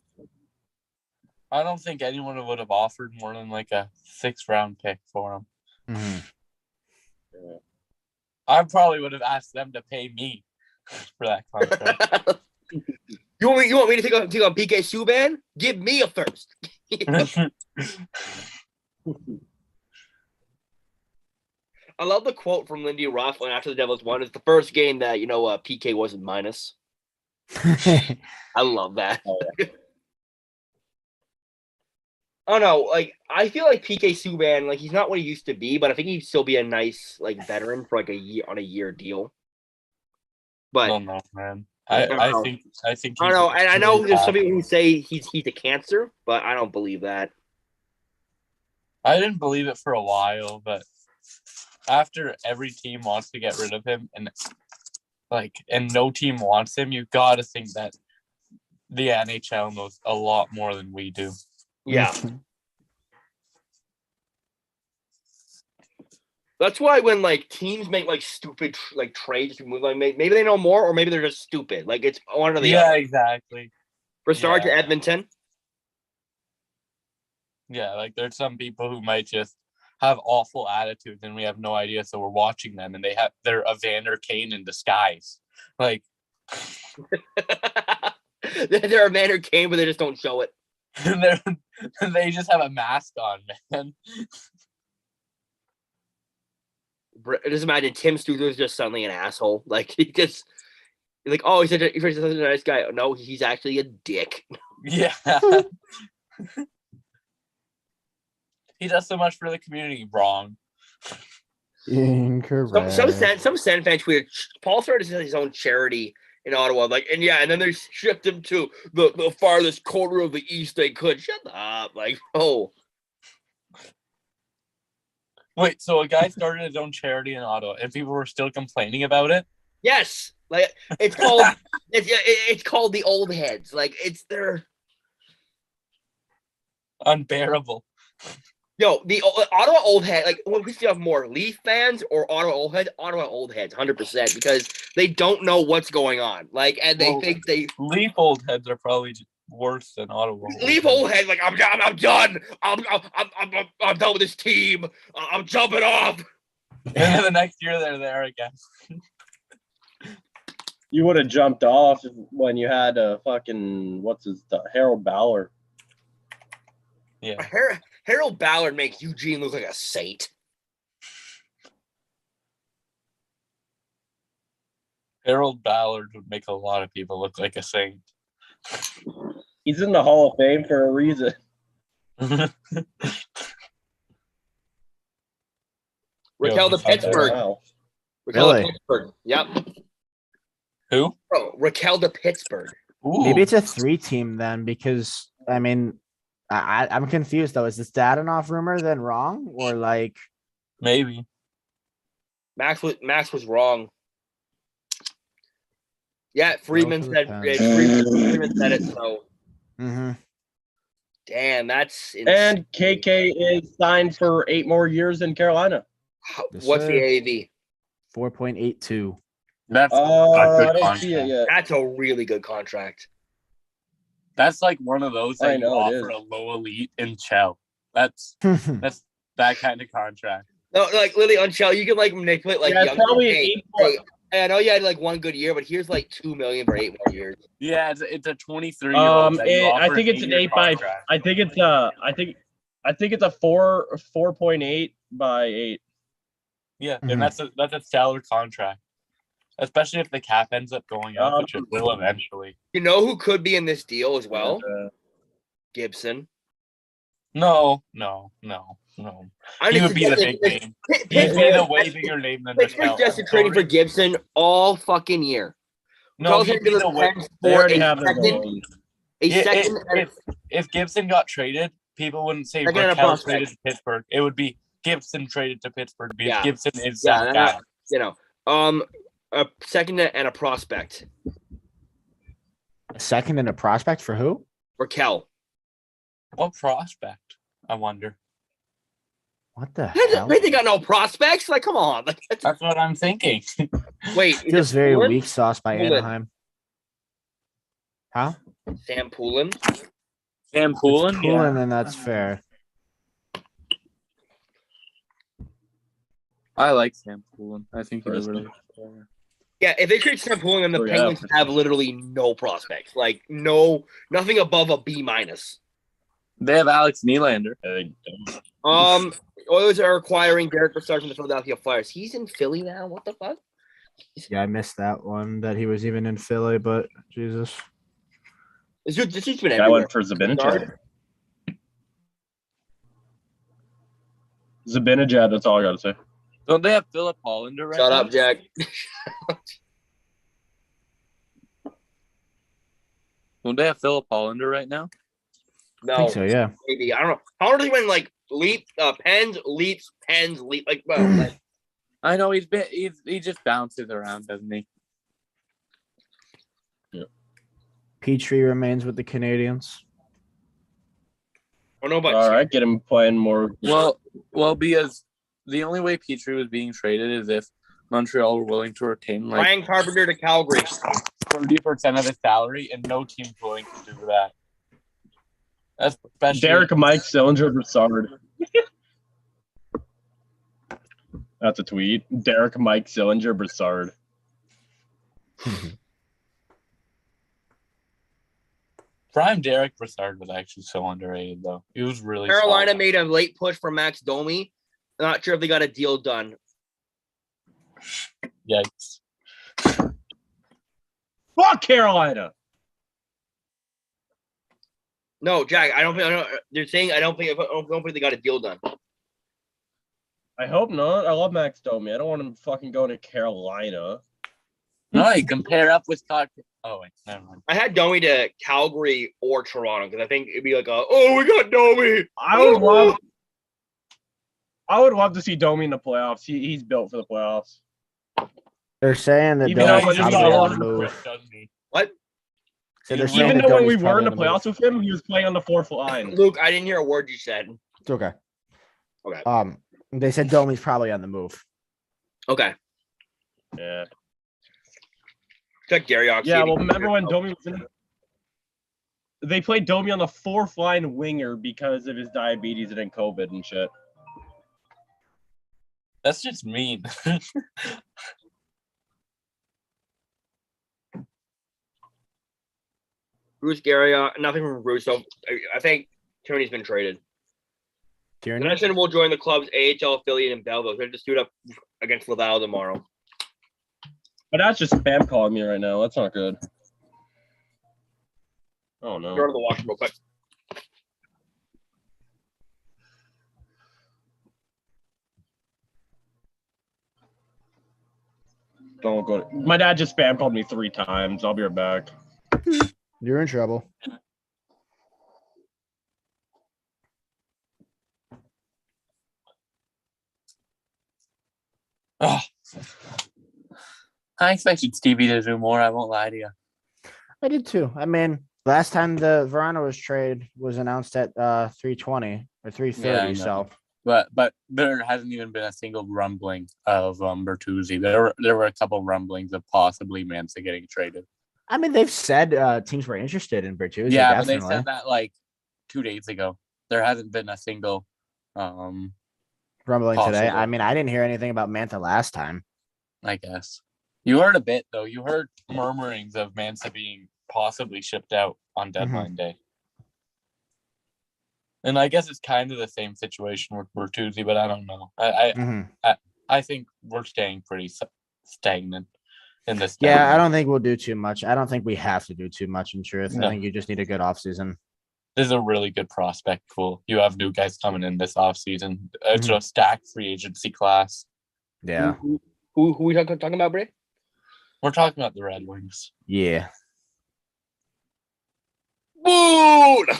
I don't think anyone would have offered more than like a 6th-round pick for him. Mhm. I probably would have asked them to pay me for that contract. You want me to take on PK Subban? Give me a first. I love the quote from Lindy Ruff when after the Devils won. It's the first game that PK wasn't minus. I love that. Oh, I don't know. Like, I feel like PK Subban, like, he's not what he used to be, but I think he'd still be a nice, like, veteran for like a year deal. But I don't know, man. I I don't think I don't know. And I know there's some people who say he's a cancer, but I don't believe that. I didn't believe it for a while, but after every team wants to get rid of him and no team wants him, you got to think that the NHL knows a lot more than we do. Yeah. That's why when like teams make like stupid like trades to move, like maybe they know more or maybe they're just stupid. Like it's one or the other. Exactly. Broussard to Yeah. Edmonton. Yeah, like there's some people who might just have awful attitudes and we have no idea, so we're watching them and they're Evander Kane in disguise. Like they're a Manor Kane, but they just don't show it. they just have a mask on, man. Just imagine Tim Stutzler's just suddenly an asshole. Like he's like, oh, he's such a nice guy. No, he's actually a dick. Yeah. He does so much for the community wrong. Incorrect. Some Sen fan tweeted Paul started his own charity in Ottawa, and then they shipped him to the farthest corner of the East they could. Shut up, like, oh. Wait, so a guy started his own charity in Ottawa, and people were still complaining about it? Yes, like it's called it's called the Old Heads. Like it's their Unbearable. the Ottawa Old Head. Like, what we have more, Leaf fans or Ottawa Old Heads? Ottawa Old Heads, 100%, because they don't know what's going on. Like, and they think they Leaf old heads are probably worse than Ottawa. Leaf Old Heads. Like, I'm done. I'm done with this team. I'm jumping off. And then the next year they're there again. You would have jumped off when you had a fucking Harold Ballard. Yeah. Harold Ballard makes Eugene look like a saint. Harold Ballard would make a lot of people look like a saint. He's in the Hall of Fame for a reason. Raquel to Pittsburgh. Wow. Raquel Really? to Pittsburgh. Yep. Who? Bro, Raquel to Pittsburgh. Ooh. Maybe it's a 3-team then, because I mean, I'm confused though. Is the Stadinoff rumor then wrong, or like Maybe. Max was wrong. Yeah, Freeman for the said Pens. Freeman said it. So Mhm. damn, that's insane. And KK is signed for 8 more years in Carolina. Yes, What's sir. the AAV? 4.82. That's a I good didn't contract. see it yet. That's a really good contract. That's like one of those that I you know it offer is. a low elite in Chell. That's that kind of contract. No, like literally on Shell, you can like manipulate like Yeah, it's younger. probably Hey, 8 I know you had like one good year, but here's like $2 million for 8 more years. Yeah, it's a 23-year-old. I think it's an 8 by. I think it's a 4.8 by 8. Yeah, Mhm. and that's a stellar contract, especially if the cap ends up going up, which it will eventually. You know who could be in this deal as well? And, Gibson. No. He would be the big name. He'd be the way bigger name than Pittsburgh's Raquel. just trading for Gibson all fucking year. No, he'd be the way. they For already a have their second, own. If Gibson got traded, people wouldn't say Second and a Raquel prospect. traded to Pittsburgh. It would be Gibson traded to Pittsburgh because Yeah. Gibson is Yeah, that guy. A second and a prospect A second and a prospect for who? for Kel. What prospect? I wonder. What the hell? They got no prospects. Like, come on. Like, That's what I'm thinking. wait, Feels very Poulin? weak sauce by Poulin. Anaheim. Huh? Sam Poulin. Sam Poulin? It's Poulin, then that's fair. I like Sam Poulin. I think he's a really good player. Yeah, if they trade Sam Poulin, then the Oh, yeah. Penguins have literally no prospects. Like, nothing above a B minus. They have Alex Nylander. Oilers are acquiring Derek Brassard from the Philadelphia Flyers. He's in Philly now. What the fuck? Yeah, I missed that one that he was even in Philly, but Jesus. This dude's been I everywhere. went for Zabinajad. Zabinajad, that's all I got to say. Don't they have Philip Hollander right Shut now? up, Jack. Don't they have Philip Hollander right now? No, I think so, yeah. maybe. I don't know. How old is he when like pens, leap. Like, well, like, I know he just bounces around, doesn't he? Petrie remains with the Canadians. I don't know about All right, get him playing more. Well, because the only way Petrie was being traded is if Montreal were willing to retain like Ryan Carpenter to Calgary. 30% of his salary, and no team's willing to do that. Especially Derek, Mike, Sillinger, Brassard. That's a tweet. Derek, Mike, Sillinger, Brassard. prime Derek Brassard was actually so underrated, though. He was really Carolina solid. made a late push for Max Domi. Not sure if they got a deal done. Yikes. Fuck Carolina. No, Jack. I don't think. They're saying I don't think they got a deal done. I hope not. I love Max Domi. I don't want him fucking going to Carolina. No, you compare up with Scott. Oh, wait, never mind. I had Domi to Calgary or Toronto because I think it'd be like we got Domi. I would love to see Domi in the playoffs. He's built for the playoffs. They're saying that Even though Domi's he just probably got on the move. What? So they're saying Even that though when we Domi's were in probably the on playoffs with him, he was playing on the fourth line. Luke, I didn't hear a word you said. It's okay. Okay. They said Domi's probably on the move. Okay. Yeah. Check Gary Oxley. Yeah, well, remember when Domi was in they played Domi on the fourth line winger because of his diabetes and then COVID and shit. That's just mean. Bruce Gary, nothing from Bruce. So I think Tierney's been traded. Tierney? Anderson will join the club's AHL affiliate in Belleville. They're just suit up against Laval tomorrow. But that's just spam calling me right now. That's not good. Oh no. Go to the washroom real quick. Don't go. My dad just spam called me 3 times. I'll be right back. You're in trouble. Oh. I expected Stevie to do more. I won't lie to you. I did too. I mean, last time the Verona was trade was announced at 3:20 or 3:30. Yeah, I know. So, But there hasn't even been a single rumbling of Bertuzzi. There were a couple rumblings of possibly Mansa getting traded. I mean, they've said teams were interested in Bertuzzi. Yeah, definitely. but they said that like 2 days ago. There hasn't been a single rumbling possible. today. I mean, I didn't hear anything about Mantha last time. I guess. You heard a bit, though. You heard murmurings of Mansa being possibly shipped out on deadline day. And I guess it's kind of the same situation with Bertuzzi, but I don't know. I think we're staying pretty stagnant in this. Yeah, I don't think we'll do too much. I don't think we have to do too much in truth. No. I think you just need a good offseason. This is a really good prospect pool. You have new guys coming in this offseason. It's a stacked free agency class. Yeah. Who we talking about, Bray? We're talking about the Red Wings. Yeah. Boo! No,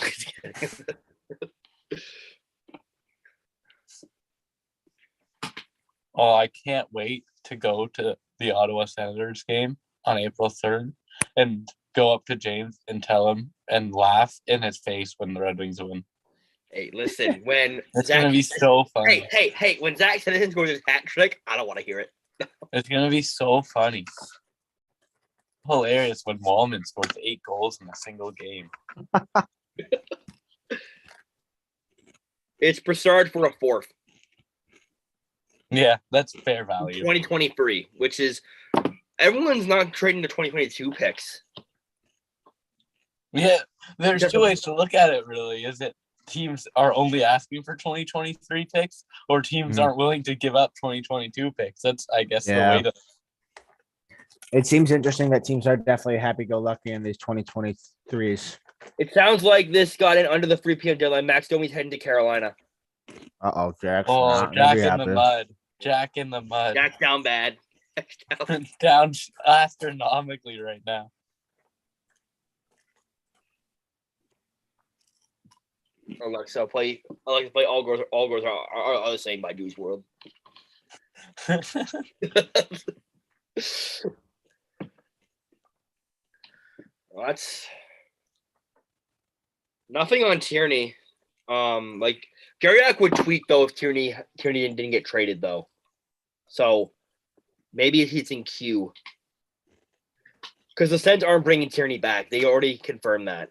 Oh, I can't wait to go to the Ottawa Senators game on April 3rd and go up to James and tell him and laugh in his face when the Red Wings win. Hey, listen, when It's going to be so funny. Hey, when Zach Citizen scores his hat trick, I don't want to hear it. It's going to be so funny. Hilarious when Wallman scores 8 goals in a single game. It's Brassard for a 4th. Yeah, that's fair value. 2023, which is everyone's not trading the 2022 picks. Yeah, there's 2 ways to look at it, really. Is it teams are only asking for 2023 picks, or teams aren't willing to give up 2022 picks? That's, I guess, the way to. It seems interesting that teams are definitely happy-go-lucky in these 2023s. It sounds like this got in under the 3 p.m. deadline. Max Domi's heading to Carolina. Uh-oh, Jack. Jack in the mud. Jack in the mud. Jack's down bad. Down astronomically right now. Alexa, I like to play All Girls are the same by Dewey's World. That's nothing on Tierney. Like Garriock would tweak though if Tierney didn't get traded though. So maybe he's in queue. Because the Sens aren't bringing Tierney back. They already confirmed that.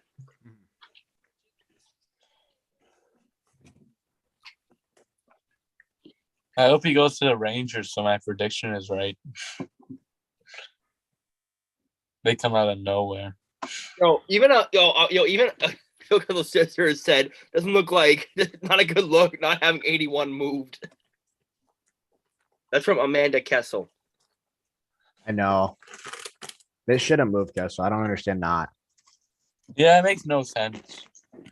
I hope he goes to the Rangers so my prediction is right. They come out of nowhere. Even Phil sister said doesn't look like not a good look not having 81 moved. That's from Amanda Kessel. I know. They should have moved Kessel. I don't understand not. Yeah, it makes no sense.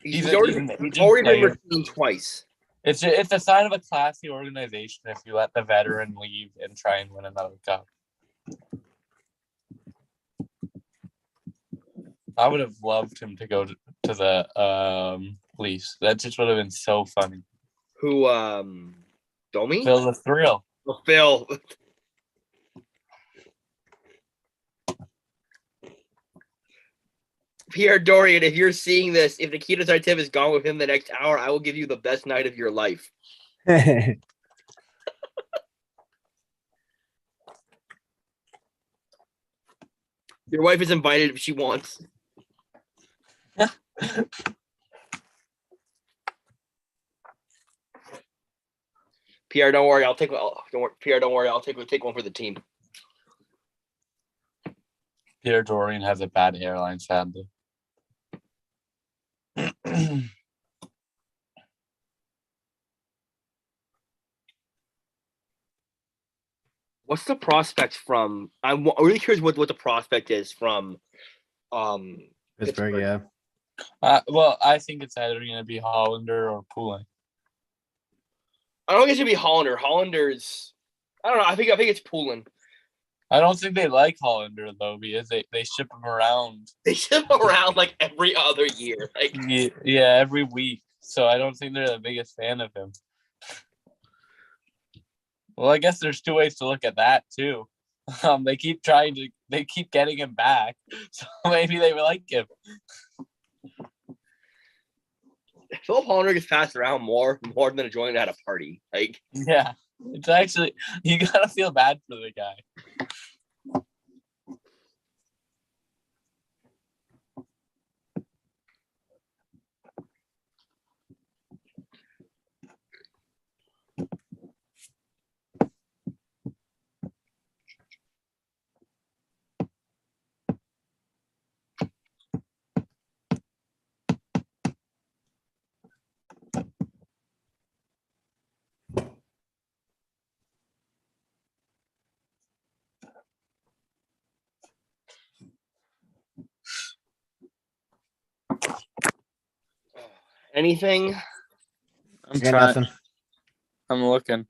He's already been returned twice. It's a sign of a classy organization if you let the veteran leave and try and win another cup. I would have loved him to go to the Leafs. That just would have been so funny. Who Domi? Phil the Thrill. Oh, Phil. Pierre Dorian, if you're seeing this, if Nikita Zaitsev is gone within the next hour, I will give you the best night of your life. Your wife is invited if she wants. Pierre, don't worry. Pierre, don't worry. I'll take one for the team. Pierre Dorian has a bad airline, sadly. What's the prospect from? I'm really curious what the prospect is from. Pittsburgh, yeah. Well, I think it's either going to be Hollander or Poulin. I don't think it's going to be Hollander. Hollander's. I don't know. I think it's Poulin. I don't think they like Hollander though because they ship him around. They ship him around like every other year. Like yeah, every week. So I don't think they're the biggest fan of him. Well, I guess there's 2 ways to look at that too. They keep getting him back, so maybe they like him. Philip Hollander gets passed around more than a joint at a party. Like yeah, it's actually you gotta feel bad for the guy. anything? I'm Yeah, trying. nothing. I'm looking.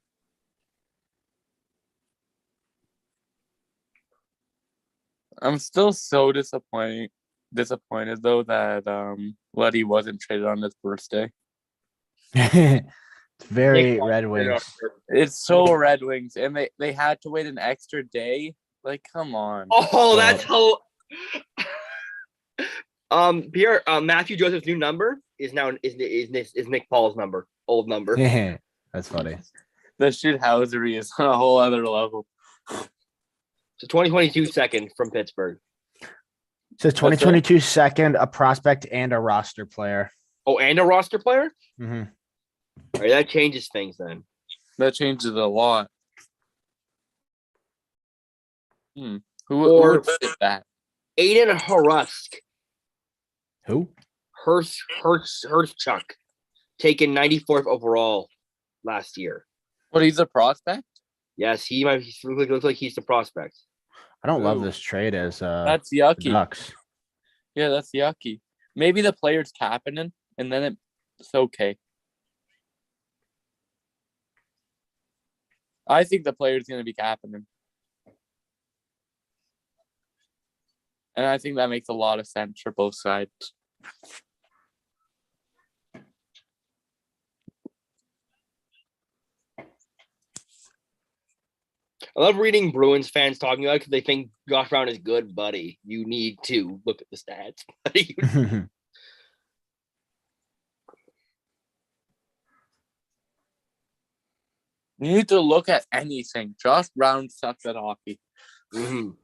I'm still so disappointed though that Letty wasn't traded on his birthday. It's very Nick Red Paul- Wings. It's so Red Wings, and they had to wait an extra day. Like, come on. Oh, that's how. Pierre, Matthew Joseph's new number is now is Nick Paul's number, old number. That's funny. The shithousery is on a whole other level. So 2022 second from Pittsburgh. So 2022 second, a prospect and a roster player. Oh, and a roster player? Mm-hmm. All right, that changes things then. That changes a lot. Who Or- would fit that? Aiden Hrusk, Who? Hurschuk, taken 94th overall last year. But he's a prospect? Yes, he might looks like he's the prospect. I don't love Ooh. this trade as That's the yucky. Ducks. Yeah, that's yucky. Maybe the player's happening, and then it's okay. I think the player's going to be happening. And I think that makes a lot of sense for both sides. I love reading Bruins fans talking about it because they think Josh Brown is good, buddy. You need to look at the stats, buddy. You need to look at anything. Josh Brown sucks at hockey. Mhm.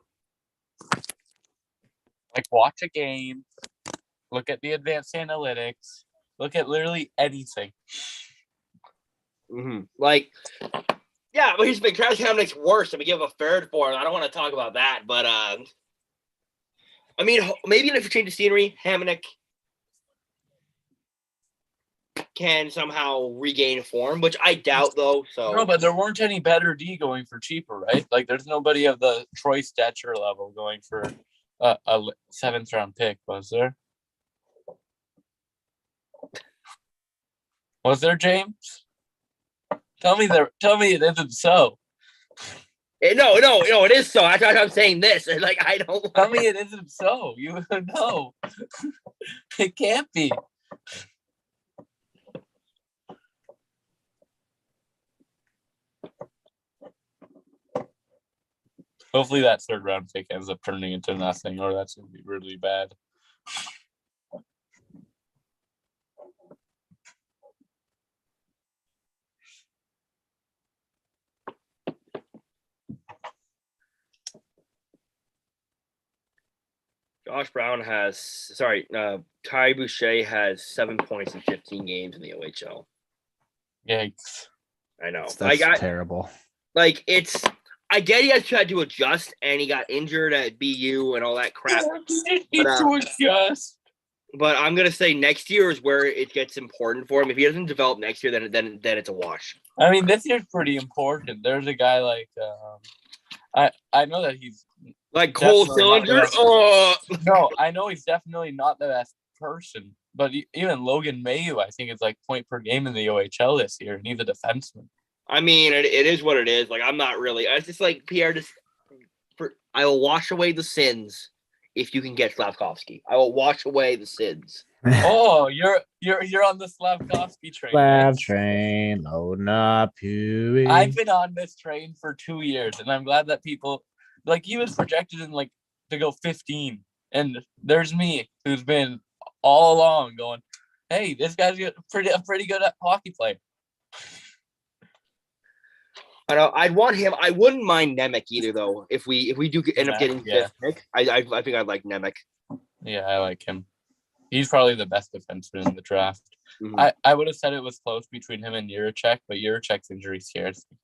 Like, watch a game. Look at the advanced analytics. Look at literally anything. Like, yeah, but here's the thing. Travis Hamonick's worse, and we give a third for him. I don't want to talk about that, but I mean, maybe if you change the scenery, Hamonick can somehow regain form, which I doubt though. So No, but there weren't any better D going for cheaper, right? Like, there's nobody of the Troy Stetcher level going for a 7th round pick, was there? Was there, James? Tell me it isn't so. no, it is so. That's why I'm saying this. Like, I don't. Tell me it isn't so. You know, it can't be. Hopefully that 3rd round pick ends up turning into nothing, or that's going to be really bad. Josh Brown Ty Boucher has 7 points in 15 games in the OHL. Yikes. I know. That's terrible. Like, I get he has tried to adjust, and he got injured at BU and all that crap. But I'm gonna say next year is where it gets important for him. If he doesn't develop next year, then it's a wash. I mean, this year's pretty important. There's a guy like I know that he's Like Cole Sillinger. Oh, no, I know he's definitely not the best person, but even Logan Mayu, I think, is like point per game in the OHL this year, and he's a defenseman. I mean, it is what it is. Like, I'm not really. It's just like Pierre. I will wash away the sins if you can get Slavkovsky. I will wash away the sins. Oh, you're on the Slavkovsky train. Slav train, loading up. Huey. I've been on this train for 2 years, and I'm glad that people like he was projected in like to go 15, and there's me who's been all along going, "Hey, this guy's a pretty good hockey player." I know. I'd want him. I wouldn't mind Nemec either, though. If we do end up getting fifth pick, I think I'd like Nemec. Yeah, I like him. He's probably the best defenseman in the draft. Mm-hmm. I would have said it was close between him and Jiricek, but Jiricek's injury scares me.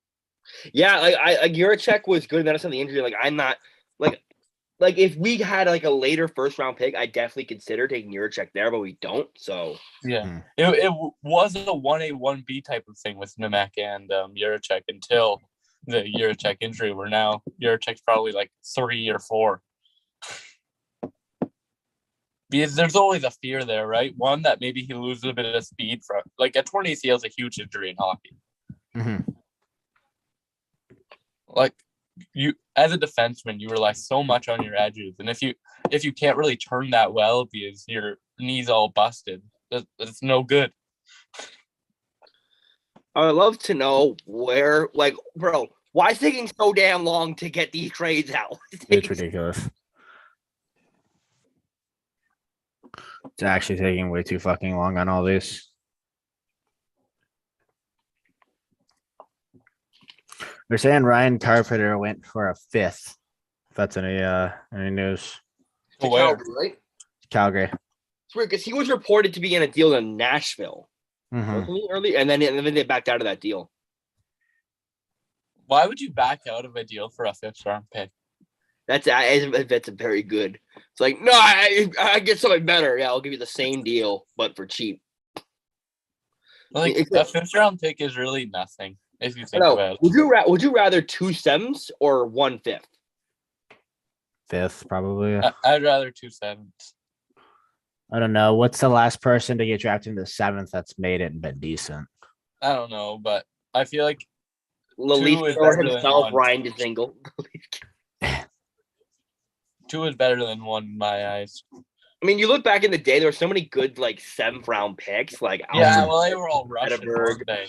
Yeah, like Jiricek was good medicine on the injury. Like, I'm not like if we had like a later 1st round pick, I definitely consider taking Jiricek there, but we don't. So yeah, it was a 1A 1B type of thing with Nemec and Jiricek until the Jiricek injury. Where now Jiricek's probably like 3 or 4. Because there's always a fear there, right? One, that maybe he loses a bit of speed from like a torn ACL is a huge injury in hockey. Mm-hmm. Like, you as a defenseman, you rely so much on your edges, and if you can't really turn that well because your knees all busted, that's no good. I would love to know where, like, bro, why is it taking so damn long to get these trades out? It's ridiculous. It's actually taking way too fucking long on all these. They're saying Ryan Carpenter went for a 5th. If that's any news. To Where? Calgary, right? Calgary. It's weird because he was reported to be in a deal in Nashville, wasn't he, early? And then they backed out of that deal. Why would you back out of a deal for a 5th round pick? That's a very good. It's like, no, I get something better. Yeah, I'll give you the same deal, but for cheap. Like a 5th round pick is really nothing if you think No, about it. would you rather 2 7s or 1/5? 5th, probably. I'd rather 2 7s. I don't know. What's the last person to get drafted in the 7th that's made it and been decent? I don't know, but I feel like Lalith is or better than himself, one. Ryan DeZingle. 2 is better than 1 in my eyes. I mean, you look back in the day, there were so many good, like, 7th round picks. Like, Yeah, well, they were all Russian, Edinburgh. weren't they?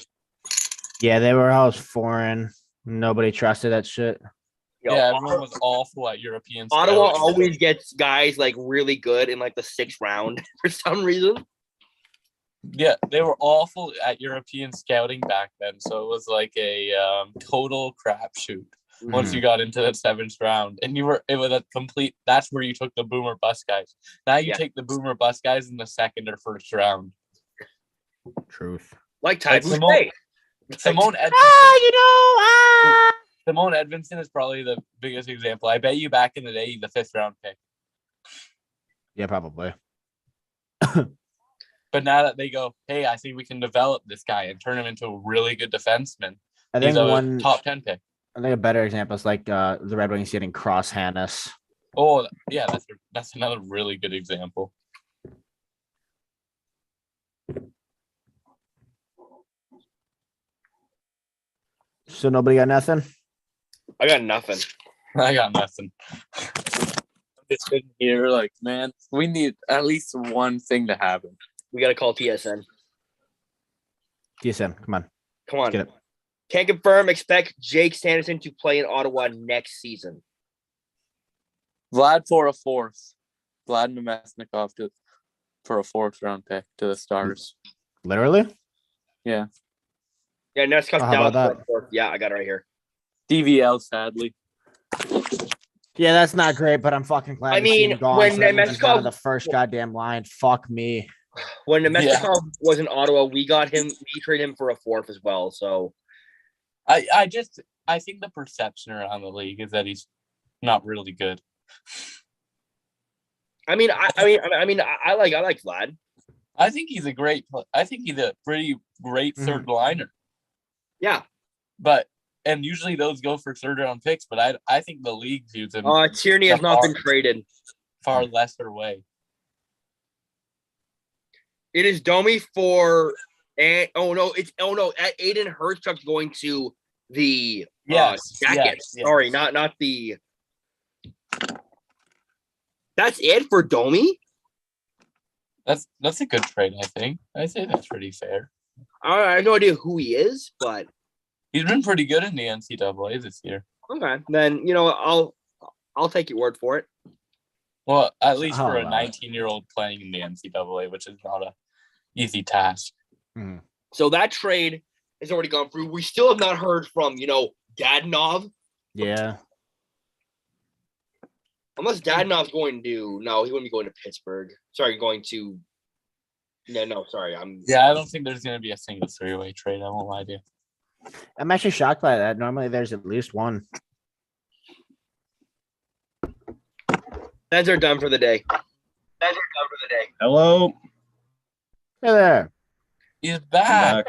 Yeah, they were all foreign. Nobody trusted that shit. Yeah, everyone was awful at European Ottawa scouting. always gets guys, like, really good in, like, the 6th round for some reason. Yeah, they were awful at European scouting back then, so it was like a total crapshoot once you got into the 7th round, and it was a complete. That's where you took the boomer bust guys. Now you take the boomer bust guys in the 2nd or 1st round. Truth. Like Ty Like Boucher. Simone Edmondson. Simone Edmondson is probably the biggest example. I bet you back in the day, the 5th round pick. Yeah, probably. But now that they go, hey, I think we can develop this guy and turn him into a really good defenseman. I think He's a one top 10 pick. I think a better example is like the Red Wings getting Cross Hannes. Oh, yeah, that's another really good example. So nobody got nothing? I got nothing. I got nothing. I'm just sitting here like, man, we need at least one thing to happen. We got to call TSN. TSN, come on. Come on. Let's get it. Can't confirm. Expect Jake Sanderson to play in Ottawa next season. Vlad for a 4th. Vlad Nemesnikov for a 4th round pick to the Stars. Literally? Yeah. Yeah, next comes How about down. that? Yeah, I got it right here. DVL, sadly. Yeah, that's not great, but I'm fucking glad. I mean, when Nemesnikov on the first goddamn line, fuck me. When Nemesnikov was in Ottawa, we traded him for a 4th as well. So I think the perception around the league is that he's not really good. I mean, I like Vlad. I think he's a pretty great 3rd liner. Yeah. And usually those go for 3rd round picks, but I think the league views him. Tierney has not been traded. Far lesser way. It is Domi for Aiden Hertzog's going to the Jackets. Yes. Sorry, not the. That's it for Domi. That's a good trade, I think. I say that's pretty fair. I have no idea who he is, but he's been pretty good in the NCAA this year. Okay, then I'll take your word for it. Well, at least for a 19-year-old playing in the NCAA, which is not a easy task. Mm-hmm. So that trade has already gone through. We still have not heard from Dadonov. Yeah. Unless Dadonov's going to he wouldn't be going to Pittsburgh. Sorry, going to. Yeah, no, sorry. I don't think there's going to be a single 3-way trade. I won't lie to you. I'm actually shocked by that. Normally, there's at least one. Neds are done for the day. Hello. Hey there. He's back.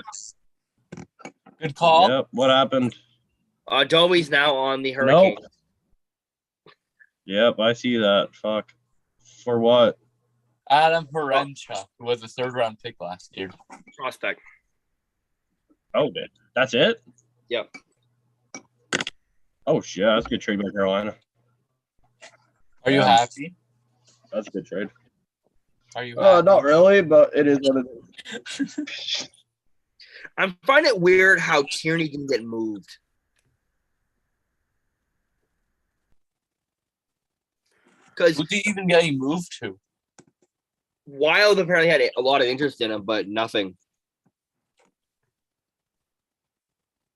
Good call. Yep. What happened? Domi's now on the Hurricanes. Nope. Yep, I see that. Fuck. For what? Adam Horenchuk was a 3rd round pick last year. Prospect. Oh, that's it? Yep. Oh, shit. That's a good trade by Carolina. Are you happy? That's a good trade. Are you happy? Not really, but it is what it is. I'm finding it weird how Tierney didn't get moved. Because Who did he even get moved to? Wild apparently had a lot of interest in him, but nothing.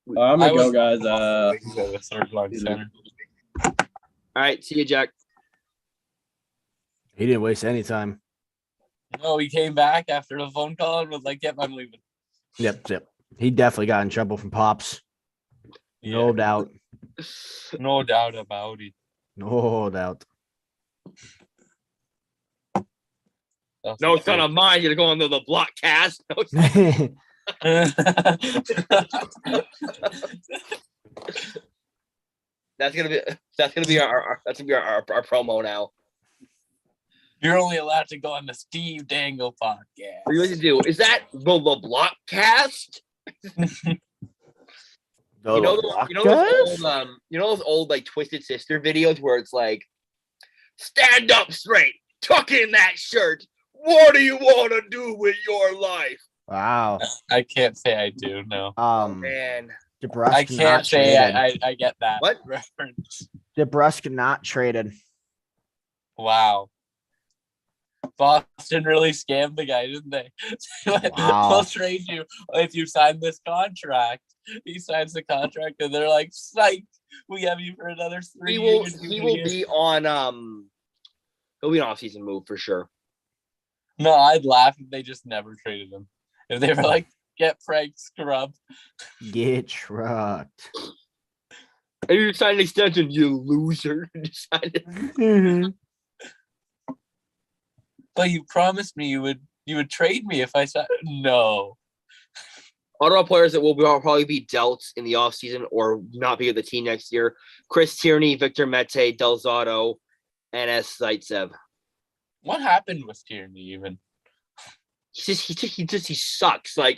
I'm I gonna go, was- guys. The third line center. All right, see you, Jack. He didn't waste any time. No, he came back after the phone call and was like, "Yep, I'm leaving." Yep. He definitely got in trouble from Pops. No doubt. No doubt about it. No doubt. That's No for son sure. of mine, you're going to the block cast. That's gonna be our promo now. You're only allowed to go on the Steve Dangle podcast. What are you going to do? Is that the block cast? You know those old like Twisted Sister videos where it's like, stand up straight, tuck in that shirt. What do you want to do with your life? Wow. I can't say I do. No, Man, DeBrusque I can't not say traded. I get that What? reference. DeBrusque not traded. Wow. Boston really scammed the guy, didn't they? Wow. We'll trade you if you sign this contract. He signs the contract, and they're like, "Psych, we have you for another 3 he years." will be on he'll be an off-season move for sure. No, I'd laugh if they just never traded him. If they were like, "Get Frank Scrub." Get trucked. And you signed an extension, you loser. You signed it. Mhm. But you promised me you would trade me if I said no. Ottawa players that will probably be dealt in the offseason or not be with the team next year: Chris Tierney, Victor Mete, Del Zotto, and S. Zaitsev. What happened with Tierney even? He sucks. Like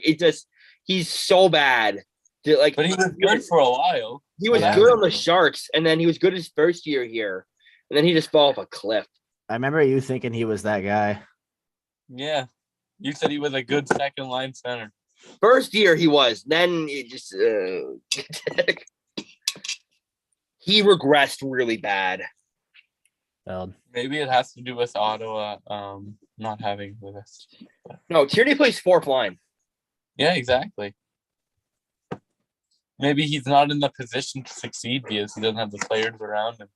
he's so bad. Like, But he was good for a while. He was Yeah. good on the Sharks, and then he was good his first year here, and then he just fell off a cliff. I remember you thinking he was that guy. Yeah. You said he was a good second line center. First year he was, then it just he regressed really bad. Maybe it has to do with Ottawa not having with us. No, Tierney plays fourth line. Yeah, exactly. Maybe he's not in the position to succeed because he doesn't have the players around him.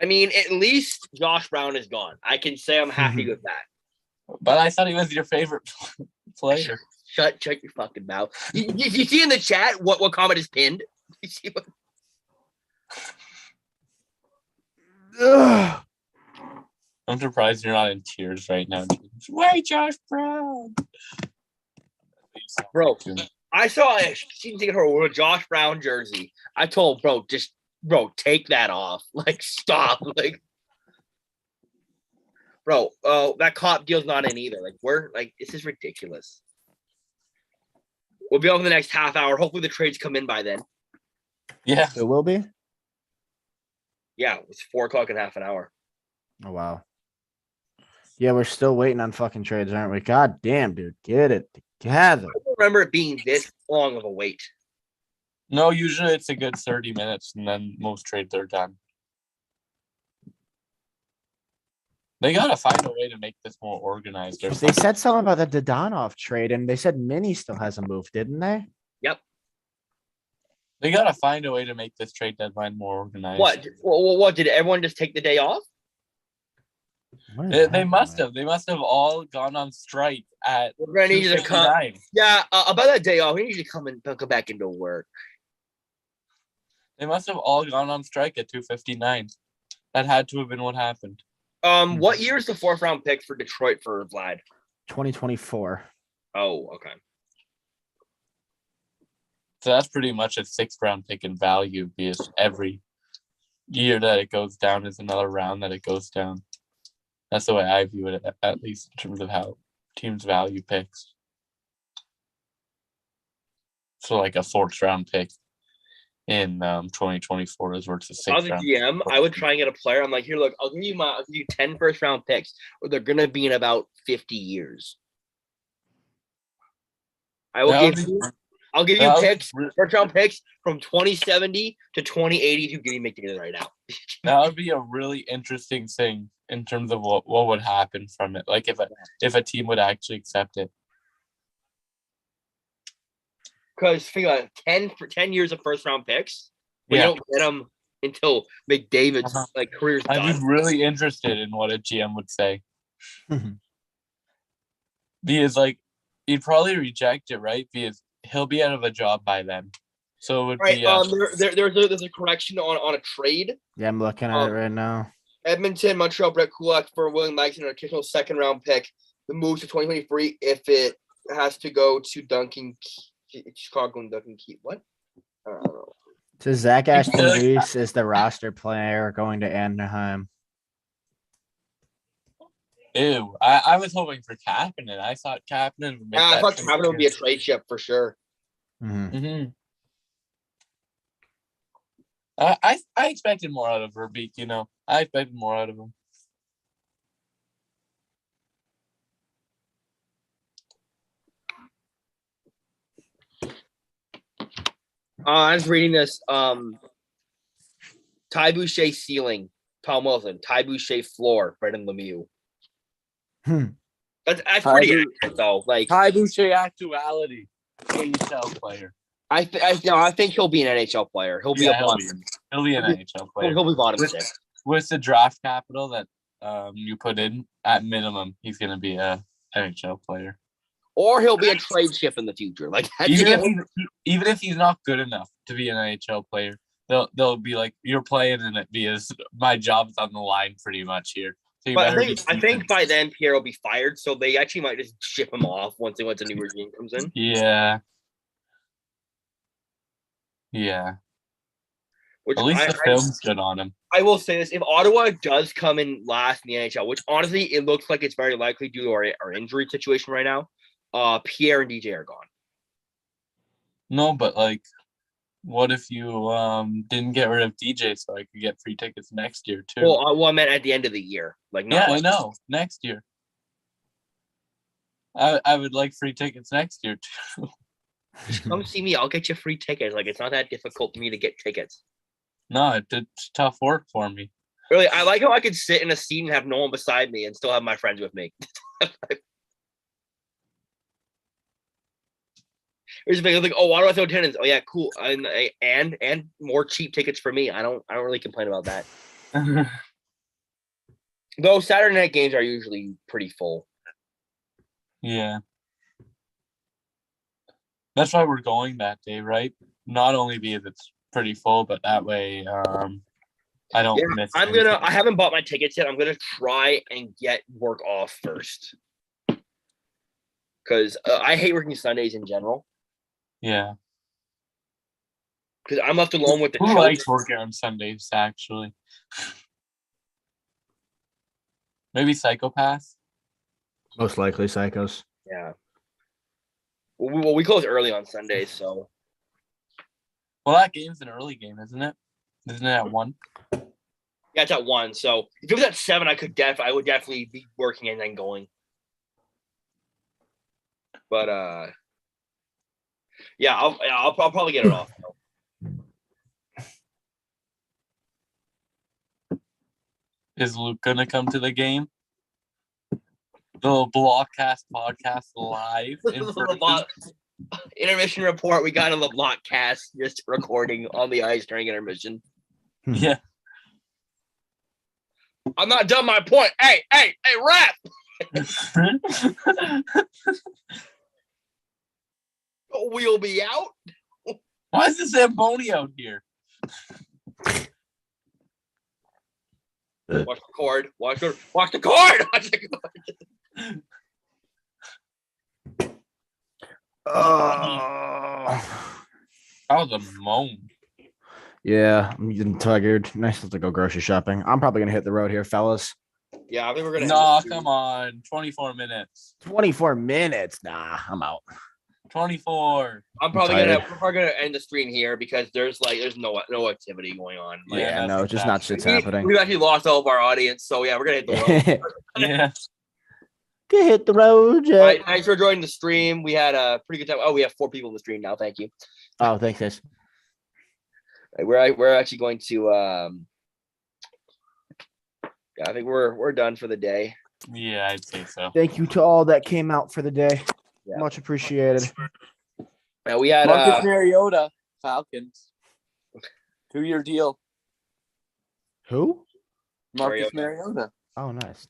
I mean, at least Josh Brown is gone. I can say I'm happy with that. But I thought he was your favorite player. Shut your fucking mouth. You see in the chat what comment is pinned? You see what? Ugh. I'm surprised you're not in tears right now. Why Josh Brown? Bro, I saw a season ticket holder with a Josh Brown jersey. I told bro, take that off. Like, stop. Like, bro, that cop deal's not in either. Like, this is ridiculous. We'll be on for the next half hour. Hopefully the trades come in by then. Yeah. It will be? Yeah, it's 4:00 in half an hour. Oh, wow. Yeah, we're still waiting on fucking trades, aren't we? God damn, dude. Get it together. I don't remember it being this long of a wait. No, usually it's a good 30 minutes, and then most trades are done. They gotta find a way to make this more organized. Or They something. said something about the Dodonov trade, and they said Minnie still hasn't moved, didn't they? Yep. They gotta find a way to make this trade deadline more organized. What? What did everyone just take the day off? What is They happening? must have. They must have all gone on strike at. We're gonna need you to come. 2:59. Yeah, about that day off, we need you to come back into work. They must have all gone on strike at 2:59. That had to have been what happened. What year is the 4th round pick for Detroit for Vlad? 2024. Oh, okay. So that's pretty much a 6th round pick in value because every year that it goes down is another round that it goes down. That's the way I view it, at least in terms of how teams value picks. So like a 4th round pick in 2024 is worth a 6th I was a round. GM. I would try and get a player. I'm like, here, look, I'll give you 10 first round picks, or they're gonna be in about 50 years. I will That give would be- you. I'll give you that would be picks, first round picks from 2070 to 2080. You give me McDavid right now. That would be a really interesting thing in terms of what would happen from it. Like if a team would actually accept it. Because think about it, 10 years of first round picks, but Yeah. you don't get them until McDavid's Uh-huh. career's I'd done. be really interested in what a GM would say. Because like he'd probably reject it, right? Because he'll be out of a job by then. So it would Right. be There's a correction on a trade. Yeah, I'm looking at it right now. Edmonton, Montreal, Brett Kulak for William Langston, an additional second round pick. The move to 2023 if it has to go to Chicago and Duncan Keith. What? I don't know. So Zach Ashton feel like- Reese is the roster player going to Anaheim. ew. I was hoping for Kapanen. I thought Kapanen would make I that thought trade. Kevin would be a trade chip for sure. Mhm. Mm-hmm. I expected more out of Verbeek, you know. I expected more out of him. I was reading this. Ty Boucher ceiling, Tom Wilson. Ty Boucher floor, Brendan Lemieux. Hmm. That's Ty pretty Bou- accurate though. Like Ty Boucher actuality. AHL player. I think he'll be an NHL player. He'll be Yeah, a he'll bottom. be an NHL player. He'll be bottom six. With the draft capital that you put in, at minimum, he's going to be a NHL player. Or he'll be a trade chip in the future. Like Even if he's not good enough to be an NHL player, they'll be like, you're playing in it because my job's on the line pretty much here. So you but better I think by then Pierre will be fired, so they actually might just ship him off once a new regime comes in. Yeah. Yeah. Which At least the film's good on him. I will say this: if Ottawa does come in last in the NHL, which honestly it looks like it's very likely due to our injury situation right now, Pierre and DJ are gone. No, but like, what if you didn't get rid of DJ so I could get free tickets next year too? Well, I meant at the end of the year, like not yeah, I know. Next year. I would like free tickets next year too. Just come see me. I'll get you free tickets. Like it's not that difficult for me to get tickets. No, it's tough work for me. Really, I like how I could sit in a seat and have no one beside me and still have my friends with me. Here's the thing, like, oh, why do I throw attendance? Oh yeah, cool. And more cheap tickets for me. I don't really complain about that. Though Saturday night games are usually pretty full. Yeah. That's why we're going that day, right? Not only because it's pretty full, but that way I don't miss anything. I haven't bought my tickets yet. I'm gonna try and get work off first. Because I hate working Sundays in general. Yeah. Because I'm left alone with the Who children. likes working on Sundays, actually? Maybe Psychopath? Most likely psychos. Yeah. Well, we close early on Sundays, so. Well, that game's an early game, isn't it? Isn't it at 1? Yeah, it's at 1. So if it was at 7, I would definitely be working and then going. But yeah, I'll probably get it off. Though. Is Luke gonna come to the game? The Blockcast podcast live in person? Intermission report. We got on the Blockcast just recording on the ice during intermission. Yeah. I'm not done my point. Hey, ref! We'll be out. Why is the Zamboni out here? Watch the cord. Watch the cord. Watch the cord. Oh. That was a moan. Yeah, I'm getting tired. Nice to go grocery shopping. I'm probably gonna hit the road here, fellas. Yeah, I think we're gonna. No, come on. 24 minutes. 24 minutes. Nah, I'm out. 24. We're probably gonna end the stream here because there's no activity going on. Like, Yeah, no, just not shit's happening. We've actually lost all of our audience, so yeah, we're gonna hit the road. Yeah. Can hit the road, All Jack. right, thanks for joining the stream. We had a pretty good time. Oh, we have 4 people in the stream now. Thank you. Oh, thanks, guys. We're actually going to yeah, I think we're done for the day. Yeah, I'd say so. Thank you to all that came out for the day. Yeah. Much appreciated. We had Marcus Mariota, Falcons. 2-year deal. Who? Marcus Mariota. Oh, nice.